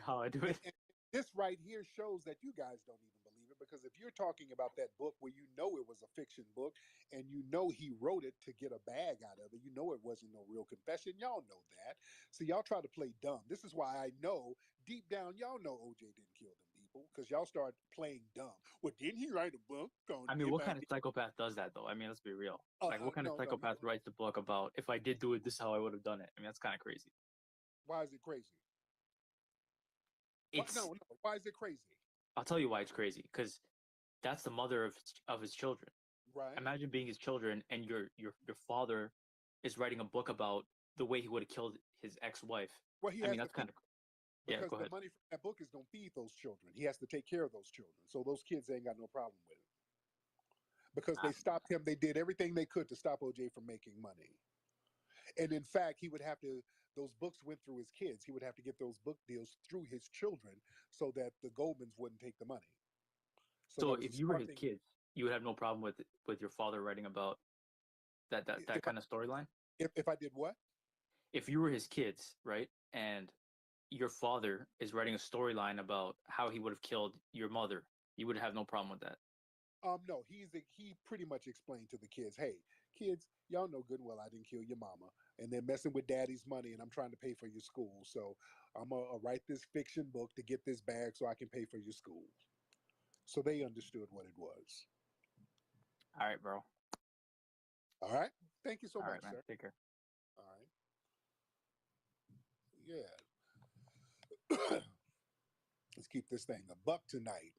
Speaker 20: how I do it.
Speaker 1: and this right here shows that you guys don't even believe it because if you're talking about that book where you know it was a fiction book and you know he wrote it to get a bag out of it, you know it wasn't no real confession. Y'all know that. So y'all try to play dumb. This is why I know deep down y'all know OJ didn't kill them people. people because y'all start playing dumb. Well, didn't he write a book on
Speaker 20: I mean,
Speaker 1: if
Speaker 20: what
Speaker 1: I
Speaker 20: kind of
Speaker 1: did?
Speaker 20: psychopath does that though? I mean, let's be real. Like, what kind of
Speaker 1: No, no.
Speaker 20: psychopath writes a book about if I did do it, this is how I would have done it? I mean, that's kind of crazy.
Speaker 1: Why is it crazy?
Speaker 20: It's.
Speaker 1: No. Why is it crazy?
Speaker 20: I'll tell you why it's crazy. Because that's the mother of his children.
Speaker 1: Right.
Speaker 20: Imagine being his children, and your father is writing a book about the way he would have killed his ex-wife.
Speaker 1: Well, he
Speaker 20: I
Speaker 1: has
Speaker 20: mean,
Speaker 1: to
Speaker 20: that's kind of. Yeah,
Speaker 1: because
Speaker 20: go
Speaker 1: the
Speaker 20: ahead.
Speaker 1: money from that book is going to feed those children. He has to take care of those children. So those kids ain't got no problem with it. Because they stopped him. They did everything they could to stop OJ from making money. And in fact, he would have to, those books went through his kids. He would have to get those book deals through his children so that the Goldmans wouldn't take the money. So
Speaker 20: So
Speaker 1: that was
Speaker 20: if
Speaker 1: a
Speaker 20: you were
Speaker 1: smart
Speaker 20: his
Speaker 1: thing.
Speaker 20: kids, you would have no problem with your father writing about that
Speaker 1: If
Speaker 20: kind of storyline.
Speaker 1: if I did what?
Speaker 20: If you were his kids, right, and your father is writing a storyline about how he would have killed your mother, you would have no problem with that.
Speaker 1: No, he pretty much explained to the kids, hey, kids, y'all know good and well I didn't kill your mama, and they're messing with daddy's money, and I'm trying to pay for your school, so I'm gonna write this fiction book to get this bag so I can pay for your school. So they understood what it was.
Speaker 20: All right, bro.
Speaker 1: All right. Thank you so
Speaker 20: All
Speaker 1: much,
Speaker 20: right, man.
Speaker 1: sir.
Speaker 20: Take care.
Speaker 1: All right. Yeah. Let's keep this thing a buck tonight.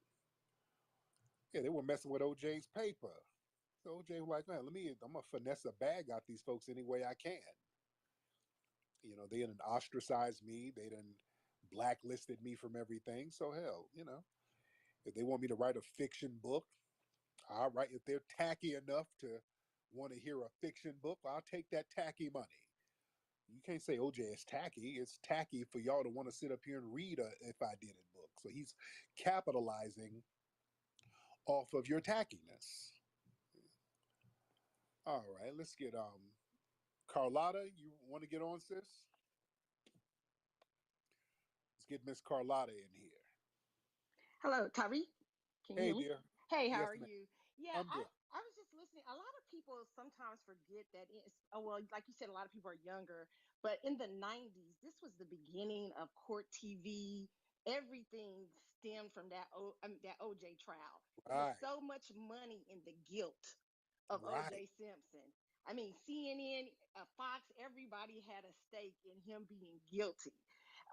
Speaker 1: Yeah, they were messing with OJ's paper. So OJ was like, man, I'm gonna finesse a bag out these folks any way I can. They didn't ostracize me. They didn't blacklisted me from everything. So hell, if they want me to write a fiction book, I'll write. If they're tacky enough to want to hear a fiction book, I'll take that tacky money. You can't say OJ is tacky. It's tacky for y'all to want to sit up here and read a If I Did It book. So he's capitalizing off of your tackiness. All right, let's get Carlotta. You want to get on, sis? Let's get Miss Carlotta in here.
Speaker 5: Hello, Tariq. Can you
Speaker 1: Hey,
Speaker 5: hear me?
Speaker 1: dear.
Speaker 5: Hey, how
Speaker 1: Yes,
Speaker 5: are
Speaker 1: ma'am.
Speaker 5: you? Yeah,
Speaker 1: I'm good.
Speaker 5: I was just listening. A lot of people sometimes forget that well, like you said, a lot of people are younger, but in the 90s, this was the beginning of court TV. Everything stemmed from that OJ trial. There was
Speaker 1: Right,
Speaker 5: so much money in the guilt of
Speaker 1: right.
Speaker 5: OJ Simpson. I mean, CNN, Fox, everybody had a stake in him being guilty.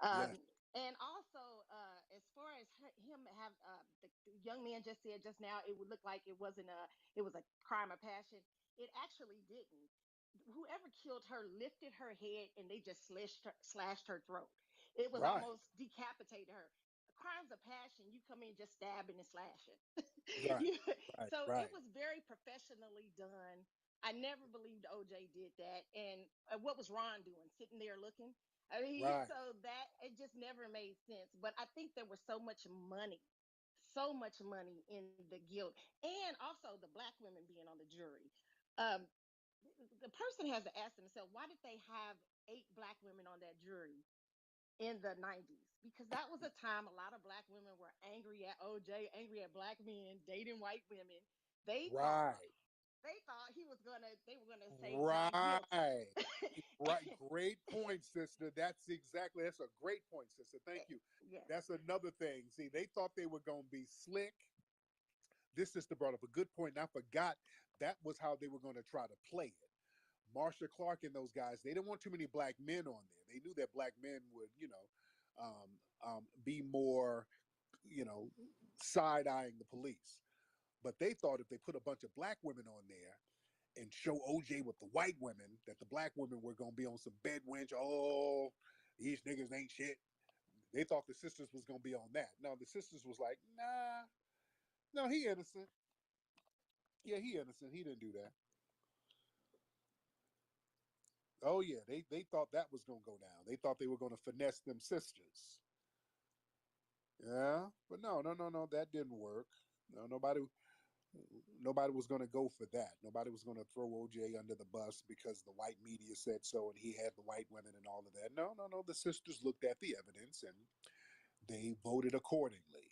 Speaker 1: Yes,
Speaker 5: Um, and also, as far as him have the young man just said just now, it would look like it was a crime of passion. It actually didn't. Whoever killed her lifted her head and they just slashed her throat. It was
Speaker 1: right,
Speaker 5: almost decapitated her. Crimes of passion, you come in just stabbing and slashing.
Speaker 1: right,
Speaker 5: You-
Speaker 1: right,
Speaker 5: so it
Speaker 1: right,
Speaker 5: was very professionally done. I never believed OJ did that. And what was Ron doing? Sitting there looking? I mean,
Speaker 1: right,
Speaker 5: so that it just never made sense. But I think there was so much money in the guilt, and also the black women being on the jury. Um, the person has to ask themselves, why did they have 8 black women on that jury in the 90s? Because that was a time a lot of black women were angry at OJ, angry at black men dating white women. They thought
Speaker 1: right,
Speaker 5: they were gonna say not guilty.
Speaker 1: right. Right. Great point, sister. That's a great point, sister. Thank you.
Speaker 5: Yes.
Speaker 1: That's another thing. See, they thought they were going to be slick. This sister brought up a good point, and I forgot that was how they were going to try to play it. Marsha Clark and those guys, they didn't want too many black men on there. They knew that black men would, be more, side eyeing the police. But they thought if they put a bunch of black women on there and show OJ with the white women, that the black women were gonna be on some bed wench. Oh, these niggas ain't shit. They thought the sisters was gonna be on that. No, the sisters was like, nah, no, he innocent. Yeah, he innocent. He didn't do that. Oh yeah, they thought that was gonna go down. They thought they were gonna finesse them sisters. Yeah, but no, that didn't work. No, nobody was going to go for that. Nobody was going to throw OJ under the bus because the white media said so and he had the white women and all of that. No. The sisters looked at the evidence and they voted accordingly.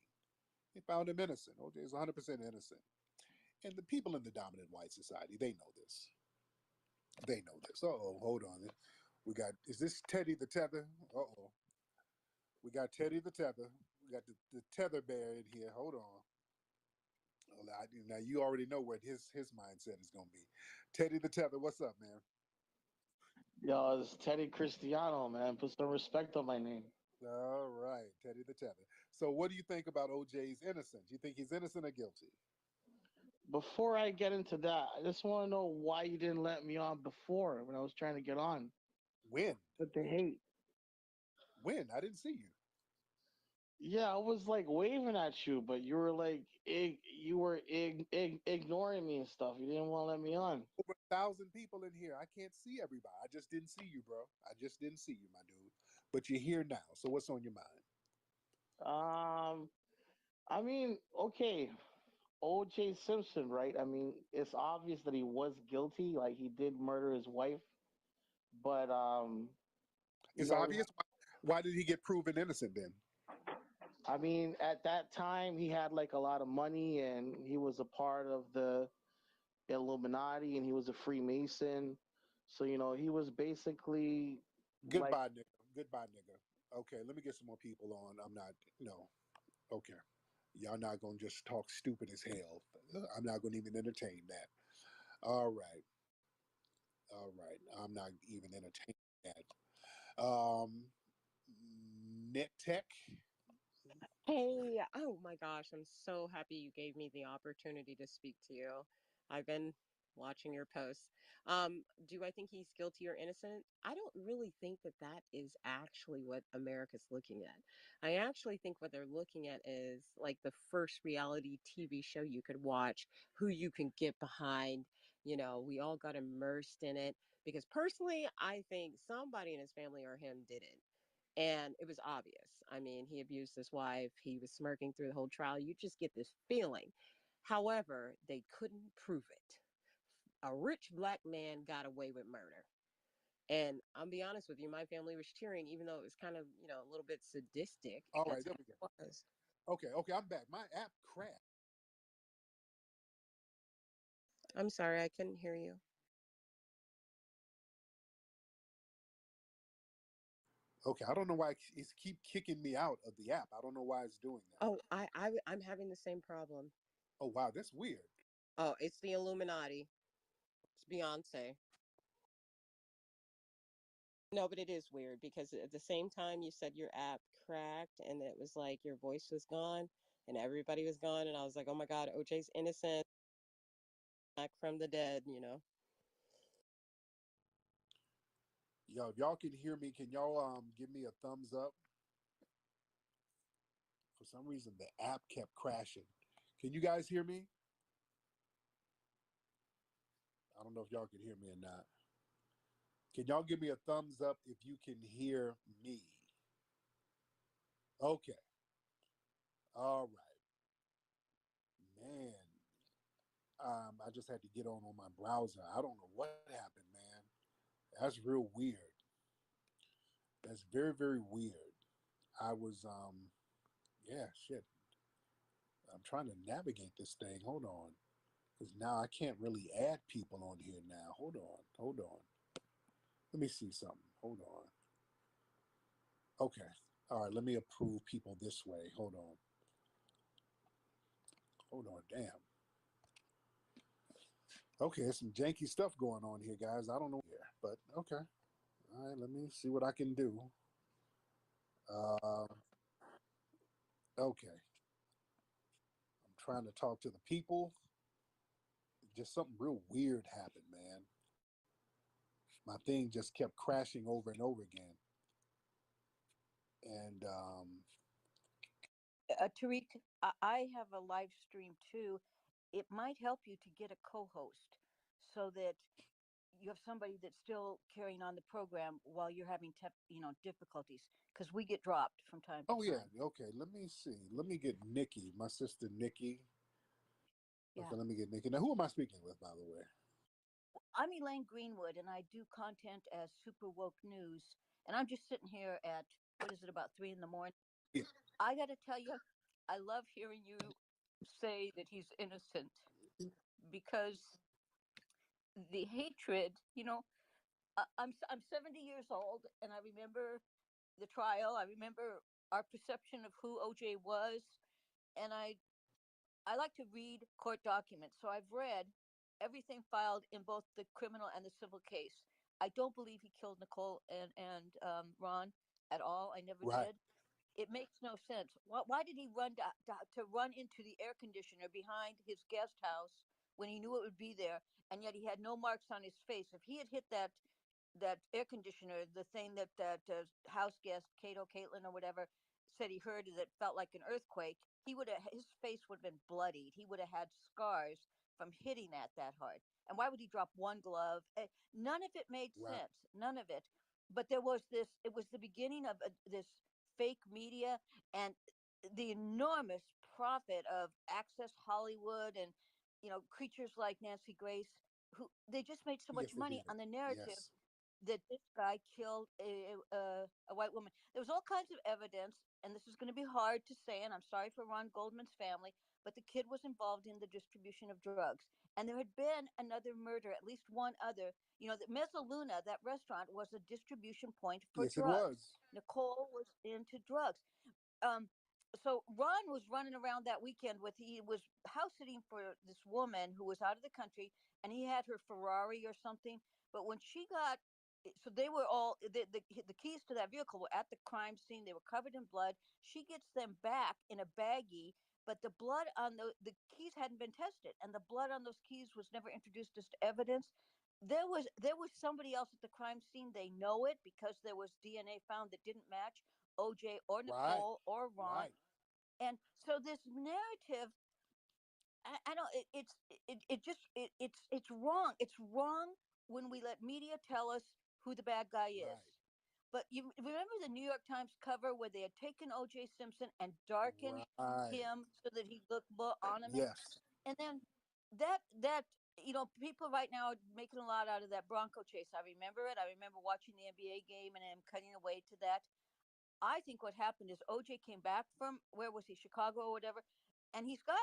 Speaker 1: They found him innocent. OJ is 100% innocent. And the people in the dominant white society, they know this. They know this. Uh-oh, hold on. Is this Teddy the Tether? Uh-oh. We got Teddy the Tether. We got the tether bear in here. Hold on. Now you already know what his mindset is going to be. Teddy the Tether, what's up, man?
Speaker 6: Yo, it's Teddy Cristiano, man. Put some respect on my name.
Speaker 1: All right, Teddy the Tether. So, what do you think about OJ's innocence? You think he's innocent or guilty?
Speaker 6: Before I get into that, I just want to know why you didn't let me on before when I was trying to get on.
Speaker 1: When?
Speaker 6: But the hate.
Speaker 1: When? I didn't see you.
Speaker 6: Yeah, I was like waving at you, but you were like ignoring me and stuff. You didn't want to let me on.
Speaker 1: Over 1,000 people in here. I can't see everybody. I just didn't see you, bro. I just didn't see you, my dude. But you're here now. So what's on your mind?
Speaker 6: I mean, okay, O.J. Simpson, right? I mean, it's obvious that he was guilty. Like he did murder his wife, but you
Speaker 1: It's
Speaker 6: know,
Speaker 1: obvious. Why did he get proven innocent then?
Speaker 6: I mean, at that time he had like a lot of money and he was a part of the Illuminati and he was a Freemason. So, you know, he was basically like,
Speaker 1: Goodbye, nigga. Goodbye, nigga. Okay, let me get some more people on. I'm not, no. Okay. Y'all not going to just talk stupid as hell. I'm not going to even entertain that. All right. All right. I'm not even entertaining that. Net Tech.
Speaker 21: Hey, oh my gosh, I'm so happy you gave me the opportunity to speak to you. I've been watching your posts. Do I think he's guilty or innocent? I don't really think that that is actually what America's looking at. I actually think what they're looking at is like the first reality TV show you could watch, who you can get behind. You know, we all got immersed in it because personally, I think somebody in his family or him did it. And it was obvious. I mean, he abused his wife. He was smirking through the whole trial. You just get this feeling. However, they couldn't prove it. A rich black man got away with murder. And I'll be honest with you, my family was cheering, even though it was kind of, a little bit sadistic.
Speaker 1: All right,
Speaker 21: That's
Speaker 1: there
Speaker 21: how
Speaker 1: we go.
Speaker 21: it was.
Speaker 1: Okay, I'm back. My app crashed.
Speaker 21: I'm sorry, I couldn't hear you.
Speaker 1: Okay, I don't know why it's keep kicking me out of the app. I don't know why it's doing that.
Speaker 21: Oh, I'm having the same problem.
Speaker 1: Oh wow, that's weird.
Speaker 21: Oh, it's the Illuminati. It's Beyonce. No, but it is weird because at the same time you said your app cracked and it was like your voice was gone and everybody was gone and I was like, "Oh my God, OJ's innocent, back from the dead."
Speaker 1: Yo, if y'all can hear me, can y'all give me a thumbs up? For some reason the app kept crashing. Can you guys hear me? I don't know if y'all can hear me or not. Can y'all give me a thumbs up if you can hear me? Okay. All right. Man, I just had to get on my browser. I don't know what happened, man. That's real weird. That's very, very weird. I was, yeah, shit. I'm trying to navigate this thing. Hold on. Because now I can't really add people on here now. Hold on. Hold on. Let me see something. Hold on. Okay. All right. Let me approve people this way. Hold on. Hold on. Damn. Okay. There's some janky stuff going on here, guys. I don't know here, but okay. All right. Let me see what I can do. Uh, okay. I'm trying to talk to the people. Just something real weird happened, man. My thing just kept crashing over and over again. And
Speaker 22: Tariq, I have a live stream too. It might help you to get a co-host so that you have somebody that's still carrying on the program while you're having difficulties because we get dropped from time to
Speaker 1: oh yeah,
Speaker 22: time.
Speaker 1: okay. Let me see. Let me get Nikki, my sister Nikki.
Speaker 22: Yeah.
Speaker 1: Okay, let me get Nikki. Now, who am I speaking with, by the way?
Speaker 22: I'm Elaine Greenwood, and I do content as Super Woke News. And I'm just sitting here at, what is it, about 3 in the morning?
Speaker 1: Yeah.
Speaker 22: I got to tell you, I love hearing you say that he's innocent because the hatred, I'm 70 years old, and I remember the trial. I remember our perception of who OJ was. And I like to read court documents, so I've read everything filed in both the criminal and the civil case. I don't believe he killed Nicole and Ron at all. I never
Speaker 1: Right.
Speaker 22: did. It makes no sense. Why did he run to run into the air conditioner behind his guest house when he knew it would be there, and yet he had no marks on his face? If he had hit that air conditioner, the thing that house guest Caitlin or whatever said he heard that felt like an earthquake, he would have his face would have been bloodied. He would have had scars from hitting that hard. And why would he drop one glove? None of it made
Speaker 1: Right.
Speaker 22: sense. None of it. But there was this. It was the beginning of this fake media and the enormous profit of Access Hollywood and creatures like Nancy Grace, who they just made so much
Speaker 1: Yes, they
Speaker 22: money
Speaker 1: did.
Speaker 22: on the narrative
Speaker 1: Yes.
Speaker 22: that this guy killed a white woman. There was all kinds of evidence, and this is going to be hard to say, and I'm sorry for Ron Goldman's family, but the kid was involved in the distribution of drugs. And there had been another murder, at least one other. That Mezzaluna, that restaurant, was a distribution point for
Speaker 1: Yes, it
Speaker 22: drugs.
Speaker 1: was.
Speaker 22: Nicole was into drugs. Um, so Ron was running around that weekend he was house sitting for this woman who was out of the country, and he had her Ferrari or something. But when she got, so they were all the keys to that vehicle were at the crime scene. They were covered in blood. She gets them back in a baggie, but the blood on the keys hadn't been tested, and the blood on those keys was never introduced as evidence. There was somebody else at the crime scene. They know it because there was DNA found that didn't match OJ or
Speaker 1: Right.
Speaker 22: Nicole or Ron.
Speaker 1: Right.
Speaker 22: And so this narrative, I don't. It just it's wrong. It's wrong when we let media tell us who the bad guy is.
Speaker 1: Right.
Speaker 22: But you remember the New York Times cover where they had taken O.J. Simpson and darkened
Speaker 1: Right.
Speaker 22: him so that he looked more ornament,
Speaker 1: Yes.
Speaker 22: and then that people right now are making a lot out of that Bronco chase. I remember it. I remember watching the NBA game and him cutting away to that. I think what happened is OJ came back from where was he, Chicago or whatever, and he's got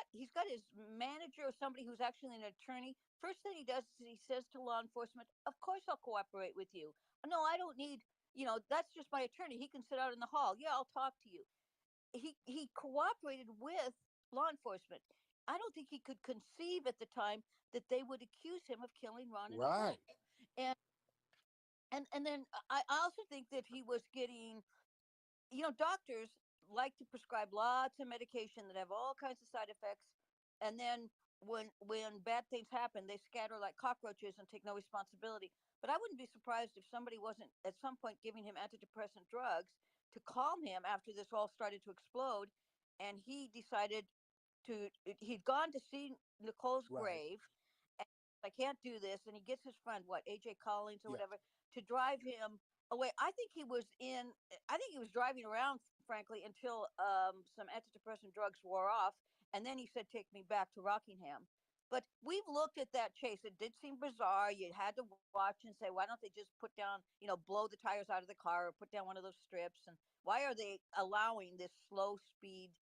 Speaker 22: his manager or somebody who's actually an attorney. First thing he does is he says to law enforcement, "Of course I'll cooperate with you. No, I don't need, that's just my attorney. He can sit out in the hall. Yeah, I'll talk to you." He cooperated with law enforcement. I don't think he could conceive at the time that they would accuse him of killing Ron and
Speaker 1: Right.
Speaker 22: Nicole. And and then I also think that he was getting, doctors like to prescribe lots of medication that have all kinds of side effects, and then when bad things happen, they scatter like cockroaches and take no responsibility. But I wouldn't be surprised if somebody wasn't at some point giving him antidepressant drugs to calm him after this all started to explode, and he decided he'd gone to see Nicole's
Speaker 1: Right.
Speaker 22: grave. And I can't do this, and he gets his friend, what, AJ Collins or
Speaker 1: Yeah.
Speaker 22: whatever, to drive him away. I think he was driving around, frankly, until some antidepressant drugs wore off, and then he said, "Take me back to Rockingham." But we've looked at that chase. It did seem bizarre. You had to watch and say, why don't they just put down, blow the tires out of the car or put down one of those strips? And why are they allowing this slow speed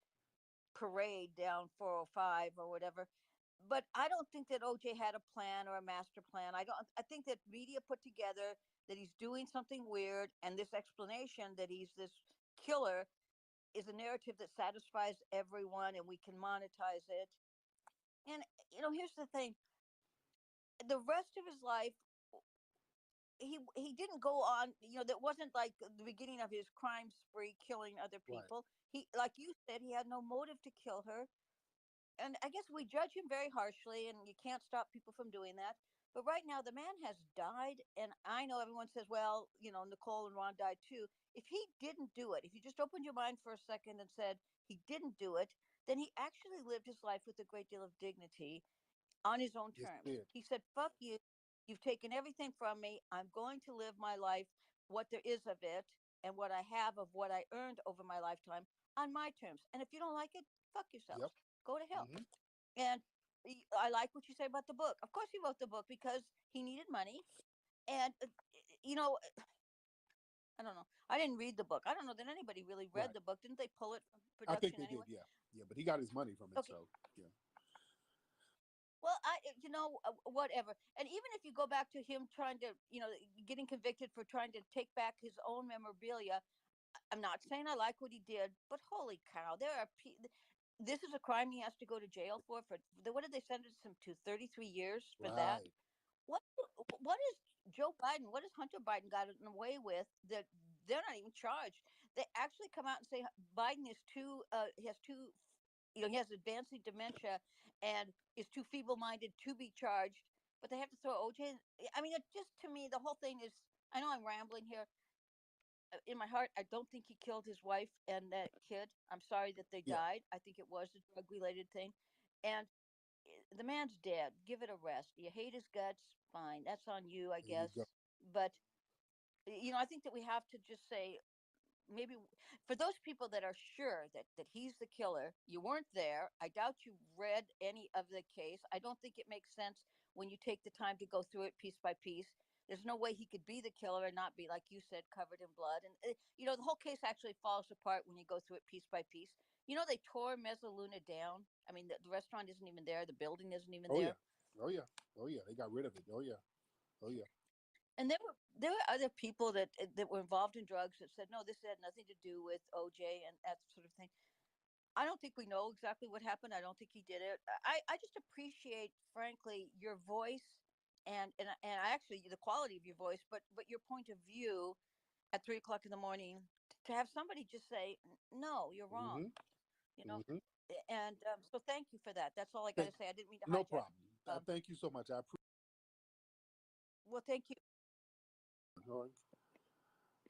Speaker 22: parade down 405 or whatever? But I don't think that OJ had a plan or a master plan. I think that media put together that he's doing something weird, and this explanation that he's this killer is a narrative that satisfies everyone and we can monetize it. And here's the thing. The rest of his life, he didn't go on, that wasn't like the beginning of his crime spree killing other
Speaker 1: Right.
Speaker 22: people. He, like you said, he had no motive to kill her. And I guess we judge him very harshly, and you can't stop people from doing that. But right now, the man has died, and I know everyone says, "Well, Nicole and Ron died too." If he didn't do it, if you just opened your mind for a second and said he didn't do it, then he actually lived his life with a great deal of dignity on his own
Speaker 1: Yes,
Speaker 22: terms.
Speaker 1: it did.
Speaker 22: He said, "Fuck you. You've taken everything from me. I'm going to live my life, what there is of it, and what I have of what I earned over my lifetime on my terms. And if you don't like it, fuck yourselves.
Speaker 1: Yep.
Speaker 22: Go to hell."
Speaker 1: Hmm.
Speaker 22: And I like what you say about the book. Of course, he wrote the book because he needed money. And, you know, I don't know. I didn't read the book. I don't know that anybody really read
Speaker 1: Right.
Speaker 22: the book. Didn't they pull it from
Speaker 1: I think
Speaker 22: production
Speaker 1: they did.
Speaker 22: anyway?
Speaker 1: Yeah. Yeah. But he got his money from it.
Speaker 22: Okay.
Speaker 1: So yeah.
Speaker 22: Well, whatever. And even if you go back to him trying to, getting convicted for trying to take back his own memorabilia, I'm not saying I like what he did, but holy cow, this is a crime he has to go to jail for what did they sentence him to? 33 years for that?
Speaker 1: Right.
Speaker 22: What what is Joe Biden? What has Hunter Biden gotten away with that they're not even charged? They actually come out and say Biden is too he has too he has advancing dementia and is too feeble-minded to be charged, but they have to throw OJ. I mean, it just to me the whole thing is. I know I'm rambling here. In my heart, I don't think he killed his wife and that kid. I'm sorry that they
Speaker 1: Yeah.
Speaker 22: died. I think it was a drug-related thing, and the man's dead. Give it a rest. You hate his guts, fine. That's on you, I
Speaker 1: There you
Speaker 22: guess.
Speaker 1: go.
Speaker 22: But I think that we have to just say maybe for those people that are sure that he's the killer, you weren't there. I doubt you read any of the case. I don't think it makes sense when you take the time to go through it piece by piece. There's no way he could be the killer and not be, like you said, covered in blood. And the whole case actually falls apart when you go through it piece by piece. They tore Mezzaluna down. I mean, the restaurant isn't even there. The building isn't even
Speaker 1: Oh
Speaker 22: there.
Speaker 1: yeah. Oh yeah. Oh yeah. They got rid of it. Oh yeah. Oh yeah.
Speaker 22: And there were other people that were involved in drugs that said no, this had nothing to do with OJ and that sort of thing. I don't think we know exactly what happened. I don't think he did it. I just appreciate, frankly, your voice and I actually the quality of your voice, but your point of view at 3 o'clock in the morning to have somebody just say no, you're wrong.
Speaker 1: Mm-hmm.
Speaker 22: You know,
Speaker 1: Mm-hmm.
Speaker 22: and so thank you for that. That's all I got
Speaker 1: Thank.
Speaker 22: to say. I didn't mean to
Speaker 1: No
Speaker 22: hijack.
Speaker 1: problem.
Speaker 22: Um,
Speaker 1: Thank you so much. I appreciate.
Speaker 22: well, thank you.
Speaker 1: It.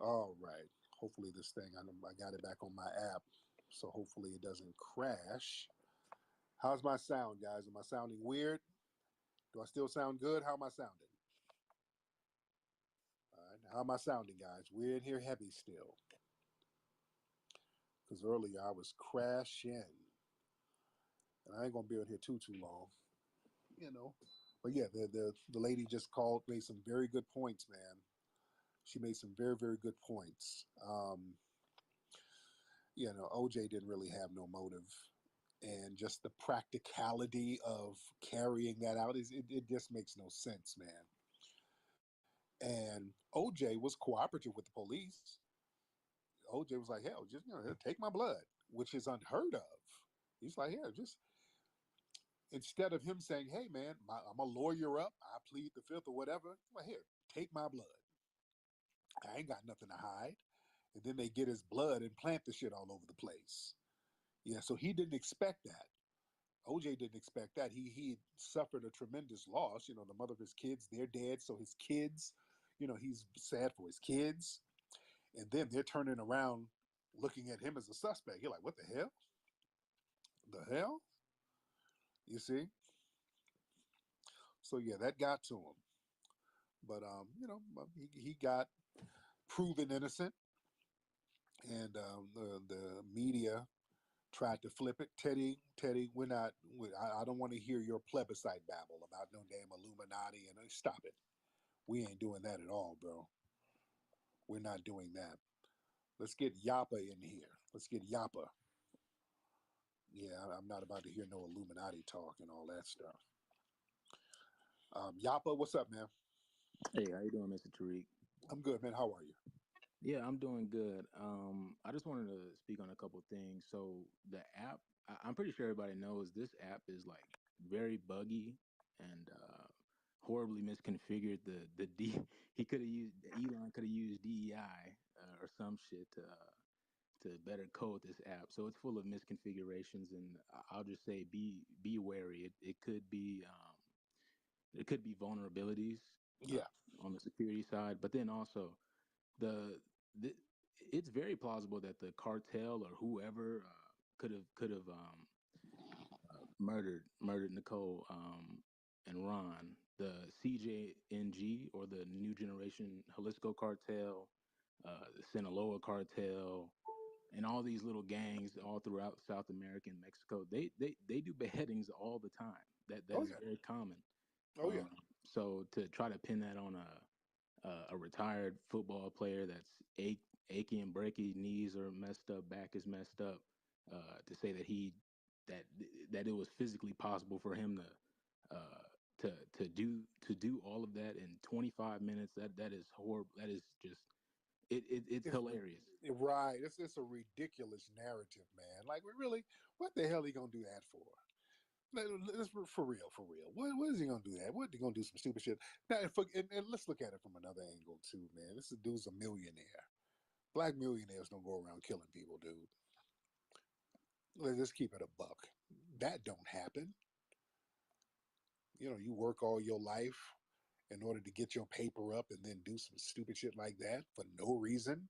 Speaker 1: All right. Hopefully this thing. I got it back on my app, so hopefully it doesn't crash. How's my sound, guys? Am I sounding weird? Do I still sound good? How am I sounding? All right. How am I sounding, guys? We're in here heavy still. Because earlier I was crashing. And I ain't gonna be on here too long, you know. But yeah, the lady just called, made some very good points, man. She made some very, very good points. OJ didn't really have no motive. And just the practicality of carrying that out it just makes no sense, man. And OJ was cooperative with the police. OJ was like, hell, just take my blood, which is unheard of. He's like, yeah, just instead of him saying, hey man, I'm a lawyer up, I plead the fifth or whatever. Well, here, take my blood. I ain't got nothing to hide. And then they get his blood and plant the shit all over the place. Yeah, so he didn't expect that. OJ didn't expect that. He suffered a tremendous loss. The mother of his kids, they're dead. So his kids, he's sad for his kids. And then they're turning around looking at him as a suspect. You're like, what the hell? The hell? You see? So yeah, that got to him. But he got proven innocent, and the media tried to flip it. Teddy, we're not. I don't want to hear your plebiscite babble about no damn Illuminati and stop it. We ain't doing that at all, bro. We're not doing that. Let's get Yappa in here. Let's get Yappa. Yeah, I'm not about to hear no Illuminati talk and all that stuff. Yappa, what's up, man?
Speaker 2: Hey, how you doing, Mr. Tariq?
Speaker 1: I'm good, man. How are you?
Speaker 2: Yeah, I'm doing good. I just wanted to speak on a couple things. So the app, I'm pretty sure everybody knows this app is like very buggy and horribly misconfigured. The D he could have used Elon could have used DEI or some shit to better code this app. So it's full of misconfigurations, and I'll just say be wary. It could be vulnerabilities
Speaker 1: Yeah.
Speaker 2: on the security side, but then also the, the it's very plausible that the cartel or whoever could have murdered Nicole and Ron. The CJNG or the New Generation Jalisco cartel, the Sinaloa cartel, and all these little gangs all throughout South America and Mexico. They do beheadings all the time. That
Speaker 1: Oh
Speaker 2: is
Speaker 1: yeah.
Speaker 2: very common.
Speaker 1: Oh yeah.
Speaker 2: So to try to pin that on a retired football player that's achy and breaky, knees are messed up, back is messed up, to say that that it was physically possible for him to do all of that in 25 minutes, that is horrible. That is just It's
Speaker 1: It's
Speaker 2: hilarious.
Speaker 1: right. It's a ridiculous narrative, man. Like, we really, what the hell he gonna do that for? Let's for real, for real. What is he gonna do that? What he gonna do some stupid shit? Now, and let's look at it from another angle too, man. This dude's a millionaire. Black millionaires don't go around killing people, dude. Let's just keep it a buck. That don't happen. You work all your life in order to get your paper up and then do some stupid shit like that for no reason.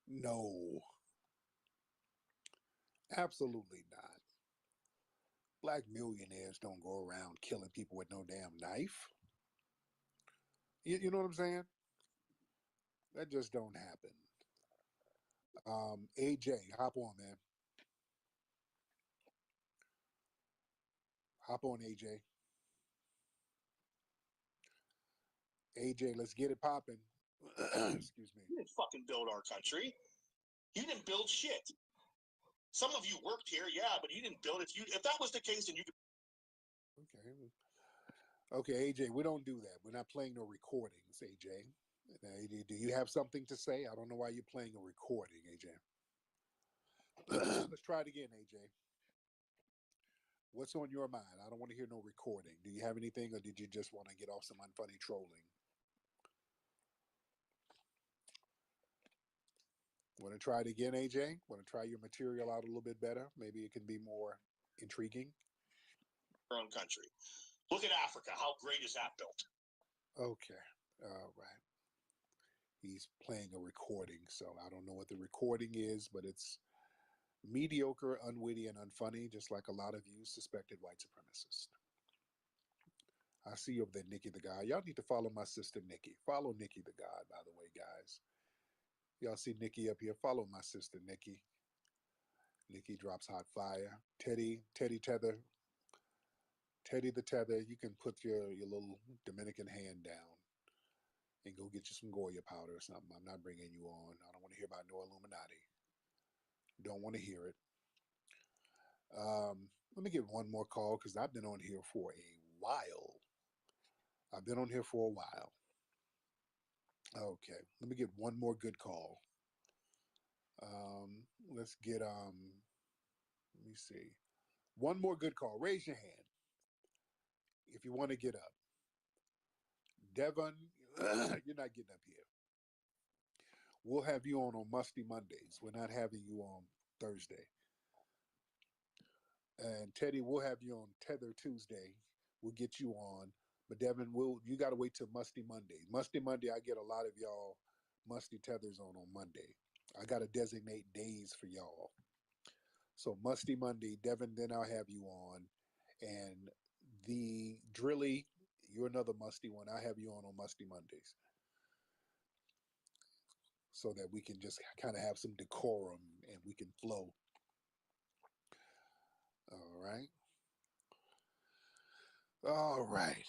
Speaker 1: No, absolutely not. Black millionaires don't go around killing people with no damn knife. You know what I'm saying? That just don't happen. AJ, hop on, man. Hop on, AJ. AJ, let's get it popping. Excuse me.
Speaker 4: You didn't fucking build our country. You didn't build shit. Some of you worked here, yeah, but you didn't build it. If that was the case, then you could.
Speaker 1: Okay. Okay, AJ, we don't do that. We're not playing no recordings, AJ. Now, do you have something to say? I don't know why you're playing a recording, AJ. Let's try it again, AJ. What's on your mind? I don't want to hear no recording. Do you have anything, or did you just want to get off some unfunny trolling? Want to try it again, AJ? Want to try your material out a little bit better? Maybe it can be more intriguing.
Speaker 4: Our own country. Look at Africa. How great is that built?
Speaker 1: Okay. All right. He's playing a recording, so I don't know what the recording is, but it's mediocre, unwitty, and unfunny, just like a lot of you suspected white supremacists. I see you over there, Nikki the God. Y'all need to follow my sister Nikki. Follow Nikki the God, by the way, guys. Y'all see Nikki up here? Follow my sister Nikki. Nikki drops hot fire. Teddy Tether, Teddy the Tether. You can put your little Dominican hand down and go get you some Goya powder or something. I'm not bringing you on. I don't want to hear about no Illuminati. Don't want to hear it. Let me get one more call because I've been on here for a while. I've been on here for a while. Okay, let me get one more good call. Let's get let me see. One more good call. Raise your hand if you want to get up. Devon, you're not getting up here. We'll have you on Musty Mondays. We're not having you on Thursday. And Teddy, we'll have you on Tether Tuesday. We'll get you on. But Devin, you got to wait till Musty Monday. Musty Monday, I get a lot of y'all Musty Tethers on Monday. I got to designate days for y'all. So Musty Monday, Devin, then I'll have you on. And the Drilly, you're another Musty one. I'll have you on Musty Mondays. So that we can just kind of have some decorum and we can flow. All right. All right.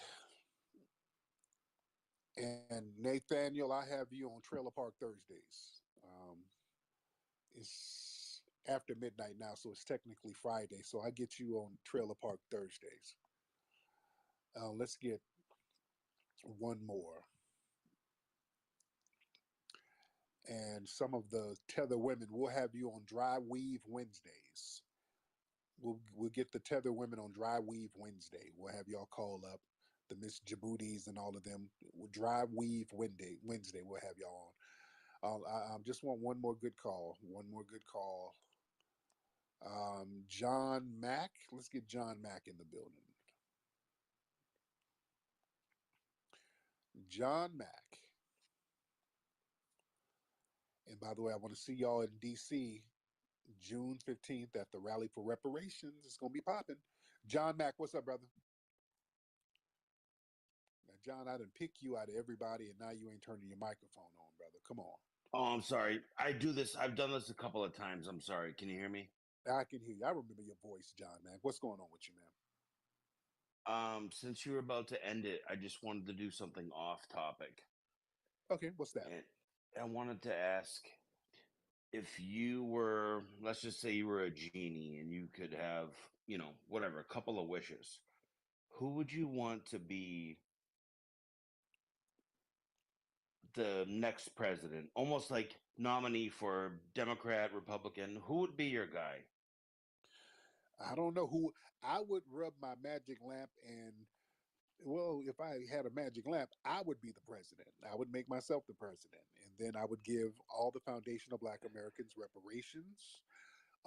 Speaker 1: And Nathaniel, I have you on Trailer Park Thursdays. It's after midnight now, so it's technically Friday. So I get you on Trailer Park Thursdays. Let's get one more. And some of the Tether women, we'll have you on Dry Weave Wednesdays. We'll get the Tether women on Dry Weave Wednesday. We'll have y'all call up the Miss Djiboutis and all of them. Dry Weave Wednesday. We'll have y'all on. I just want one more good call. One more good call. John Mack. Let's get John Mack in the building. John Mack. And by the way, I want to see y'all in DC June 15th at the Rally for Reparations. It's going to be popping. John Mack, what's up, brother? Now, John, I didn't pick you out of everybody, and now you ain't turning your microphone on, brother. Come on.
Speaker 7: Oh, I'm sorry. I do this. I've done this a couple of times. I'm sorry. Can you hear me?
Speaker 1: I can hear you. I remember your voice, John Mack. What's going on with you, man?
Speaker 7: Since you were about to end it, I just wanted to do something off topic.
Speaker 1: Okay, what's that?
Speaker 7: And I wanted to ask if you were, let's just say you were a genie and you could have, whatever, a couple of wishes. Who would you want to be the next president, almost like nominee for Democrat, Republican, who would be your guy?
Speaker 1: I don't know who. I would rub my magic lamp and, well, if I had a magic lamp, I would be the president. I would make myself the president, and then I would give all the foundational Black Americans reparations.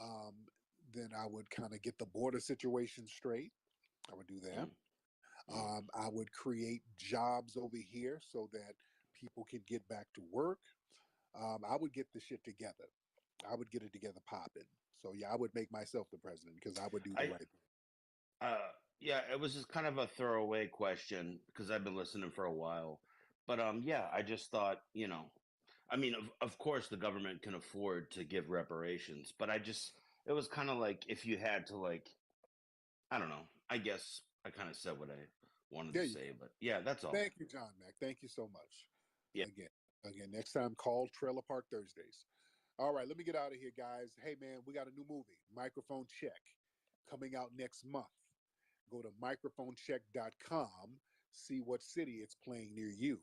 Speaker 1: Um, then I would kind of get the border situation straight. I would do that.
Speaker 7: Mm, mm.
Speaker 1: I would create jobs over here so that people can get back to work. I would get the shit together. I would get it together popping. So yeah, I would make myself the president because I would do the
Speaker 7: I
Speaker 1: right thing.
Speaker 7: yeah, it was just kind of a throwaway question because I've been listening for a while. But yeah, I just thought, I mean, of course the government can afford to give reparations, but it was kind of like if you had to, like, I don't know. I guess I kind of said what I wanted
Speaker 1: There
Speaker 7: to
Speaker 1: you
Speaker 7: say,
Speaker 1: go.
Speaker 7: but yeah, that's all.
Speaker 1: Thank you, John Mack. Thank you so much.
Speaker 7: Yeah.
Speaker 1: Again, next time call Trailer Park Thursdays. All right, let me get out of here, guys. Hey man, we got a new movie, Microphone Check, coming out next month. Go to microphonecheck.com, see what city it's playing near you.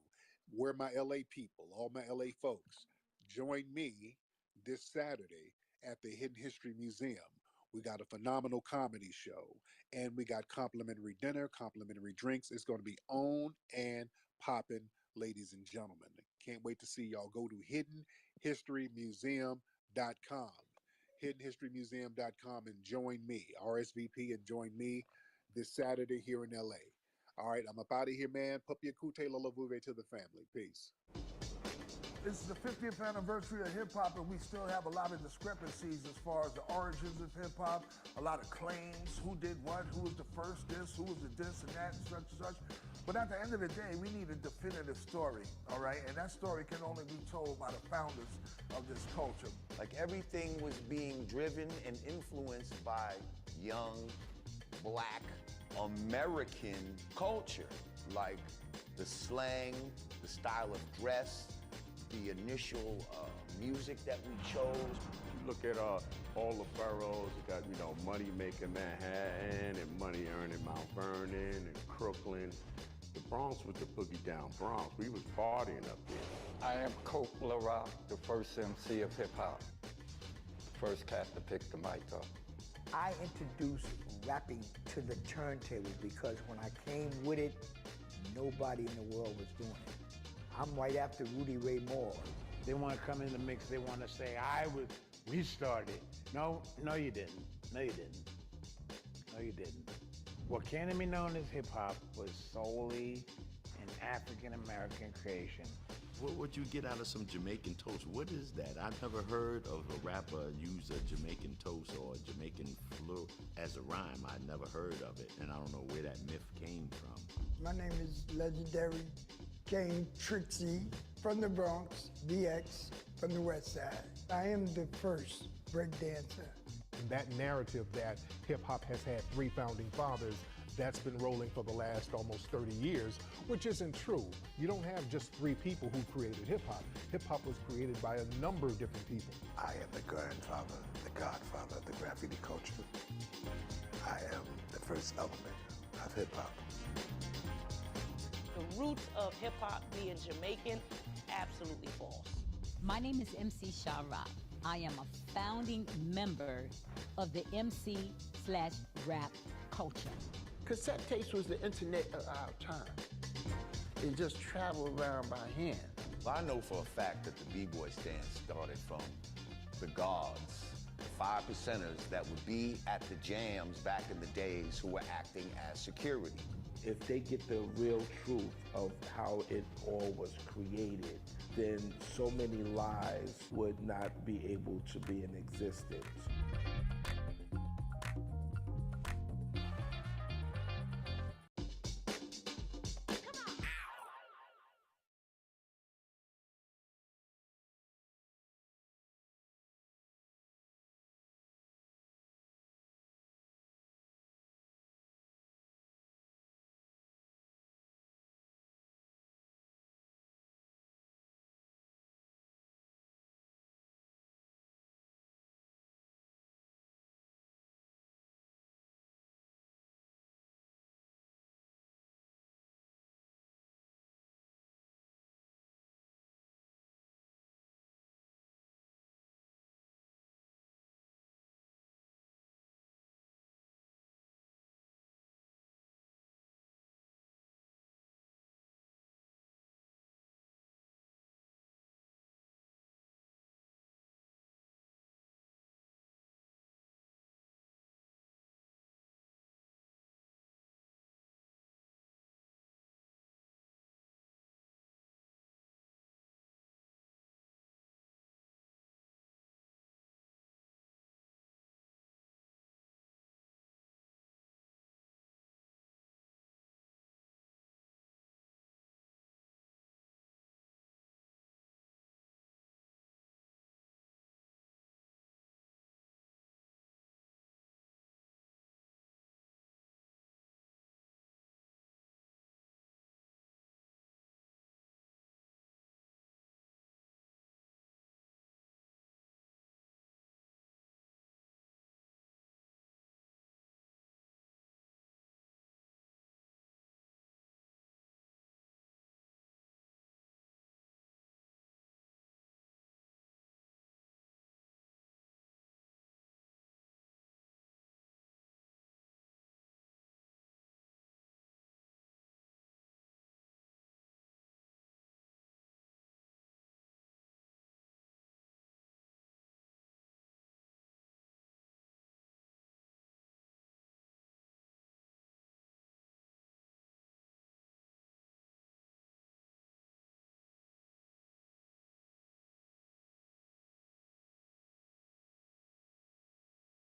Speaker 1: Where my LA people, all my LA folks, join me this Saturday at the Hidden History Museum. We got a phenomenal comedy show, and we got complimentary dinner, complimentary drinks. It's going to be on and popping, ladies and gentlemen. Can't wait to see y'all. Go to hiddenhistorymuseum.com. Hiddenhistorymuseum.com and join me, RSVP, and join me this Saturday here in LA. All right, I'm up out of here, man. Puppy Akute Lalavuve to the family. Peace.
Speaker 3: This is the 50th anniversary of hip hop, and we still have a lot of discrepancies as far as the origins of hip hop, a lot of claims, who did what, who was the first this, who was the this and that, and such and such. But at the end of the day, we need a definitive story, all right? And that story can only be told by the founders of this culture.
Speaker 23: Like everything was being driven and influenced by young, Black, American culture, like the slang, the style of dress, the initial music that we chose.
Speaker 8: You look at all the boroughs, you got, money making Manhattan and money earning Mount Vernon and Crooklyn. The Bronx was the boogie down Bronx. We was partying up there.
Speaker 24: I am Coke LaRock, the first MC of hip hop. First cat to pick the mic up.
Speaker 25: I introduced rapping to the turntable because when I came with it, nobody in the world was doing it. I'm right after Rudy Ray Moore.
Speaker 26: They want to come in the mix. They want to say, we started. No, you didn't. No, you didn't. No, you didn't. What came to be known as hip hop was solely an African American creation.
Speaker 27: What would you get out of some Jamaican toast? What is that? I've never heard of a rapper use a Jamaican toast or a Jamaican flu as a rhyme. I never heard of it, and I don't know where that myth came from.
Speaker 25: My name is legendary King Trixie from the Bronx, BX from the West Side. I am the first break dancer.
Speaker 28: That narrative that hip-hop has had 3 founding fathers, that's been rolling for the last almost 30 years, which isn't true. You don't have just 3 people who created hip-hop. Hip-hop was created by a number of different people.
Speaker 29: I am the grandfather, the godfather of the graffiti culture. I am the first element of hip-hop.
Speaker 30: The roots of hip-hop being Jamaican, absolutely false.
Speaker 31: My name is MC Sha-Rock. I am a founding member of the MC/rap culture.
Speaker 32: Cassette tapes was the internet of our time. It just traveled around by hand.
Speaker 23: Well, I know for a fact that the B-boy stand started from the guards, the 5%ers that would be at the jams back in the days who were acting as security.
Speaker 33: If they get the real truth of how it all was created, then so many lies would not be able to be in existence.